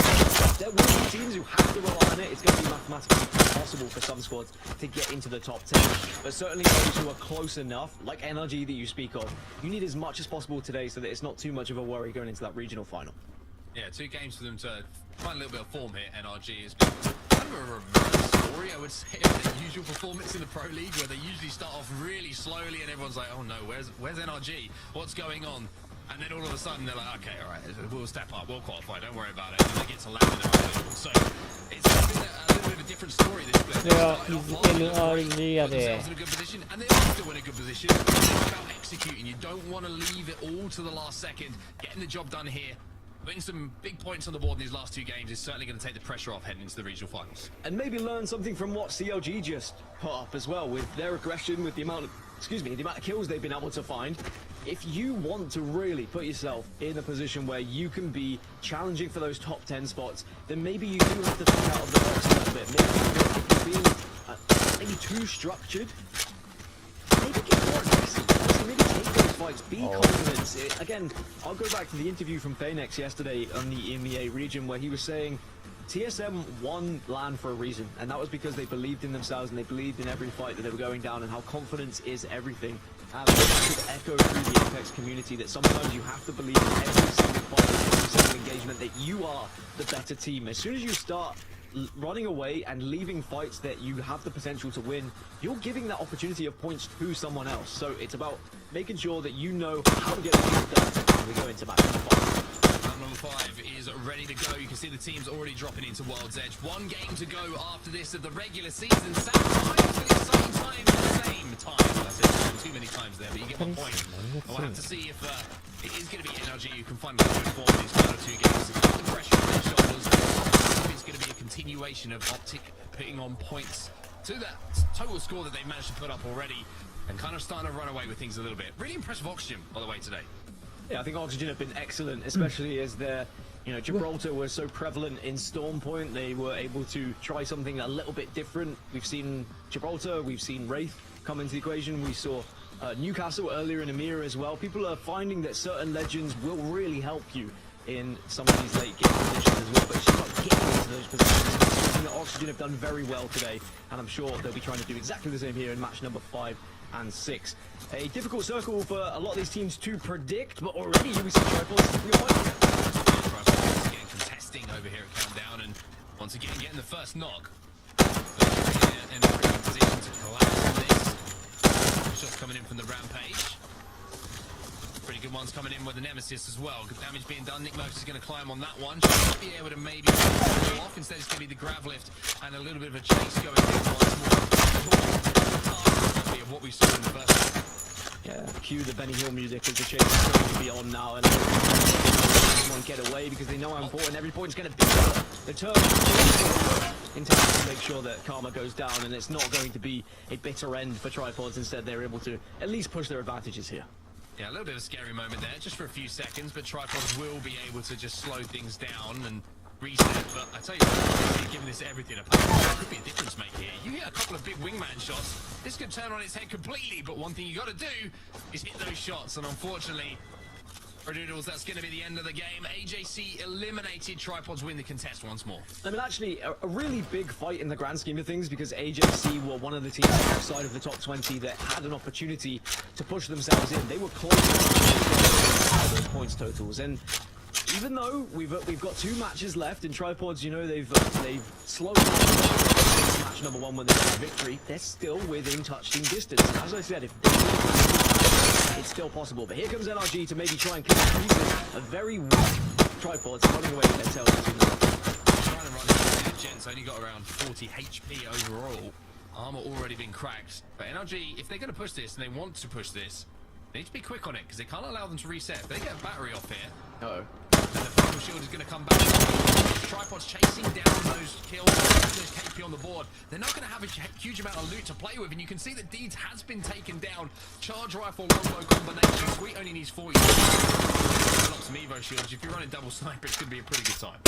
There will be teams who have to rely on it. It's going to be mathematically impossible for some squads to get into the top 10. But certainly those who are close enough, like NRG that you speak of, you need as much as possible today so that it's not too much of a worry going into that regional final.
Yeah, 2 games for them to find a little bit of form here. NRG has been kind of a reverse story, I would say, of their usual performance in the Pro League, where they usually start off really slowly and everyone's like, oh no, where's NRG? What's going on? And then all of a sudden they're like, okay, all right, we'll step up, we'll qualify, don't worry about it. And they get to land in the right level. So it's been a little bit of a different story this split.
NRG
Put themselves in a good position, and they're still in a good position. It's about executing. You don't want to leave it all to the last second. Getting the job done here, putting some big points on the board in these last 2 games is certainly going to take the pressure off heading into the regional finals.
And maybe learn something from what CLG just put up as well, with their aggression, with the amount of, the amount of kills they've been able to find. If you want to really put yourself in a position where you can be challenging for those top 10 spots, then maybe you do have to think out of the box a little bit. Maybe you're being maybe too structured. Maybe get more aggressive. Maybe take those fights. Be confident. Again, I'll go back to the interview from Phoenix yesterday on the EMEA region where he was saying TSM won LAN for a reason, and that was because they believed in themselves and they believed in every fight that they were going down, and how confidence is everything. And that should echo through the Apex community, that sometimes you have to believe in every single fight, every single engagement, that you are the better team. As soon as you start running away and leaving fights that you have the potential to win, you're giving that opportunity of points to someone else. So it's about making sure that you know how to get the job done when we go into match number 5.
Number 5 is ready to go. You can see the team's already dropping into World's Edge. One game to go after this of the regular season. Same time. I said too many times there, but you get my point. We'll have to see if it is going to be NRG who can find a good form in these final 2 games. To keep the pressure on their shoulders. If it's going to be a continuation of Optic putting on points to that total score that they've managed to put up already, and kind of starting to run away with things a little bit. Really impressive Oxygen, by the way, today.
Yeah, I think Oxygen have been excellent, especially as their, Gibraltar was so prevalent in Storm Point. They were able to try something a little bit different. We've seen Gibraltar, we've seen Wraith come into the equation. We saw Newcastle earlier in EMEA as well. People are finding that certain legends will really help you in some of these late game positions as well, but it's just about getting into those positions. It's something that Oxygen have done very well today, and I'm sure they'll be trying to do exactly the same here in match number 5 and 6. A difficult circle for a lot of these teams to predict, but already we see Triforce
again contesting over here at Countdown, and once again getting the first knock. In a pretty good position to collapse on this. Shots coming in from the Rampage. Pretty good ones coming in with the Nemesis as well. Good damage being done. Nick Murphy is going to climb on that one. Should be able to maybe go off. Instead, it's going to be the grab lift and a little bit of a chase going on once more. Of what we saw in the first.
Yeah, cue the Benny Hill music as the chase is going to be on now, and everyone get away because they know how important every point is going to be. The turn in time to make sure that Karma goes down, and it's not going to be a bitter end for Tripods. Instead, they're able to at least push their advantages here.
Yeah, a little bit of a scary moment there, just for a few seconds, but Tripods will be able to just slow things down and reset. But I tell you what, giving this everything a pass could be a difference maker here. You hit a couple of big wingman shots, this could turn on its head completely, but one thing you got to do is hit those shots, and unfortunately for Doodles, that's going to be the end of the game. AJC eliminated. Tripods win the contest once more.
I mean, actually, a really big fight in the grand scheme of things, because AJC were one of the teams outside of the top 20 that had an opportunity to push themselves in. They were close to those points totals, and even though we've got 2 matches left, and Tripods, they've slowed down match number 1 when they got a victory, they're still within touching distance. As I said, if they it's still possible. But here comes NRG to maybe try and kill a very weak Tripods running away with their tails.
Trying to run the Gents only got around 40 HP overall. Armor already been cracked. But NRG, if they're going to push this and they want to push this, they need to be quick on it because they can't allow them to reset. If they get a battery off here,
and
the final shield is going to come back. Tripods chasing down those kills, those KP on the board. They're not going to have a huge amount of loot to play with, and you can see that Deeds has been taken down. Charge rifle longbow combination. Sweet only needs 4. Lots of Evo shields. If you're running double sniper, it's going to be a pretty good time.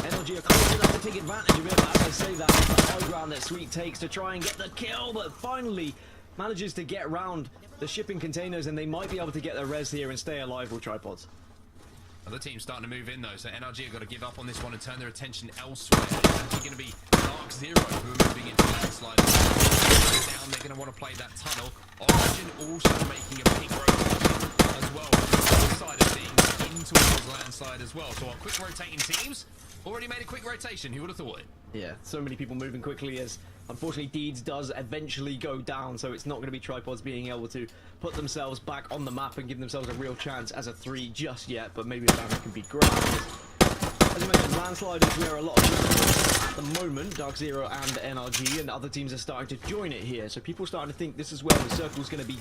NRG are close enough to take advantage of it, but as I say that, it's the high ground that Sweet takes to try and get the kill, but finally manages to get around the shipping containers, and they might be able to get their res here and stay alive with Tripods.
Other teams starting to move in though, so NRG have got to give up on this one and turn their attention elsewhere. It's actually going to be Dark Zero who are moving into landslide. Down, they're going to want to play that tunnel. Oxygen also making a big rotation as well. The side of things in towards landslide as well. So our quick rotating teams already made a quick rotation. Who would have thought it?
Yeah, so many people moving quickly as unfortunately Deeds does eventually go down, so it's not going to be Tripods being able to put themselves back on the map and give themselves a real chance as a 3 just yet, but maybe a banner can be grabbed. As I mentioned, landslide is where a lot of people at the moment, Dark Zero and NRG, and other teams are starting to join it here, so people are starting to think this is where the circle's going to be.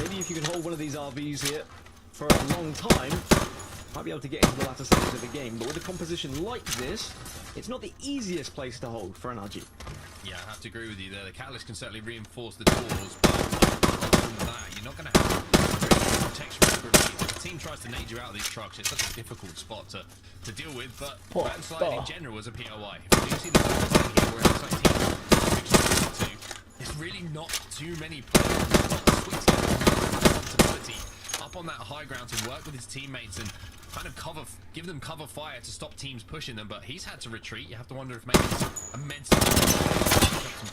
Maybe if you can hold one of these RVs here for a long time, might be able to get into the latter stages of the game, but with a composition like this, it's not the easiest place to hold for NRG.
Yeah, I have to agree with you there. The Catalyst can certainly reinforce the doors, but apart from that, you're not going to have protection for if the team tries to nade you out of these trucks. It's such a difficult spot to deal with, but landslide in general is a POI. If you do see the team here where it's like team 2, there's really not too many players responsibility up on that high ground to work with his teammates and kind of give them cover fire to stop teams pushing them, but he's had to retreat. You have to wonder if maybe it's a med some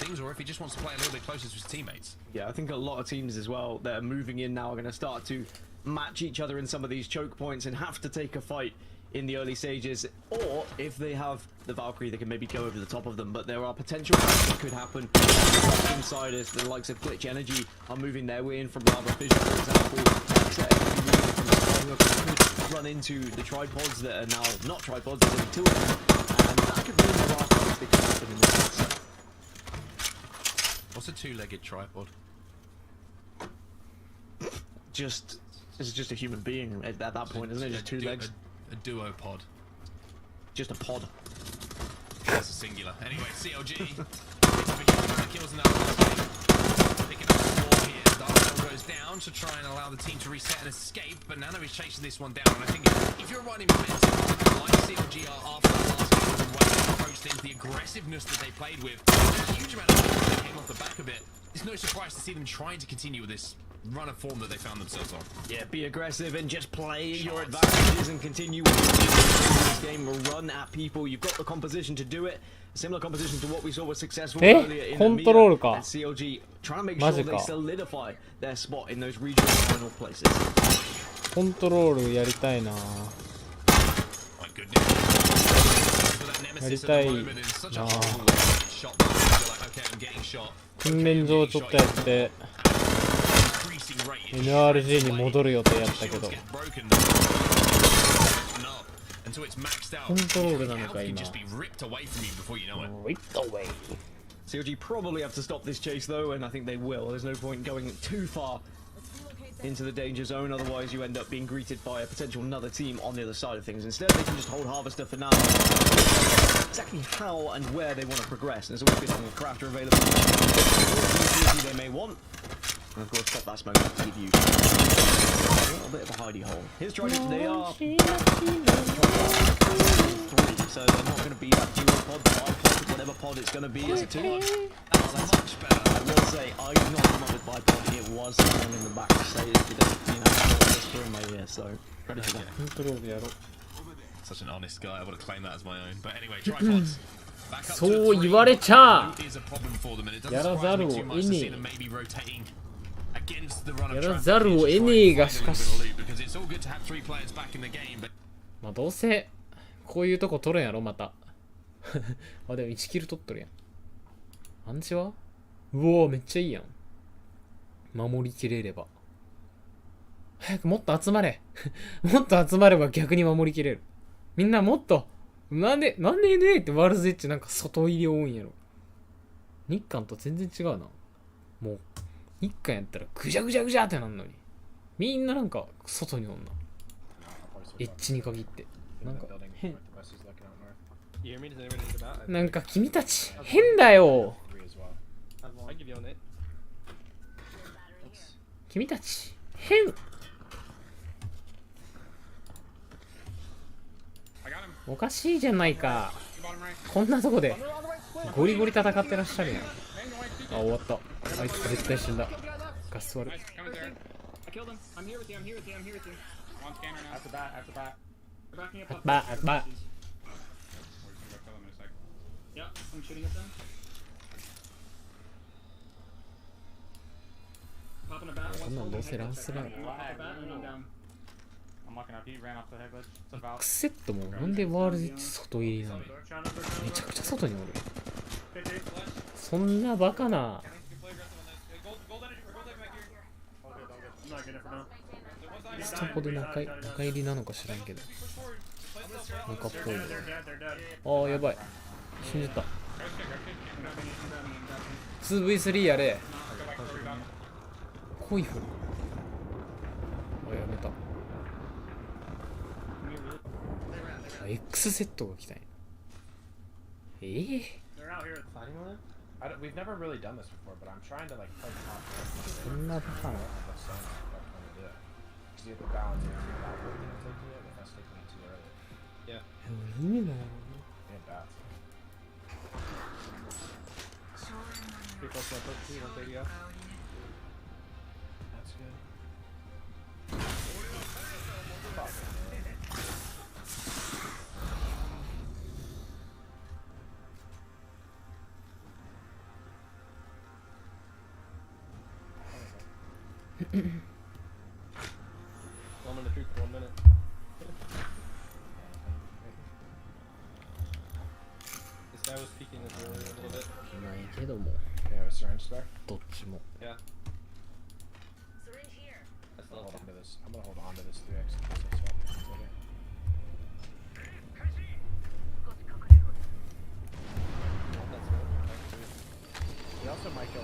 things, or if he just wants to play a little bit closer to his teammates.
Yeah, I think a lot of teams as well that are moving in now are going to start to match each other in some of these choke points and have to take a fight in the early stages, or if they have the Valkyrie, they can maybe go over the top of them. But there are potential fights that could happen inside as the likes of Glitch Energy are moving their way in from Lava Fission, for example. Could run into the tripods that are now not tripods, there's only 2 of them, and that could be the last fight that can happen in this set.
What's a 2-legged tripod?
It's just a human being at that point, isn't it? Just 2 legs.
A duopod.
Just a pod.
That's a singular. Anyway, CLG kills in that last game. Picking up the ball here. Dark goes down to try and allow the team to reset and escape, but Nano is chasing this one down. And I think if you're running momentum like CLG are after that last game, the way they approached things, the aggressiveness that they played with, a huge amount of points that came off the back of it. It's no surprise to see them trying to continue with this run of form that they found themselves on.
Yeah, be aggressive and just play your advantages and continue with this game. Run at people. You've got the composition to do it. A similar composition to what we saw was successful earlier in
control
EMEA, and CLG trying to make sure they solidify their spot in those regional final places.
コントロールやりたいな。やりたいな。訓練場ちょっとやって。NRG に戻る予定やったけどコントロールなのか今
CLG probably have to stop this chase though, and I think they will. There's no point going too far into the danger zone, otherwise you end up being greeted by a potential another team on the other side of things. Instead they can just hold Harvester for now. Exactly how and where they want to progress. There's always been a crafter available they may want. And of course, stop that smoke to give you a little bit of a hidey hole. Here's Trident, they are 3, so they're not going to be that dual pod, bipod, whatever pod it's going to be. It's a 2. That's much better. I will say, I did not come up with bipod, it was someone in the back stage that whisper in my ear, so credit to that.
Such an honest guy, I would have claimed that as my own. But anyway, tripods.
そう言われちゃやらざるを得ねえやらざるを得ねえがしかしまあどうせこういうとこ取るんやろまたあでも1キル取っとるやんアンチはうおーめっちゃいいやん守りきれれば早くもっと集まれもっと集まれば逆に守りきれるみんなもっとなんで NA ってワールズエッジなんか外入り多いんやろ日韓と全然違うなもう日韓やったらぐじゃぐじゃぐじゃってなんのにみんななんか外におんなエッジに限ってなんか変なんか君たち変だよ君たち変おかしいじゃないかこんなとこでゴリゴリ戦ってらっしゃるやんあ終わったあいつ絶対死んだガス割るバッこんなんどうせランスライクセットもなんでワールドエッジ外入りなのめちゃくちゃ外におるそんなバカなスタポで中入りなのか知らんけど中っぽいああやばい死んじゃった 2v3 やれコイフあやめたX セットが来たんや
We've never really done this before, but I'm trying to like play top.
そんなバカな
You have to balance it between that working and taking it, if that's taking it too early.
Yeah.
意味だよ
And bats.
also 130 F.
That's good.
I'm in the truth for 1 minute. This guy was peeking this earlier a little bit.
ないけども
Yeah, syringe spare.
どっちも
Yeah.
I'm gonna hold on to this. I'm gonna hold on to this 3x. In case I swap to this later.
That's good.
We also might go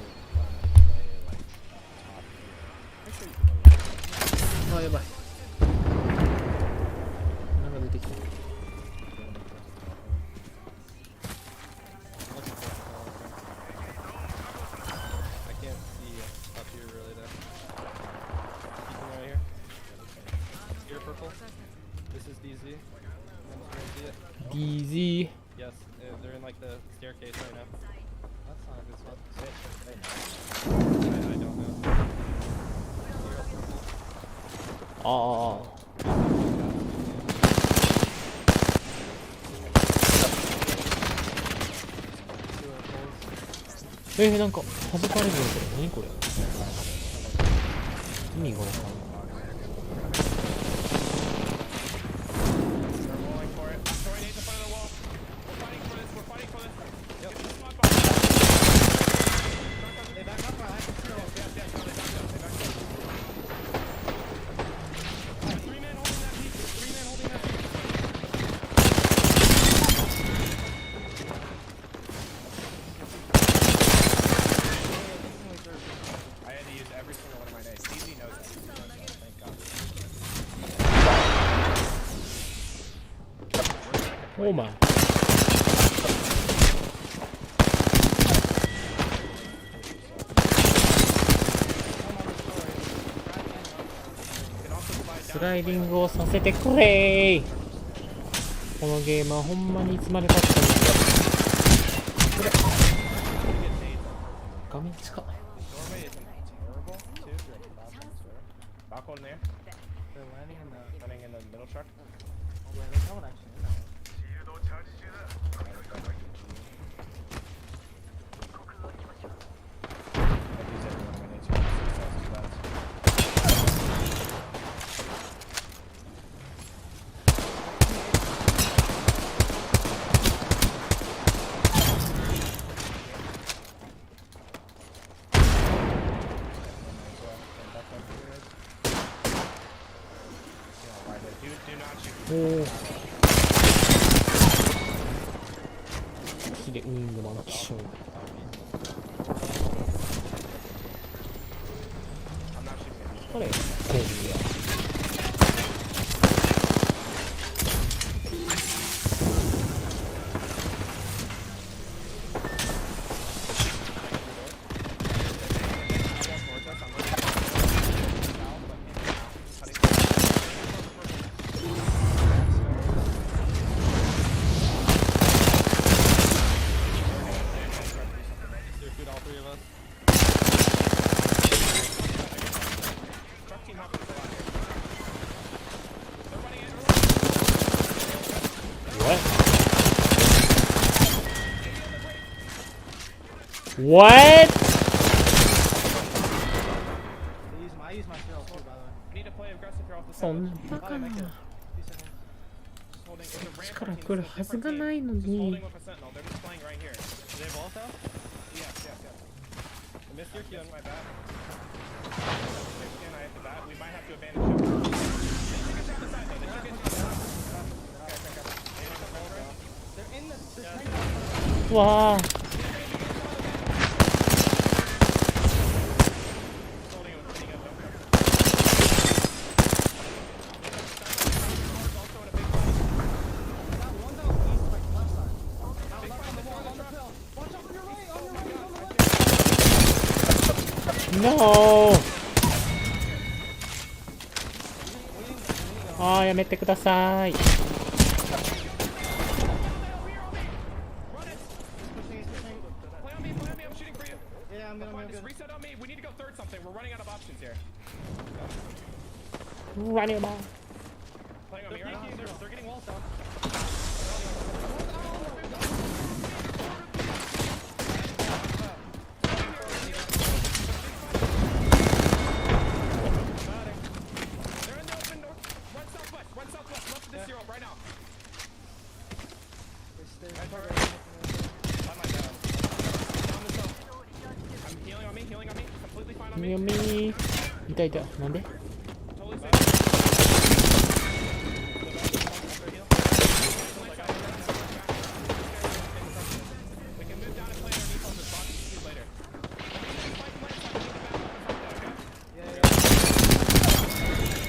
like top here. Actually,
あやばいなんか出てきた
I can't see up here really though. Peeking right here. Here, purple. This is DZ. I'm just gonna see it.
DZ
Yes, they're in like the staircase right now. That's not a good spot. I don't know. Here, purple.
あなんか弾かれるよこれ何これ意味がわかんない
I had to use every single one of my nades. DZ knows that. Thank God.
Oh my. Sliding をさせてくれー。このゲームはほんまにいつまで経ったんだ。これ。画面近っ。
Back one there.
They're landing
in the middle truck.
Oh, yeah, there's no one actually in that one.
おお。ヒデウィングマンション。これ、コンビや。What?
I use my shell too, by the way.
Need to play aggressive here off the
そんなバカな力来るはずがないのに わあ No! あーやめてください。
Yeah, Yeah, I'm good.
Just reset on me. We need to go third something. We're running out of options here.
Running about.
Playing on me, right? They're getting walls down. They're in the open door. Run southwest. Left of this zero right now. I'm healing on me. Completely fine on me.
読み痛いなんで
Totally safe. We can move down and play underneath on this box later.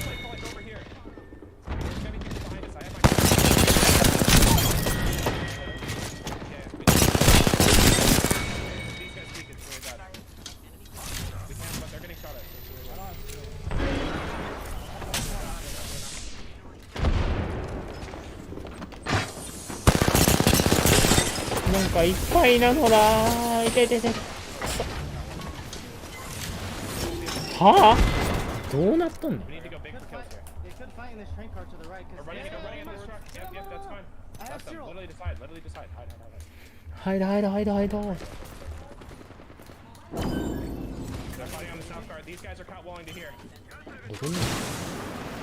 Play over here. There's many people behind us. I have my. These guys speak. It's really bad. We can't, but they're getting shot at. It's really bad.
なんかいっぱいなのだ痛い痛い痛いはあどうなっとんの
We need to go big for kills here.
They could fight in this train car to the right.
We're running in this truck. Yep, that's fine.
I have
That's them.
zero.
Literally decide. Hide.
はいだはいだはいだはいだ
They're fighting on the south guard. These guys are caught walling to here.
どんな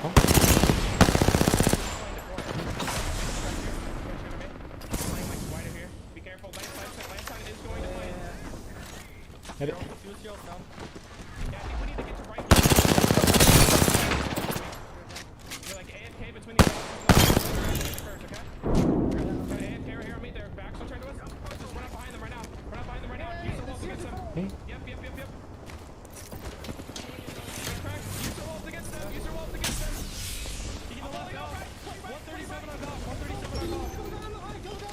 は
Playing like wider here. Be careful. Lantern is going to play.
やべ
Yeah, I think we need to get to right. You're like AFK between these first, okay? AFK right here on me. Their backs will turn to us. Just run up behind them right now. Use the walls against them. Yep. Use the walls against them. Keep the left off. 137 on golf. 137 on golf.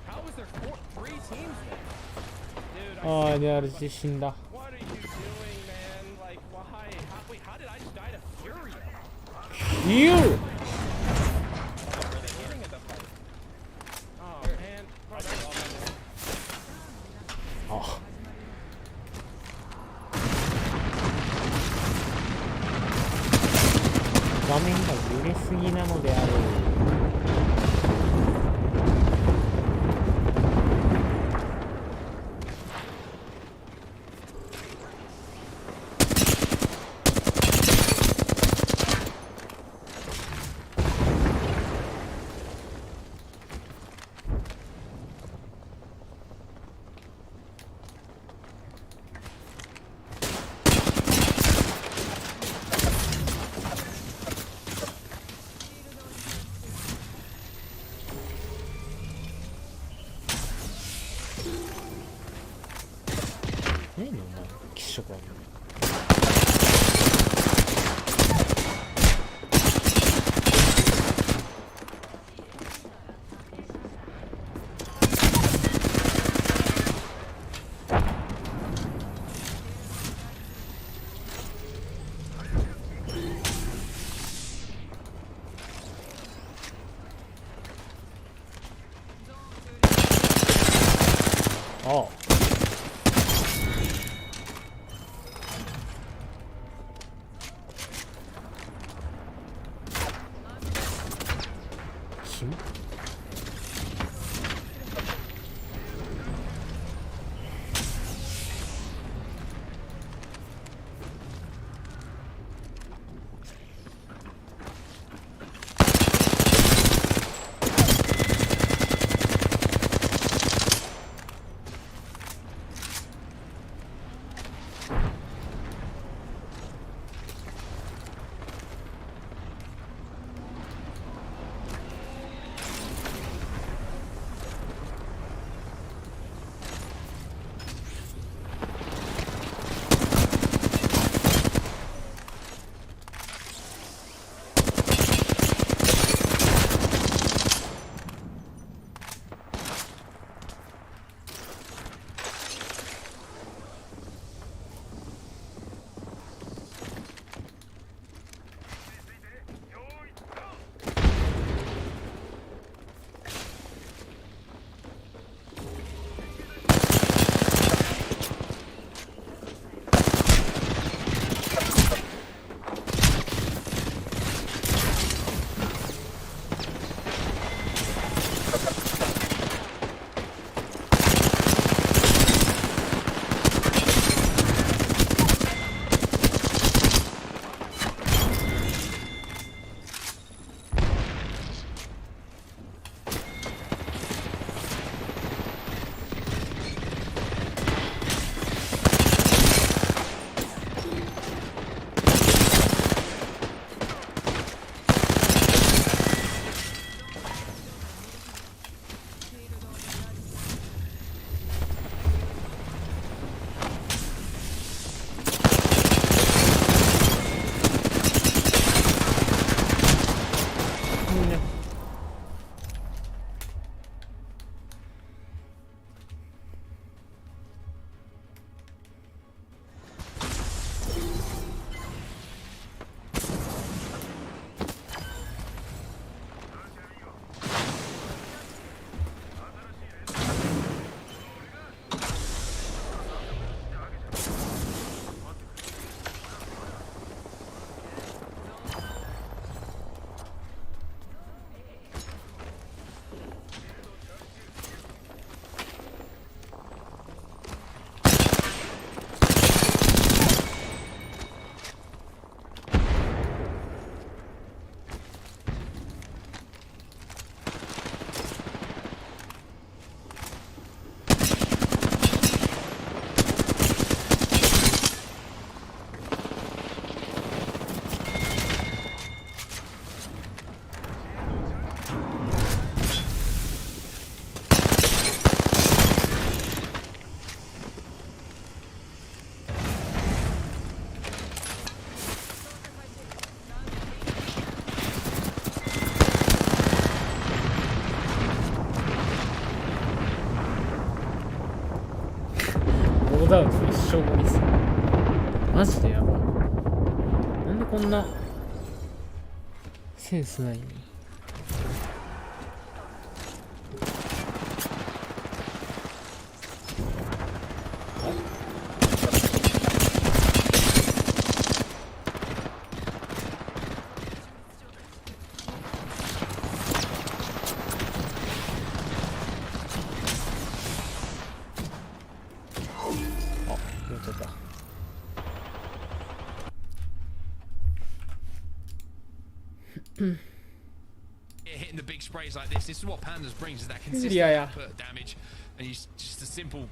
How is there 3 teams there? Dude,
ああNRG死んだ
what are you doing, man? Like, why? How did I just die to Fury?
You
Oh, man.
あ画面が揺れすぎなのである何お前気色悪いああキモダウン一生後にする。マジでやばい。なんでこんなセンスないの？Hitting
the big sprays like this is what Pandas brings, is that consistent output damage, and just a simple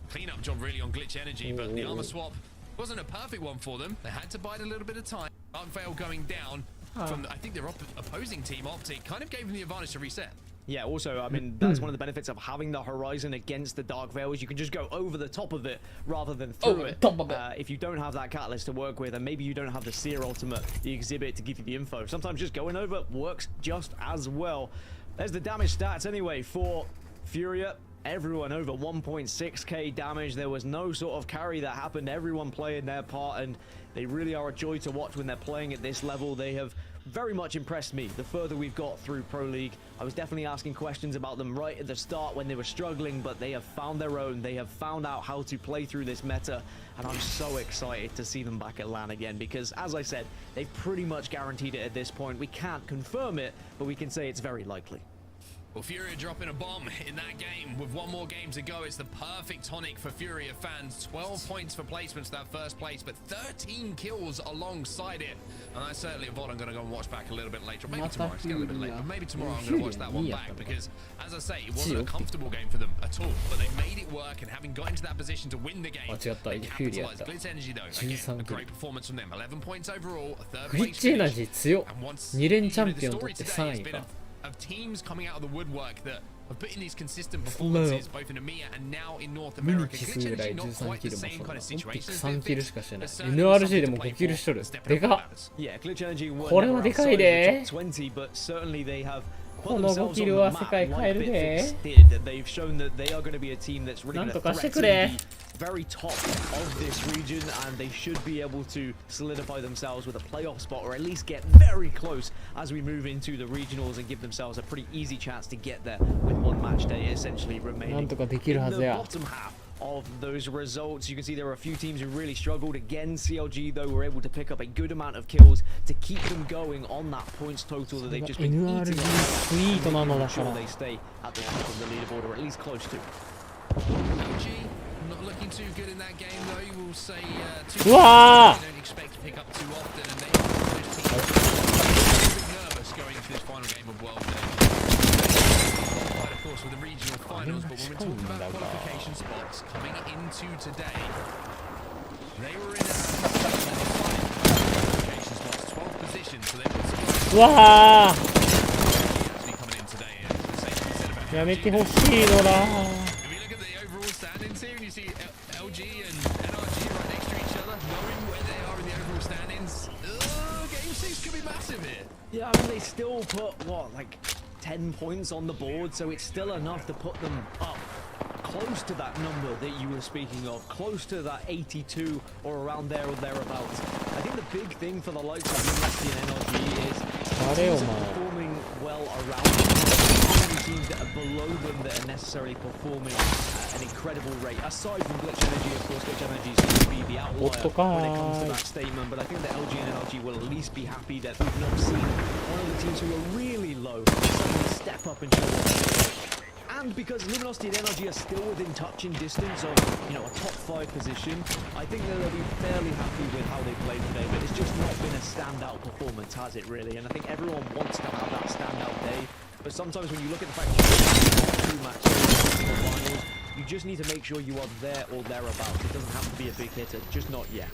cleanup job really on Glitch Energy. But the armor swap wasn't a perfect one for them. They had to bide a little bit of time. Dark Veil going down from I think their opposing team Optic kind of gave them the advantage to reset.
Yeah, also, I mean, that's one of the benefits of having the Horizon against the Dark Veil, is you can just go over the top of it rather than through it. If you don't have that catalyst to work with, and maybe you don't have the Seer ultimate, the exhibit to give you the info, sometimes just going over works just as well. There's the damage stats anyway for Furia. Everyone over 1.6k damage. There was no sort of carry that happened. Everyone playing their part, and they really are a joy to watch when they're playing at this level. They have very much impressed me the further we've got through Pro League. I was definitely asking questions about them right at the start when they were struggling, but they have found their own. They have found out how to play through this meta, and I'm so excited to see them back at LAN again, because as I said, they've pretty much guaranteed it at this point. We can't confirm it, but we can say it's very likely.
Well, Furia dropping a bomb in that game with one more game to go. It's the perfect tonic for Furia fans. 12 points for placements, that first place, but 13 kills alongside it. And that's certainly a VOD I'm going to go and watch back a little bit later. Maybe tomorrow, it's getting a little bit late, but maybe tomorrow I'm going to watch that one back, because, as I say, it wasn't a comfortable game for them at all, but they made it work, and having got into that position to win the game, they capitalized. Glitch Energy, though, again, a great performance from them. 11 points overall, a third place finish. And once, you know, the story today has been of teams coming out of the woodwork that have put in these consistent performances both in EMEA and now in North America. Glitch Energy not quite the same kind of situation as
NRG でも5キルしとる。でかっ。
Yeah, Glitch Energy were
これはでかいで。
20, but certainly they have
この5キルは世界変えるで。
They've shown that they are going to be a team that's really going to threaten the very top of this region, and they should be able to solidify themselves with a playoff spot, or at least get very close as we move into the regionals, and give themselves a pretty easy chance to get there with one match day essentially remaining. In the bottom half of those results, you can see there are a few teams who really struggled. Again, CLG though were able to pick up a good amount of kills to keep them going on that points total that they've just been eating up, making sure they stay at the top of the leaderboard, or at least close to.
LG not looking too good in that game though. You will say
they don't
expect to pick up too often, and they are a bit nervous going into this final game of World Day. Of course, with the regional finals, but when we're talking about qualification spots coming into today, they were in qualification spots, 12th position, so they've got some actually coming in today.
Yeah, make it hoshi,
If you look at the overall standings here, and you see LG and NRG right next to each other, knowing where they are in the overall standings, game 6 could be massive here.
Yeah, I mean, they still put, what, like 10 points on the board, so it's still enough to put them up close to that number that you were speaking of, close to that 82 or around there or thereabouts. I think the big thing for the likes of Luminosity and NRG is teams are performing well around them. Teams that are below them that are necessarily performing at an incredible rate. Aside from Glitch Energy, of course, Glitch Energy seems to be the outlier when it comes to that statement, but I think that LG and NRG will at least be happy that we've not seen one of the teams who are really low suddenly step up and show what they're doing. And because Luminosity and NRG are still within touching distance of, you know, a top 5 position, I think that they'll be fairly happy with how they played today, but it's just not been a standout performance, has it really? And I think everyone wants to have that standout day, but sometimes when you look at the fact that you're 2 matches in the finals, you just need to make sure you are there or thereabouts. It doesn't have to be a big hitter, just not yet.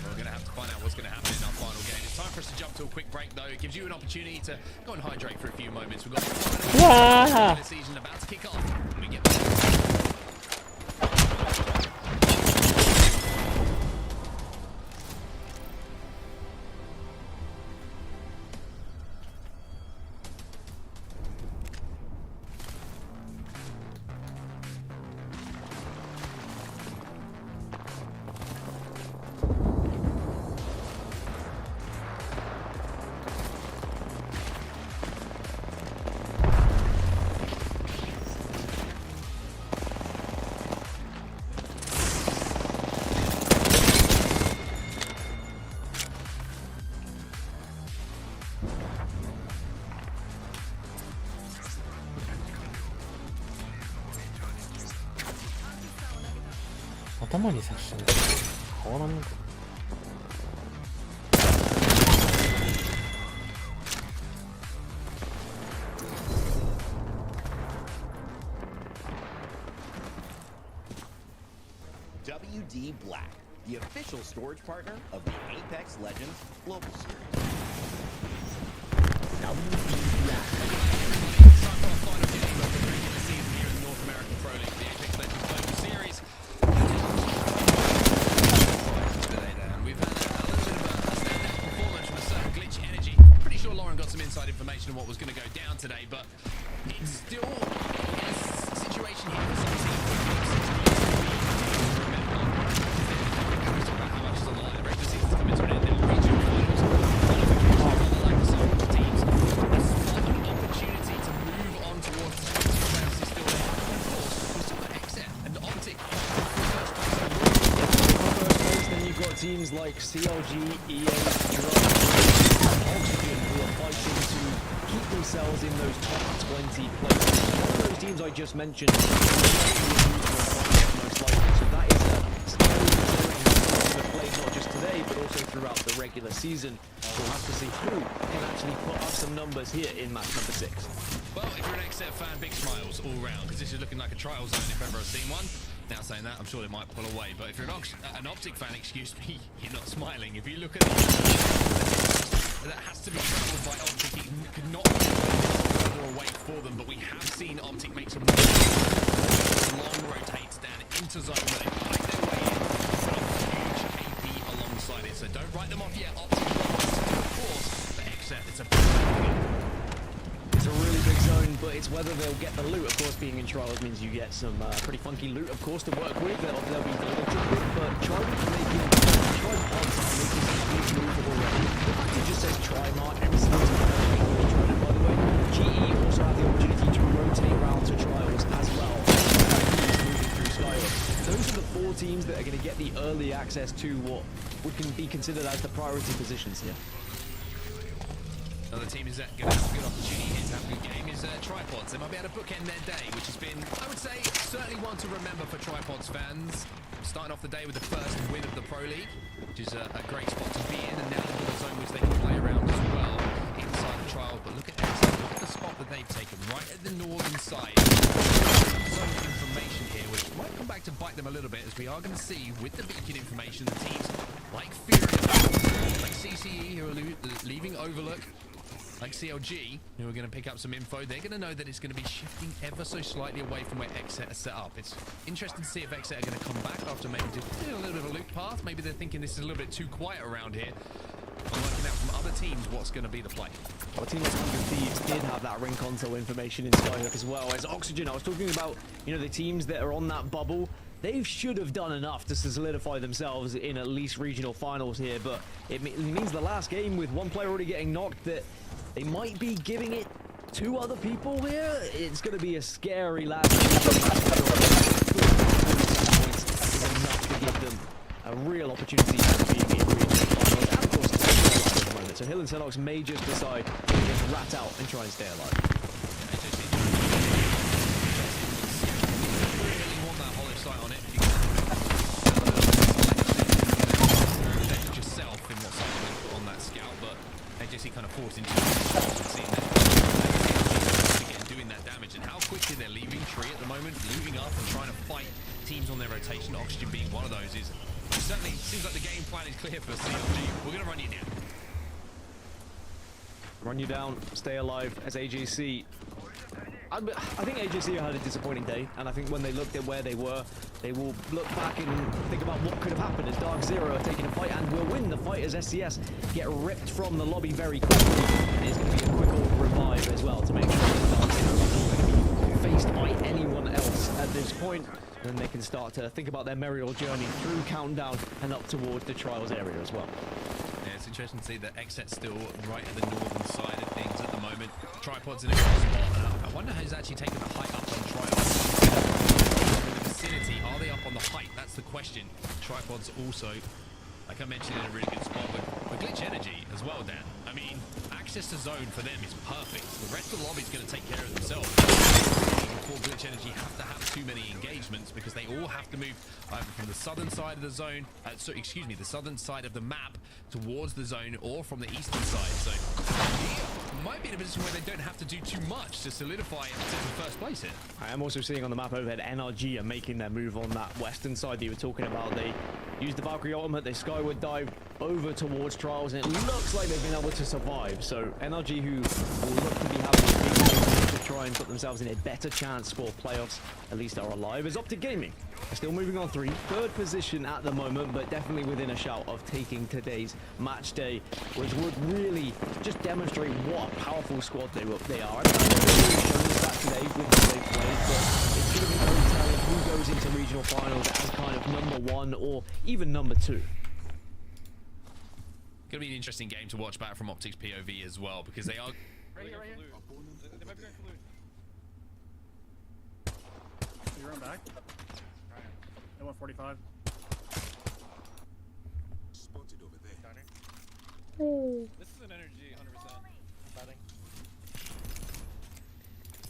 We're going to have to find out what's going to happen in our final game. It's time for us to jump to a quick break, though. It gives you an opportunity to go and hydrate for a few moments. We've got the season about to kick off. We get back.
頭に刺したんだ。変わらんのか。
WD Black, the official storage partner of the Apex Legends Global Series. WD Black.
Time for our final game of the regular season here in the North American Pro League, the Apex Legends Global Series. We've had a little bit of a standout performance from a certain Glitch Energy. Pretty sure Lauren got some inside information on what was going to go down today, but it's still a situation here for some teams.
Teams like CLG, EA, Oxygen, who are fighting to keep themselves in those top 20 places. All those teams I just mentioned most likely. So that is a scary considering the play not just today, but also throughout the regular season. We'll have to see who can actually put up some numbers here in match number 6.
Well, if you're an XF fan, big smiles all round, because this is looking like a trial zone if ever I've seen one. Now saying that, I'm sure they might pull away, but if you're an Optic fan, excuse me, you're not smiling. If you look at it, that has to be traveled by Optic. It could not be further away for them, but we have seen Optic make some long rotates down into zone where they fight their way in. Huge AP alongside it, so don't write them off yet. Optic, of course, but XF, it's a
It's a really big zone, but it's whether they'll get the loot. Of course, being in trials means you get some pretty funky loot, of course, to work with. They'll be delighted with, but Trident making some big moves already. The fact it just says try mark every single time. By the way, GE also have the opportunity to rotate around to trials as well. Moving through Skyward. Those are the 4 teams that are going to get the early access to what can be considered as the priority positions here.
Another team is going to have a good opportunity here to have a good game is Tripods. They might be able to bookend their day, which has been, I would say, certainly one to remember for Tripods fans. Starting off the day with the first win of the Pro League, which is a great spot to be in, and now they've got a zone which they can play around as well inside the trial. But look at the spot that they've taken right at the northern side. Zone information here, which might come back to bite them a little bit, as we are going to see with the beacon information the teams like Fury, like CCE, who are leaving Overlook, like CLG, who are going to pick up some info. They're going to know that it's going to be shifting ever so slightly away from where XSET are set up. It's interesting to see if XSET are going to come back after maybe doing a little bit of a loop path. Maybe they're thinking this is a little bit too quiet around here. and working out from other teams what's going to be the play.
Well, a team like 100 Thieves did have that ring console information in Skyhook as well as Oxygen. I was talking about, you know, the teams that are on that bubble. They should have done enough to solidify themselves in at least regional finals here, but it means the last game with one player already getting knocked that they might be giving it to other people here. It's going to be a scary last game. Is enough to give them a real opportunity to be in regional finals. And of course, at the moment. So Hill and Senox may just decide to just rat out and try and stay alive.
On it, yourself in what's happening on that scout, but AJC kind of forced into seeing that again doing that damage, and how quickly they're leaving tree at the moment, moving up and trying to fight teams on their rotation. Oxygen being one of those is certainly seems like the game plan is clear for CLG. We're gonna run you down.
Run you down, stay alive as AJC. I think AJC had a disappointing day, and I think when they looked at where they were, they will look back and think about what could have happened as Dark Zero are taking a fight and will win the fight as SCS get ripped from the lobby very quickly. And it's going to be a quick revive as well to make sure that Dark Zero is not going to be faced by anyone else at this point. And then they can start to think about their merry journey through Countdown and up towards the Trials area as well.
Yeah, it's interesting to see that Xset's still right at the northern side of things at the moment. Tripod's in a good spot. I wonder who's actually taking the height up on Trials. In the vicinity, are they up on the height? That's the question. Tripod's also, like I mentioned, in a really good spot with Glitch Energy as well, Dan. I mean, access to zone for them is perfect. The rest of the lobby's going to take care of themselves. Before Glitch Energy have to have too many engagements because they all have to move either from the southern side of the zone, the southern side of the map towards the zone, or from the eastern side. So here might be in a position where they don't have to do too much to solidify potential first place here.
I am also seeing on the map overhead NRG are making their move on that western side that you were talking about. They used the Valkyrie ultimate, they skyward dive over towards Trials, and it looks like they've been able to survive. So NRG, who will look to be having a big to try and put themselves in a better chance for playoffs, at least are alive, is Optic Gaming. They're still moving on third position at the moment, but definitely within a shout of taking today's match day, which would really just demonstrate what a powerful squad they are. I don't know if they've really shown us that today with how they played, but it's going to be very telling who goes into regional finals as kind of number one or even number two.
Gonna be an interesting game to watch back from Optic's POV as well, because they are
right here. They might be going for loot.
You run back. They want 45.
Spotted over there.
Downer. This is an energy 100%. Batting.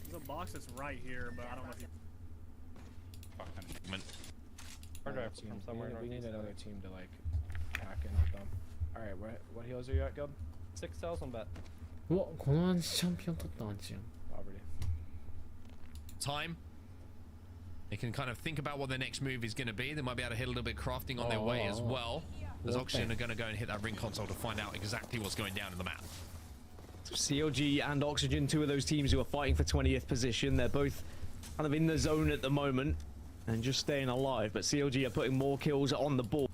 There's a box that's right here, but I don't know if you.
Hard drive from somewhere.
We need another team to like hack in with them. All right, what heals are you at, Guild?
6,000 bet.
うわ、このアンチチャンピオン取ったアンチやん。
Poverty.
Time. They can kind of think about what their next move is going to be. They might be able to hit a little bit of crafting on their way as well. As Oxygen are going to go and hit that ring console to find out exactly what's going down in the map.
So CLG and Oxygen, two of those teams who are fighting for 20th position. They're both kind of in the zone at the moment and just staying alive. But CLG are putting more kills on the board.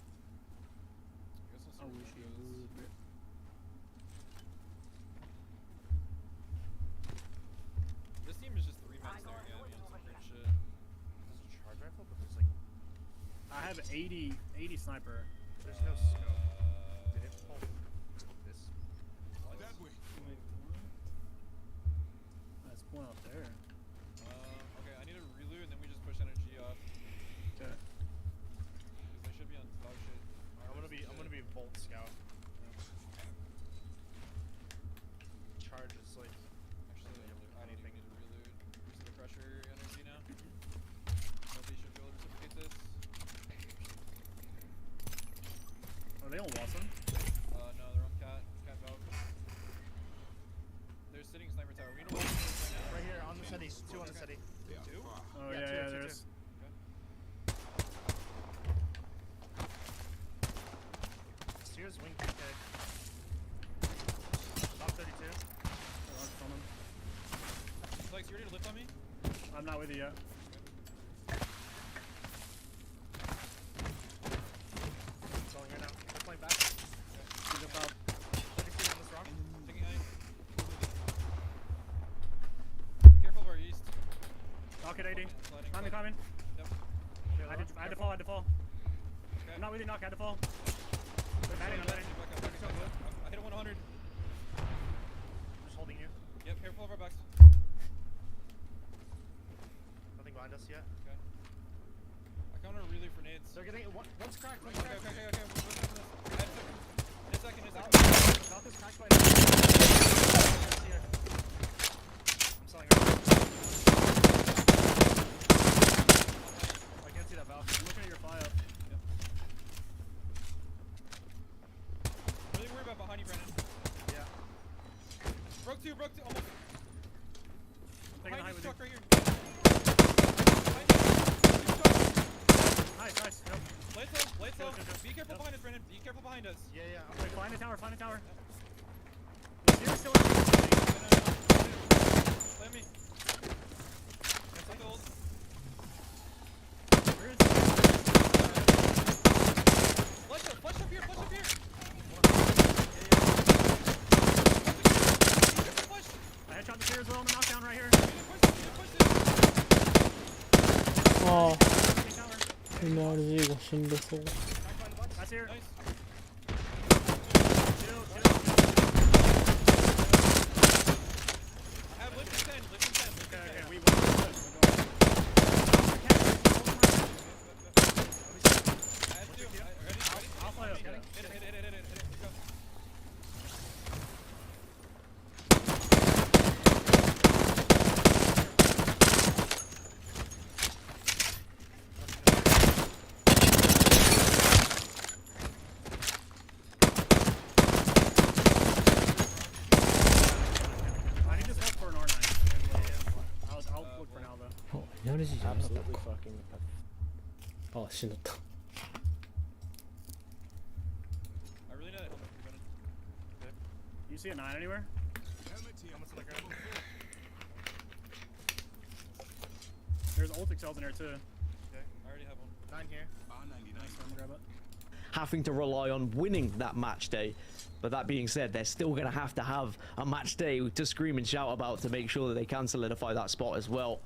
This team is just 3 minutes there again. Using some great shit. This is a charge rifle, but there's like.
I have 80 sniper.
There's no scope. Did it pull this?
That way.
That's point up there.
Okay, I need to reloot and then we just push energy up.
Okay.
Because they should be on dog shit. I'm gonna be Bolt Scout. Charge is like actually I need to reloot. Use the crusher energy now. Nobody should be able to reciprocate this.
Are they on Watson?
No, they're on Cat Valve. They're sitting sniper tower. We need to watch this right now.
Right here on the city. 2 on the city.
2?
Oh yeah, there's.
Steers wing 2K. Top 32.
Flex, you ready to lift on me?
I'm not with you yet.
Going right now. They're playing back.
You jump out.
hit AD. Climbing. Yep. I had to fall. Okay. I'm not really knocked, I had to fall. I'm batting. I hit a 100. I'm just holding you. Yep, careful of our backs. Nothing behind us yet. Okay. I counter really for nades. They're getting one's cracked. Okay. In a second. South is cracked by I'm selling right. I can't see that valve. I'm looking at your fly up. Yep. Really worried about behind you, Brennan. Yeah. Broke two, almost. Taking the high with you. Right here. Nice. Yep. Play it slow. Be careful behind us, Brennan. Be careful behind us. Yeah. Okay, find the tower. You're still in. Play me. That's like old. Where is it? Flush up here. I headshot the tier as well on the knockdown right here.
아, NRG 이거 신났어.
That's here. Nice. I have lift in 10. Okay, we will. I'll fly up. Hit it. Go.
NRGじゃなかったか。あ、死んだった。
I really know that helmet for Brennan. Okay. You see a 9 anywhere? Helmet's on the ground. There's ult cells in there too. Okay, I already have one. 9 here. R99. Nice, I'm gonna grab it.
Having to rely on winning that match day. But that being said, they're still going to have a match day to scream and shout about to make sure that they can solidify that spot as well.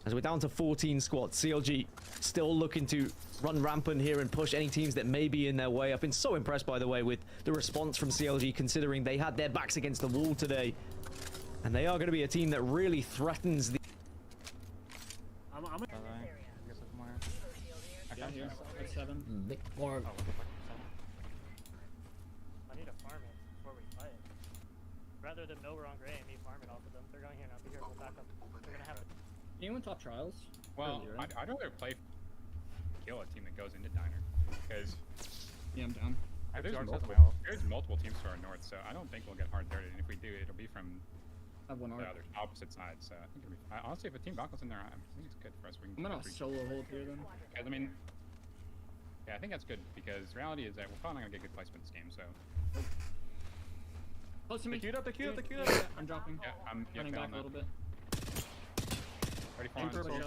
As we're down to 14 squads, CLG still looking to run rampant here and push any teams that may be in their way. I've been so impressed, by the way, with the response from CLG, considering they had their backs against the wall today. And they are going to be a team that really threatens the...
Yeah, here. 7.
Big farm.
I need to farm it before we fight. Rather than know we're on gray and me farm it off of them. They're going here now. Be careful, back up. They're gonna have it.
Anyone top trials?
Well, I'd rather kill a team that goes into diner, because
yeah, I'm down.
There's multiple teams to our north, so I don't think we'll get hard dirted. And if we do, it'll be from the other opposite side. So I think it'll be. Honestly, if a team Valko's in there, I think it's good for us.
I'm gonna solo hold here then.
I mean, yeah, I think that's good because the reality is that we're probably not gonna get good placement this game. So.
Close to me.
They're queued up.
I'm dropping.
Yeah, I'm
running back a little bit.
Ready for
purple.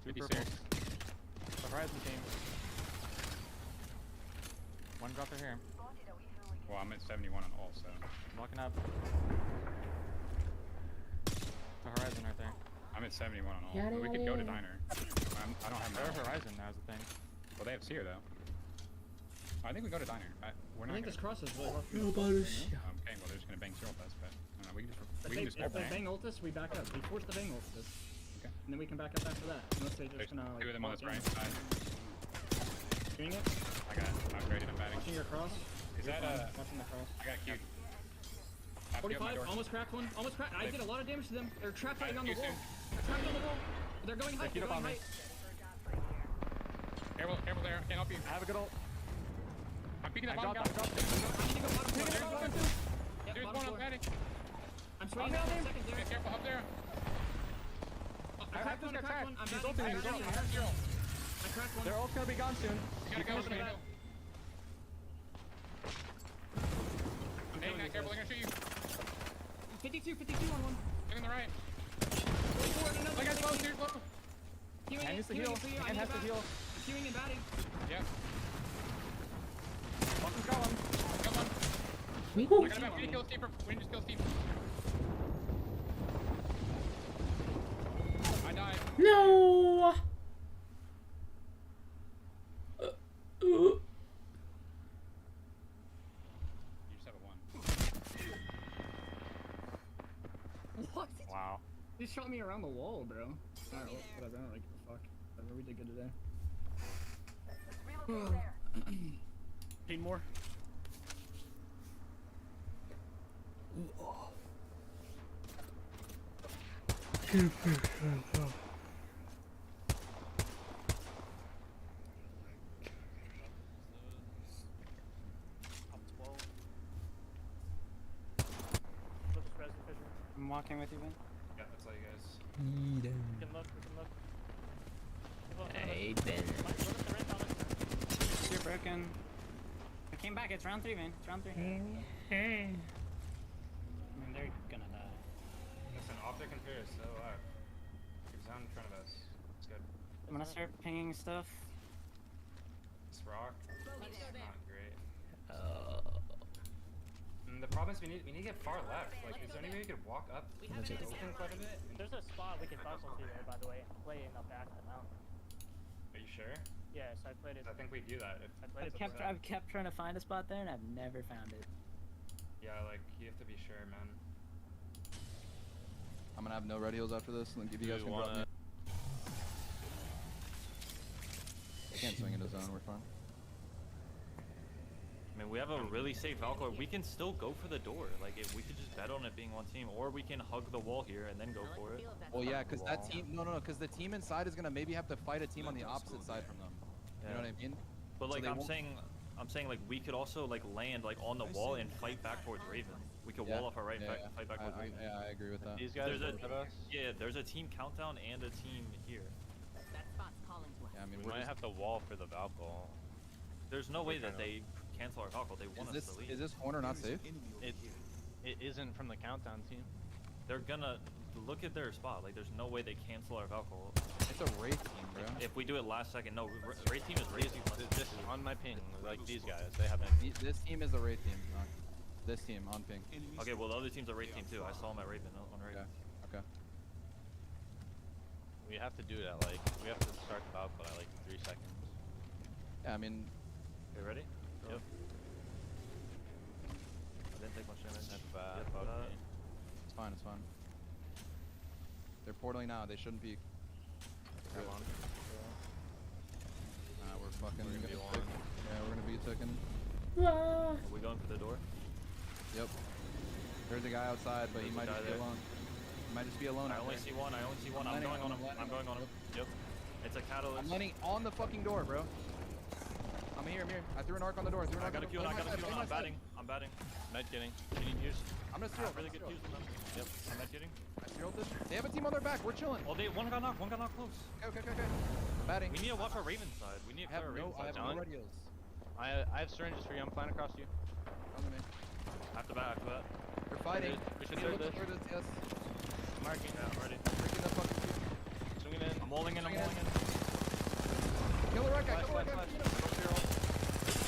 Two purple.
The Horizon team. One dropper here.
Well, I'm at 71 on all, so.
I'm walking up. The Horizon right there.
I'm at 71 on all. But we could go to diner. I don't have my
Horizon now is the thing.
Well, they have seer though. I think we go to diner. We're not.
I think this cross is really rough.
Okay, well they're just gonna bang seer ult us, but I don't know, we can just
if they bang ult us, we back up. We force the bang ult us.
Okay.
And then we can back up after that. Unless they just gonna like.
Two of them on this right side.
Doing it?
I got it. I'm ready to batting.
Watching your cross.
Is that
watching the cross.
I got queued.
45, almost cracked one. Almost cracked. I did a lot of damage to them. They're trapped on the wall. They're trapped on the wall. They're going height. They're going height.
Careful there. I can't help you.
I have a good ult.
I'm peeking that bottom guy.
I need to go bottom floor.
There's one on batting.
I'm swinging down in a second there.
Be careful up there.
I cracked one. I'm
He's ulting.
I cracked one.
Their ult's gonna be gone soon.
You gotta go. I'm hitting that. Careful, they're gonna shoot you.
52 on one.
Look on the right.
Look
at close, here's low.
And needs to heal. And has to heal.
Queuing and batting.
Yeah.
Fucking got one.
Got one. I got about 3 kills deeper. We need to kill Steve. I died.
No.
You just have a 1.
What?
Wow.
He shot me around the wall, bro. Alright, well, whatever. I don't really give a fuck. Whatever, we did good today.
15 more.
I'm walking with you, man.
Yeah, that's all you guys.
We can look, we can look.
Hey, Ben.
You're broken. I came back, it's round 3, man. It's round 3. I mean, they're gonna die.
Listen, optic and fear is so alive. Keep down in front of us. It's good.
I'm gonna start pinging stuff.
This rock. It's not great. And the problem is we need to get far left. Like, is there any way we could walk up?
There's
Open quite a bit?
a spot we can buckle to there, by the way, and play in the back of the mountain.
Are you sure?
Yes, I played it.
I think we do that.
I've kept trying to find a spot there and I've never found it.
Yeah, like, you have to be sure, man.
I'm gonna have no red heals after this, and then give you guys can drop me. I can't swing into zone, we're fine.
I mean, we have a really safe Valkyrie. We can still go for the door. Like, if we could just bet on it being one team, or we can hug the wall here and then go for it.
Well, yeah, because that team, no, because the team inside is gonna maybe have to fight a team on the opposite side from them. You know what I mean?
But like,
So
I'm saying like we could also like land like on the wall and fight back towards Raven. We could wall off our right and fight back towards Raven.
Yeah, I agree with that.
These guys there's a team countdown and a team here.
That spot's calling to us.
Yeah, I mean,
we might have to wall for the Valkyrie. There's no way that they cancel our Valkyrie. They want us to leave.
Is this corner not safe?
It isn't from the countdown team. They're gonna look at their spot. Like, there's no way they cancel our Valkyrie.
It's a Wraith team, bro.
If we do it last second, no. Wraith team is Wraith.
This on my ping, like these guys, they haven't.
This team is the Wraith team. This team on ping.
Okay, well the other team's a Wraith team too. I saw them at Raven on Raven.
Okay.
We have to do that. Like, we have to start the Valkyrie at like 3 seconds.
Yeah, I mean.
You ready?
Yep.
I didn't take much damage.
That's bad.
It's fine. It's fine. They're portaling now. They shouldn't be.
Come on.
We're fucking.
We're gonna be
tick. Yeah, we're gonna be ticking.
Are we going for the door?
Yep. There's a guy outside, but he might just be alone. He might just be alone.
I only see one. I'm going on him. I'm going on him. Yep. It's a catalyst.
I'm landing on the fucking door, bro. I'm here. I threw an arc on the door.
I got a Q. I'm batting. Med getting. Can you use?
I'm gonna steal.
Really good Qs on them. Yep. I'm med getting.
I stealed this. They have a team on their back. We're chilling.
Oh, one got knocked close.
Okay. I'm batting.
We need to watch our Raven side. We need to clear our Raven side.
I have no red heals.
I have syringes for you. I'm flying across you.
Come to me.
After that.
They're fighting.
We should third this.
Yes.
I'm marking.
Yeah, I'm ready.
Breaking the fucking queue.
Swinging in.
I'm walling in.
Kill the right guy.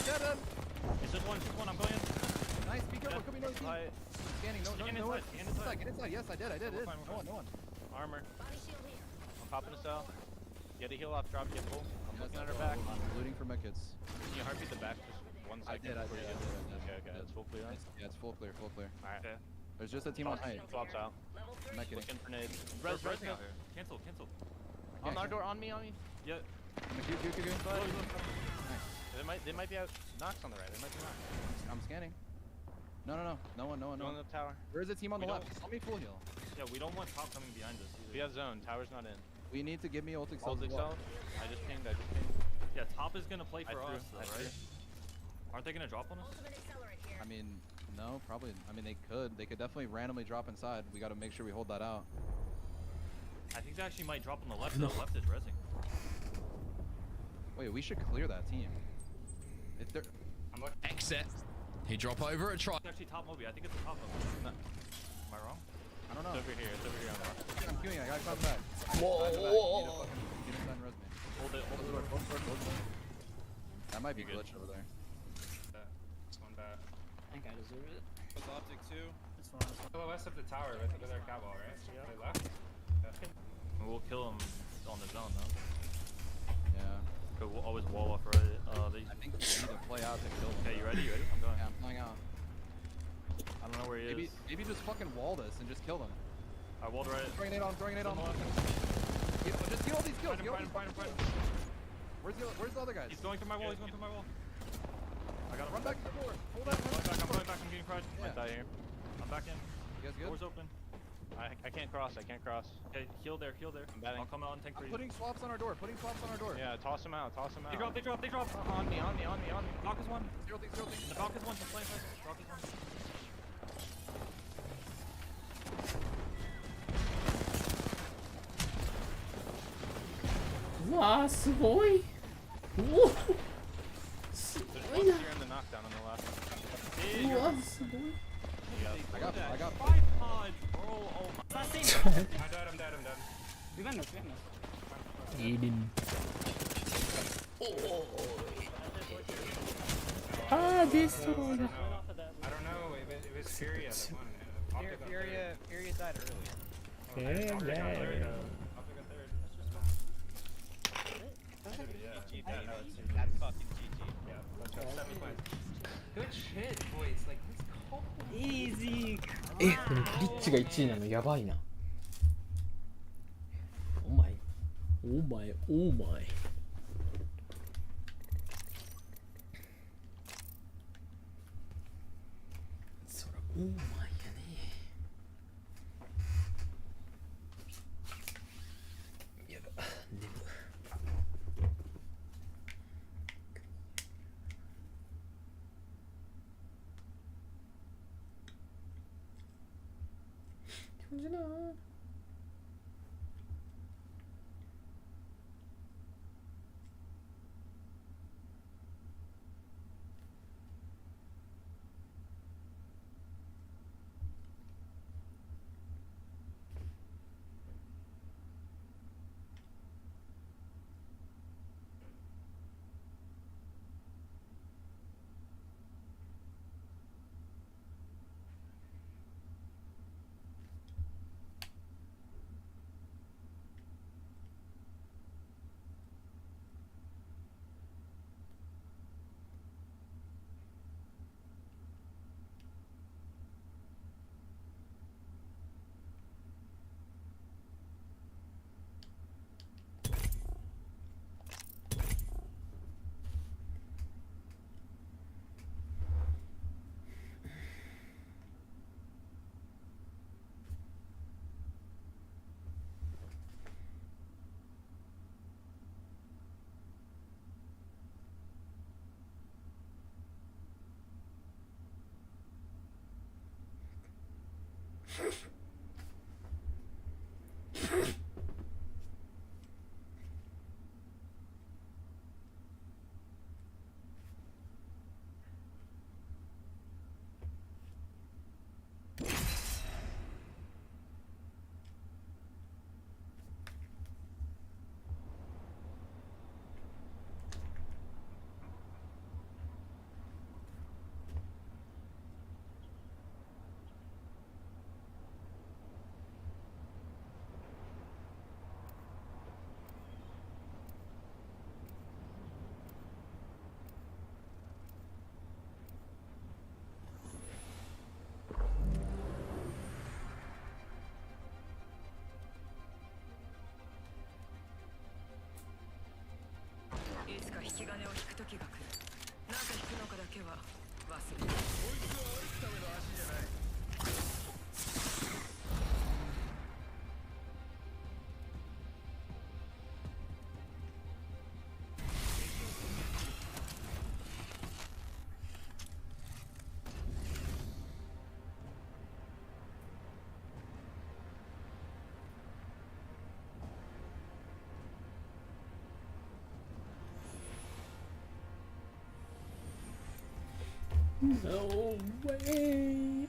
Get him.
It's just one. I'm going in.
Nice. Be careful. Could be no team. Scanning. No.
Get inside.
Yes, I did. No one.
Armor. I'm popping a cell. Get a heal off drop. Get full. I'm looking at her back.
I'm looting for medkits.
Can you heartbeat the back just 1 second?
I did.
Okay. It's full clear.
Yeah, it's full clear.
Alright.
Okay.
There's just a team on height.
Swaps out.
Medkit.
Looking for nades.
Res out here. Cancel.
On our door. On me.
Yeah.
Q.
Nice. They might be out. Knocks on the right. They might be knocks.
I'm scanning. No one.
On the tower.
There's a team on the left. Just let me full heal.
Yeah, we don't want top coming behind us either.
We have zone. Tower's not in.
We need to give me ult excel.
I just pinged.
Yeah, top is gonna play for us, though, right? Aren't they gonna drop on us?
I mean, no, probably. I mean, they could. They could definitely randomly drop inside. We got to make sure we hold that out.
I think they actually might drop on the left. The left is rezzing.
Wait, we should clear that team. If they're...
Exit. He drop over a try.
It's actually top Moby. I think it's a top Moby. No. Am I wrong?
I don't know.
It's over here on the left.
I'm queuing. I gotta come back.
Whoa.
Hold it.
That might be glitch over there.
It's one bad.
I think I deserve it.
It's optic too.
It's fine.
To the west of the tower with our cat wall, right? Yeah. They left?
We'll kill him on the zone though.
Yeah.
Could always wall off right.
I think we need to play out to kill them.
Okay, you ready? You ready? I'm going.
Yeah, I'm playing out.
I don't know where he is.
Maybe just fucking wall this and just kill them.
I walled right.
Throwing it on. Just get all these kills.
Find him.
Where's the other guys?
He's going through my wall. He's going through my wall. I got him.
Run back to the door. Hold that.
I'm going back. I'm getting fried.
Yeah.
Might die here. I'm back in.
You guys good?
Door's open.
I can't cross.
Okay, heal there.
I'm betting.
I'll come out and tank for you.
Putting swaps on our door.
Yeah, toss him out.
They drop.
On me.
Block is one.
Zero thing.
The block is one. Just playing first. Block is one.
Wow, すごい。おお。すごいな。
You're in the knockdown on the left.
うわ、すごい。
I got
5 pods, bro. Oh my.
I'm dead. We win this.
Aiden. Ah, destroyed.
I don't know. It was Furia that won.
Furia died earlier.
Yeah.
That's fucking GG.
Good shit, boys. Like, let's go.
Easy.
え、でもクリッチが1位なのやばいな。お前。そら、お前やね。やば、眠。気持ちいいな。
いつか引き金を引く時が来る。なぜ引くのかだけは忘れない。こいつは歩くための足じゃない。
No way.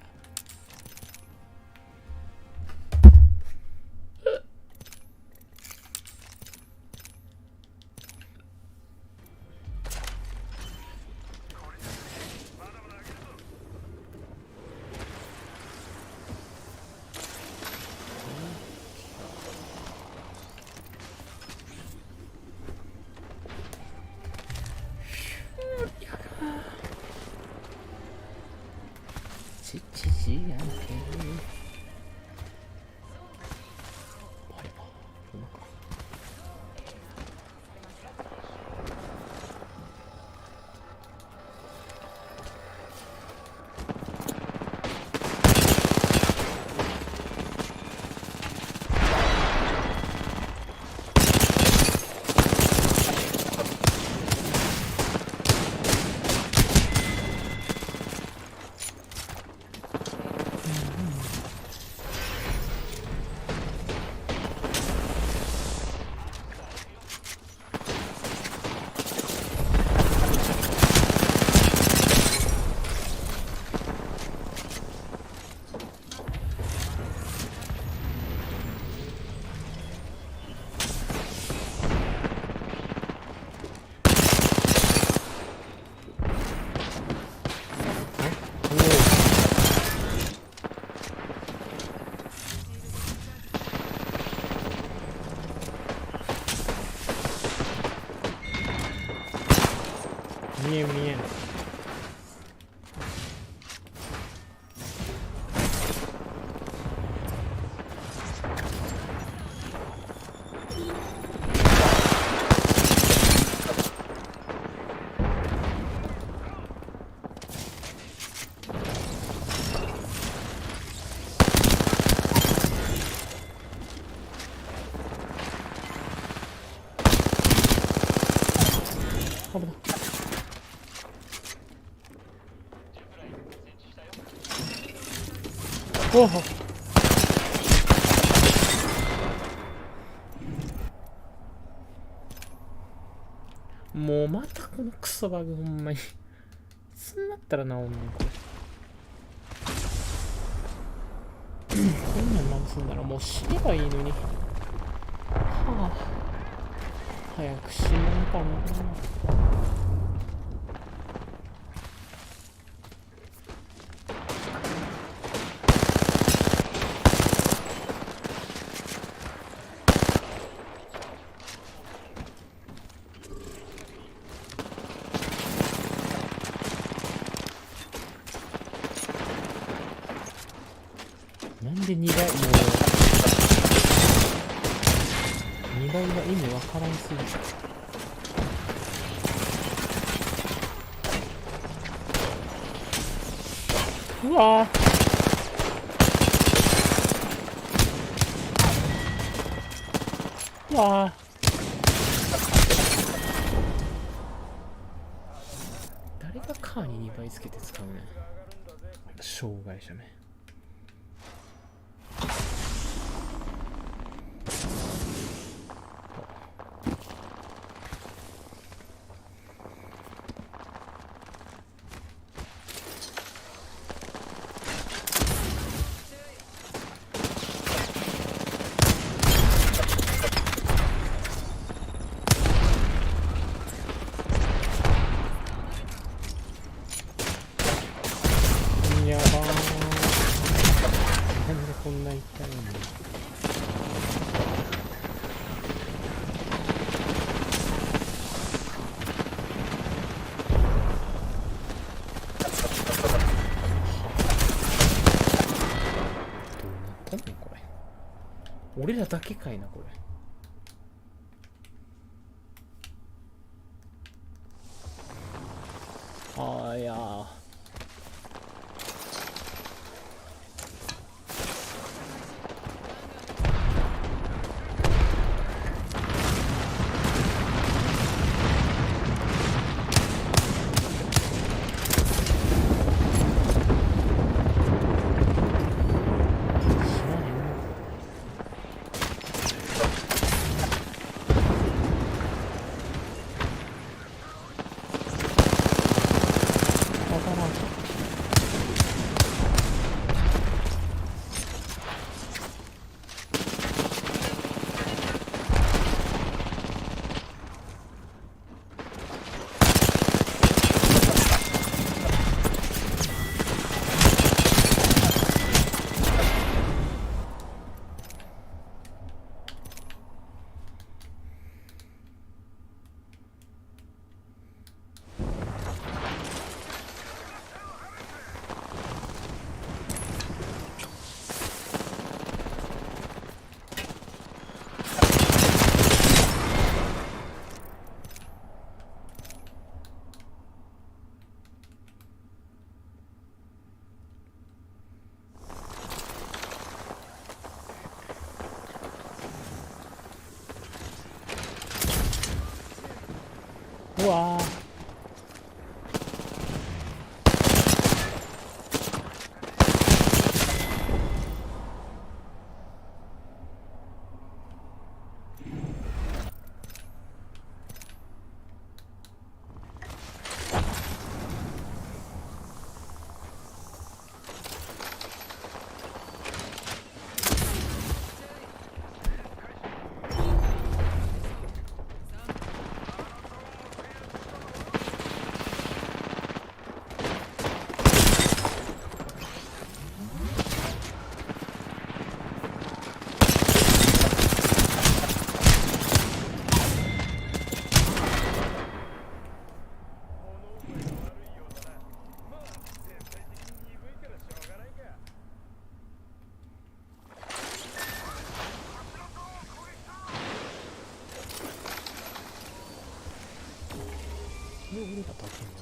見えん見えん。おお。もうまたこのクソバグほんまに。そんなったら治んねんこれ。こんなん直すんならもう死ねばいいのに。はあ。早く死ぬんかな。なんで2倍もう2倍が意味わからんすぎる。うわーうわー誰がカーに2倍つけて使うねん。障害者め。やばー。なんでこんな痛いの。どうなったんねんこれ。俺らだけかいなこれ。あーいやー。うわー。れただけなの。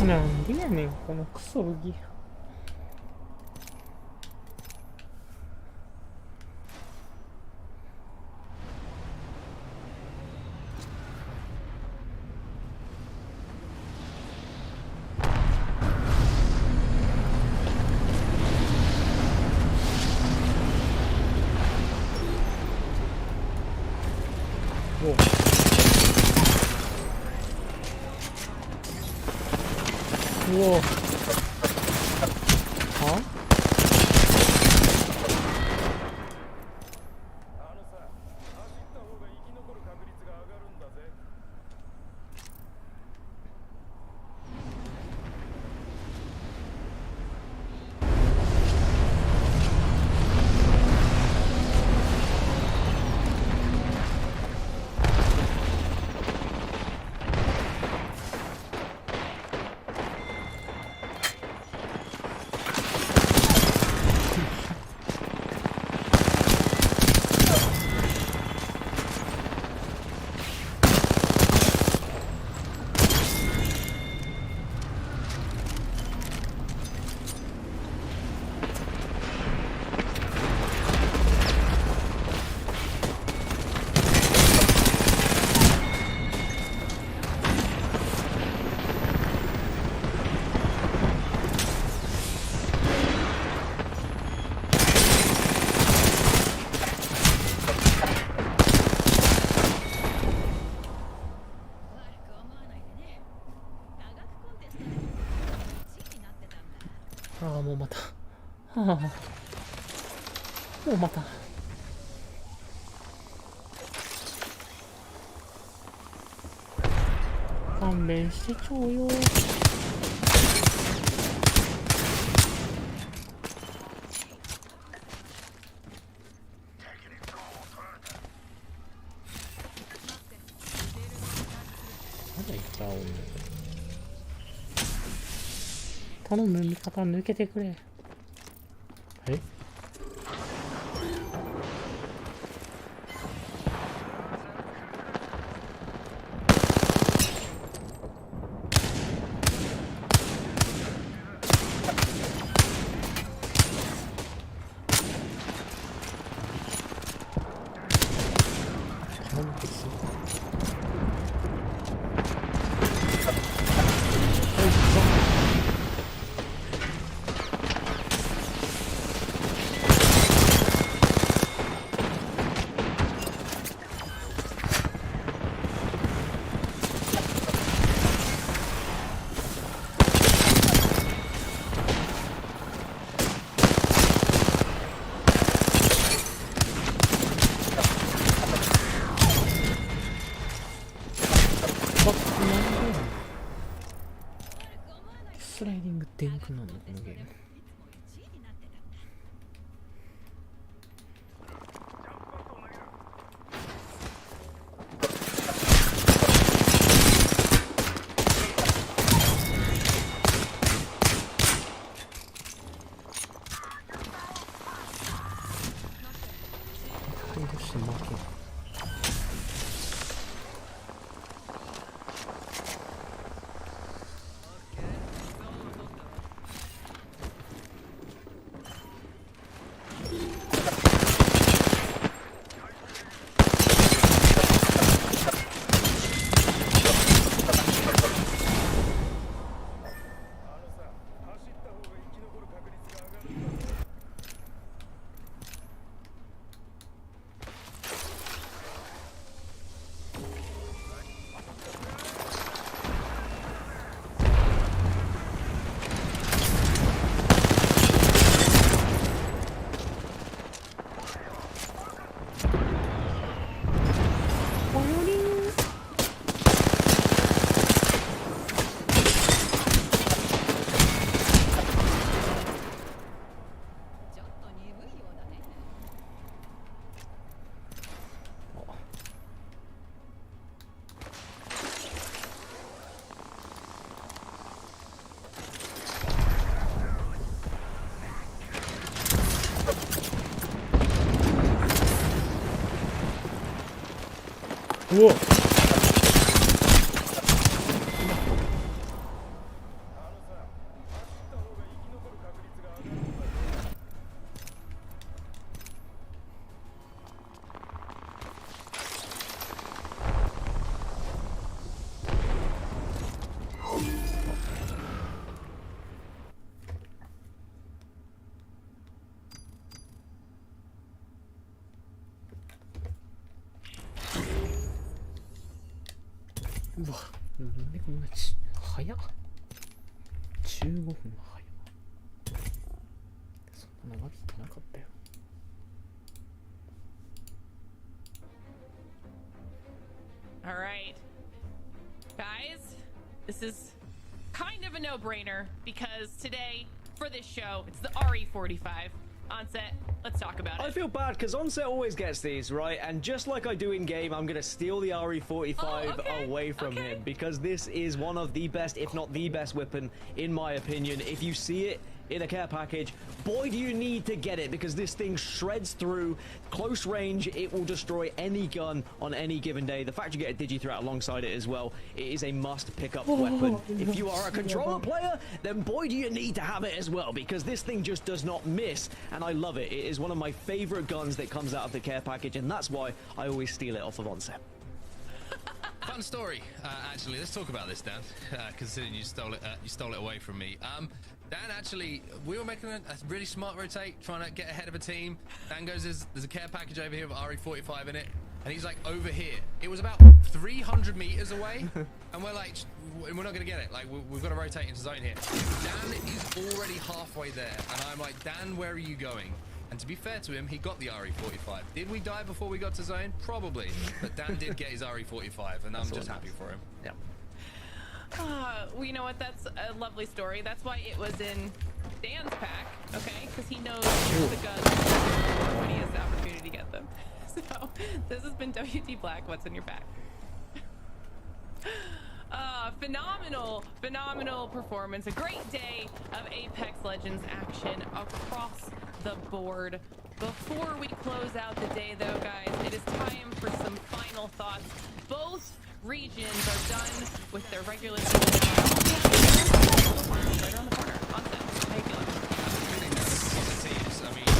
なんでやねんこのクソブギ。うお。は？ああ、もうまた。はあ、もうまた。勘弁してちょうよ。まだいっぱいおんの。頼む、味方抜けてくれ。え？頼むってすごい。スライディング電空なのこのゲーム。どうして負けん。うわうわ、なんでこんな早っ。15分も早っ。そんなの待ってなかったよ。
All right, guys, this is kind of a no-brainer because today, for this show, it's the RE45. Onset, let's talk about it.
I feel bad because Onset always gets these, right? And just like I do in game, I'm going to steal the RE45 away from him because this is one of the best, if not the best weapon, in my opinion. If you see it in a care package, boy, do you need to get it because this thing shreds through close range. It will destroy any gun on any given day. The fact you get a Digi-Threat alongside it as well, it is a must pick up weapon. If you are a controller player, then boy, do you need to have it as well because this thing just does not miss, and I love it. It is one of my favorite guns that comes out of the care package, and that's why I always steal it off of Onset.
Fun story, actually. Let's talk about this, Dan, considering you stole it away from me. Dan, actually, we were making a really smart rotate, trying to get ahead of a team. Dan goes, there's a care package over here with RE45 in it, and he's like, over here. It was about 300 meters away, and we're like, we're not gonna get it. Like, we've got to rotate into zone here. Dan is already halfway there, and I'm like, Dan, where are you going? And to be fair to him, he got the RE45. Did we die before we got to zone? Probably, but Dan did get his RE45, and I'm just happy for him.
Yeah.
Well, you know what? That's a lovely story. That's why it was in Dan's pack, okay? Because he knows the guns when he has the opportunity to get them. So this has been WT Black. What's in your pack? Phenomenal performance. A great day of Apex Legends action across the board. Before we close out the day, though, guys, it is time for some final thoughts. Both regions are done with their regular right around the corner. Onset. How you feeling?
I mean,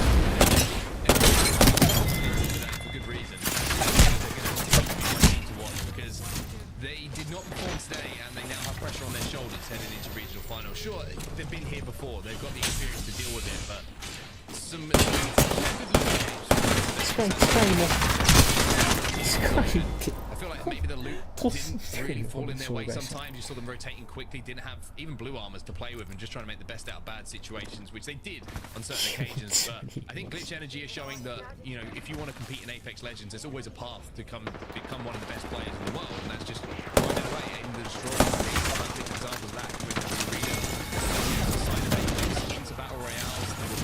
for good reason. They're going to watch because they did not perform today, and they now have pressure on their shoulders heading into regional finals. Sure, they've been here before. They've got the experience to deal with it, but some good I feel like maybe the loot didn't really fall in their way. Sometimes you saw them rotating quickly, didn't have even blue armors to play with, and just trying to make the best out of bad situations, which they did on certain occasions. But I think Glitch Energy is showing that, you know, if you want to compete in Apex Legends, there's always a path to become one of the best players in the world, and that's just finding a way in the destroyer. Fantastic examples of that with the arena side of Apex into battle royales, the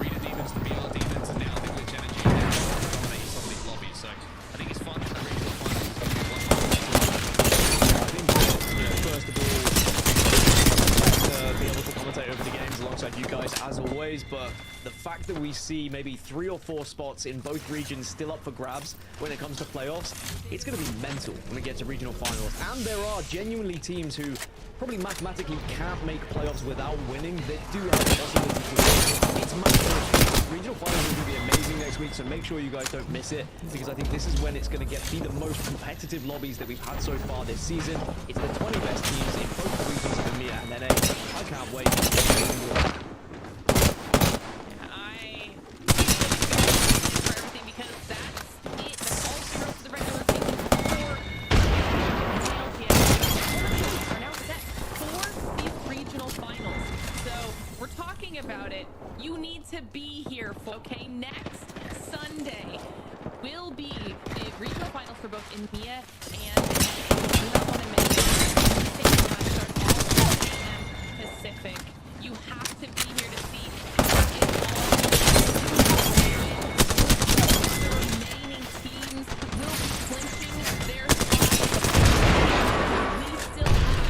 arena demons, the BR demons, and now the Glitch Energy dominating some of these lobbies. So I think it's fun.
First of all, be able to commentate over the games alongside you guys as always, but the fact that we see maybe 3 or 4 spots in both regions still up for grabs when it comes to playoffs, it's going to be mental when we get to regional finals. And there are genuinely teams who probably mathematically can't make playoffs without winning. They do have the possibility to win. It's mathematical. Regional finals is going to be amazing next week, so make sure you guys don't miss it, because I think this is when it's going to be the most competitive lobbies that we've had so far this season. It's the 20 best teams in both the regions of EMEA and NA. I can't wait.
I for everything because that's it. That's all the rest of the regular season are now set for these regional finals. So we're talking about it. You need to be here, okay? Next Sunday will be the regional finals for both EMEA and Pacific. You have to be here to see the remaining teams will be clinching their spots. We still have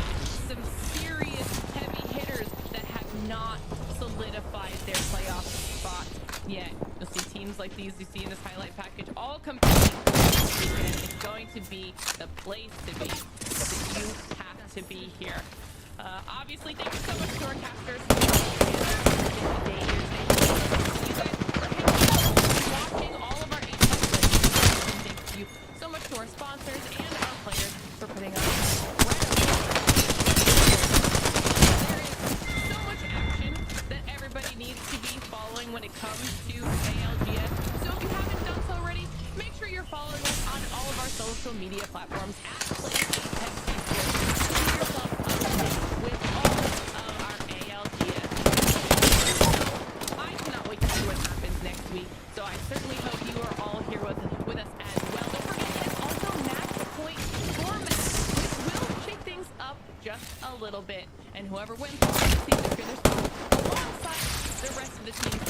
some serious heavy hitters that have not solidified their playoff spot yet. You'll see teams like these you see in this highlight package all competing. It's going to be be the place to be. So you have to be here. Obviously, thank you so much to our casters. Watching all of our thank you so much to our sponsors and our players for putting us there is so much action that everybody needs to be following when it comes to ALGS. So if you haven't done so already, make sure you're following us on all of our social media platforms at PlayApex Esports. Keep yourself up to date with all of our ALGS. I cannot wait to see what happens next week. So I certainly hope you are all here with us as well. Don't forget, it's also match point format, which will shake things up just a little bit. And whoever wins will receive the finish alongside the rest of the team.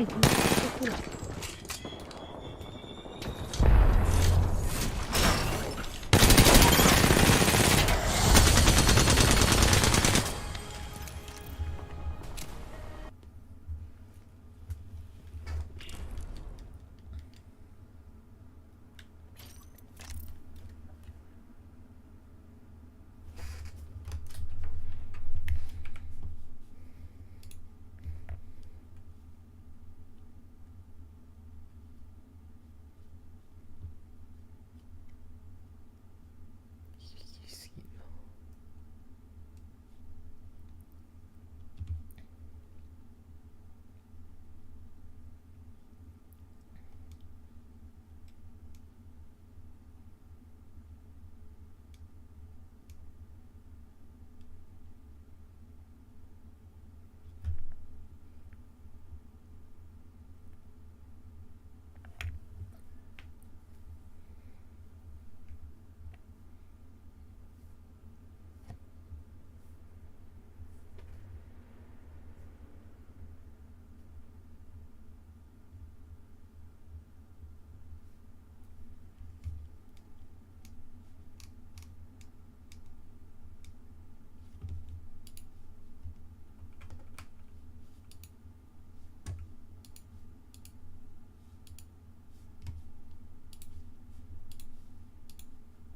はい、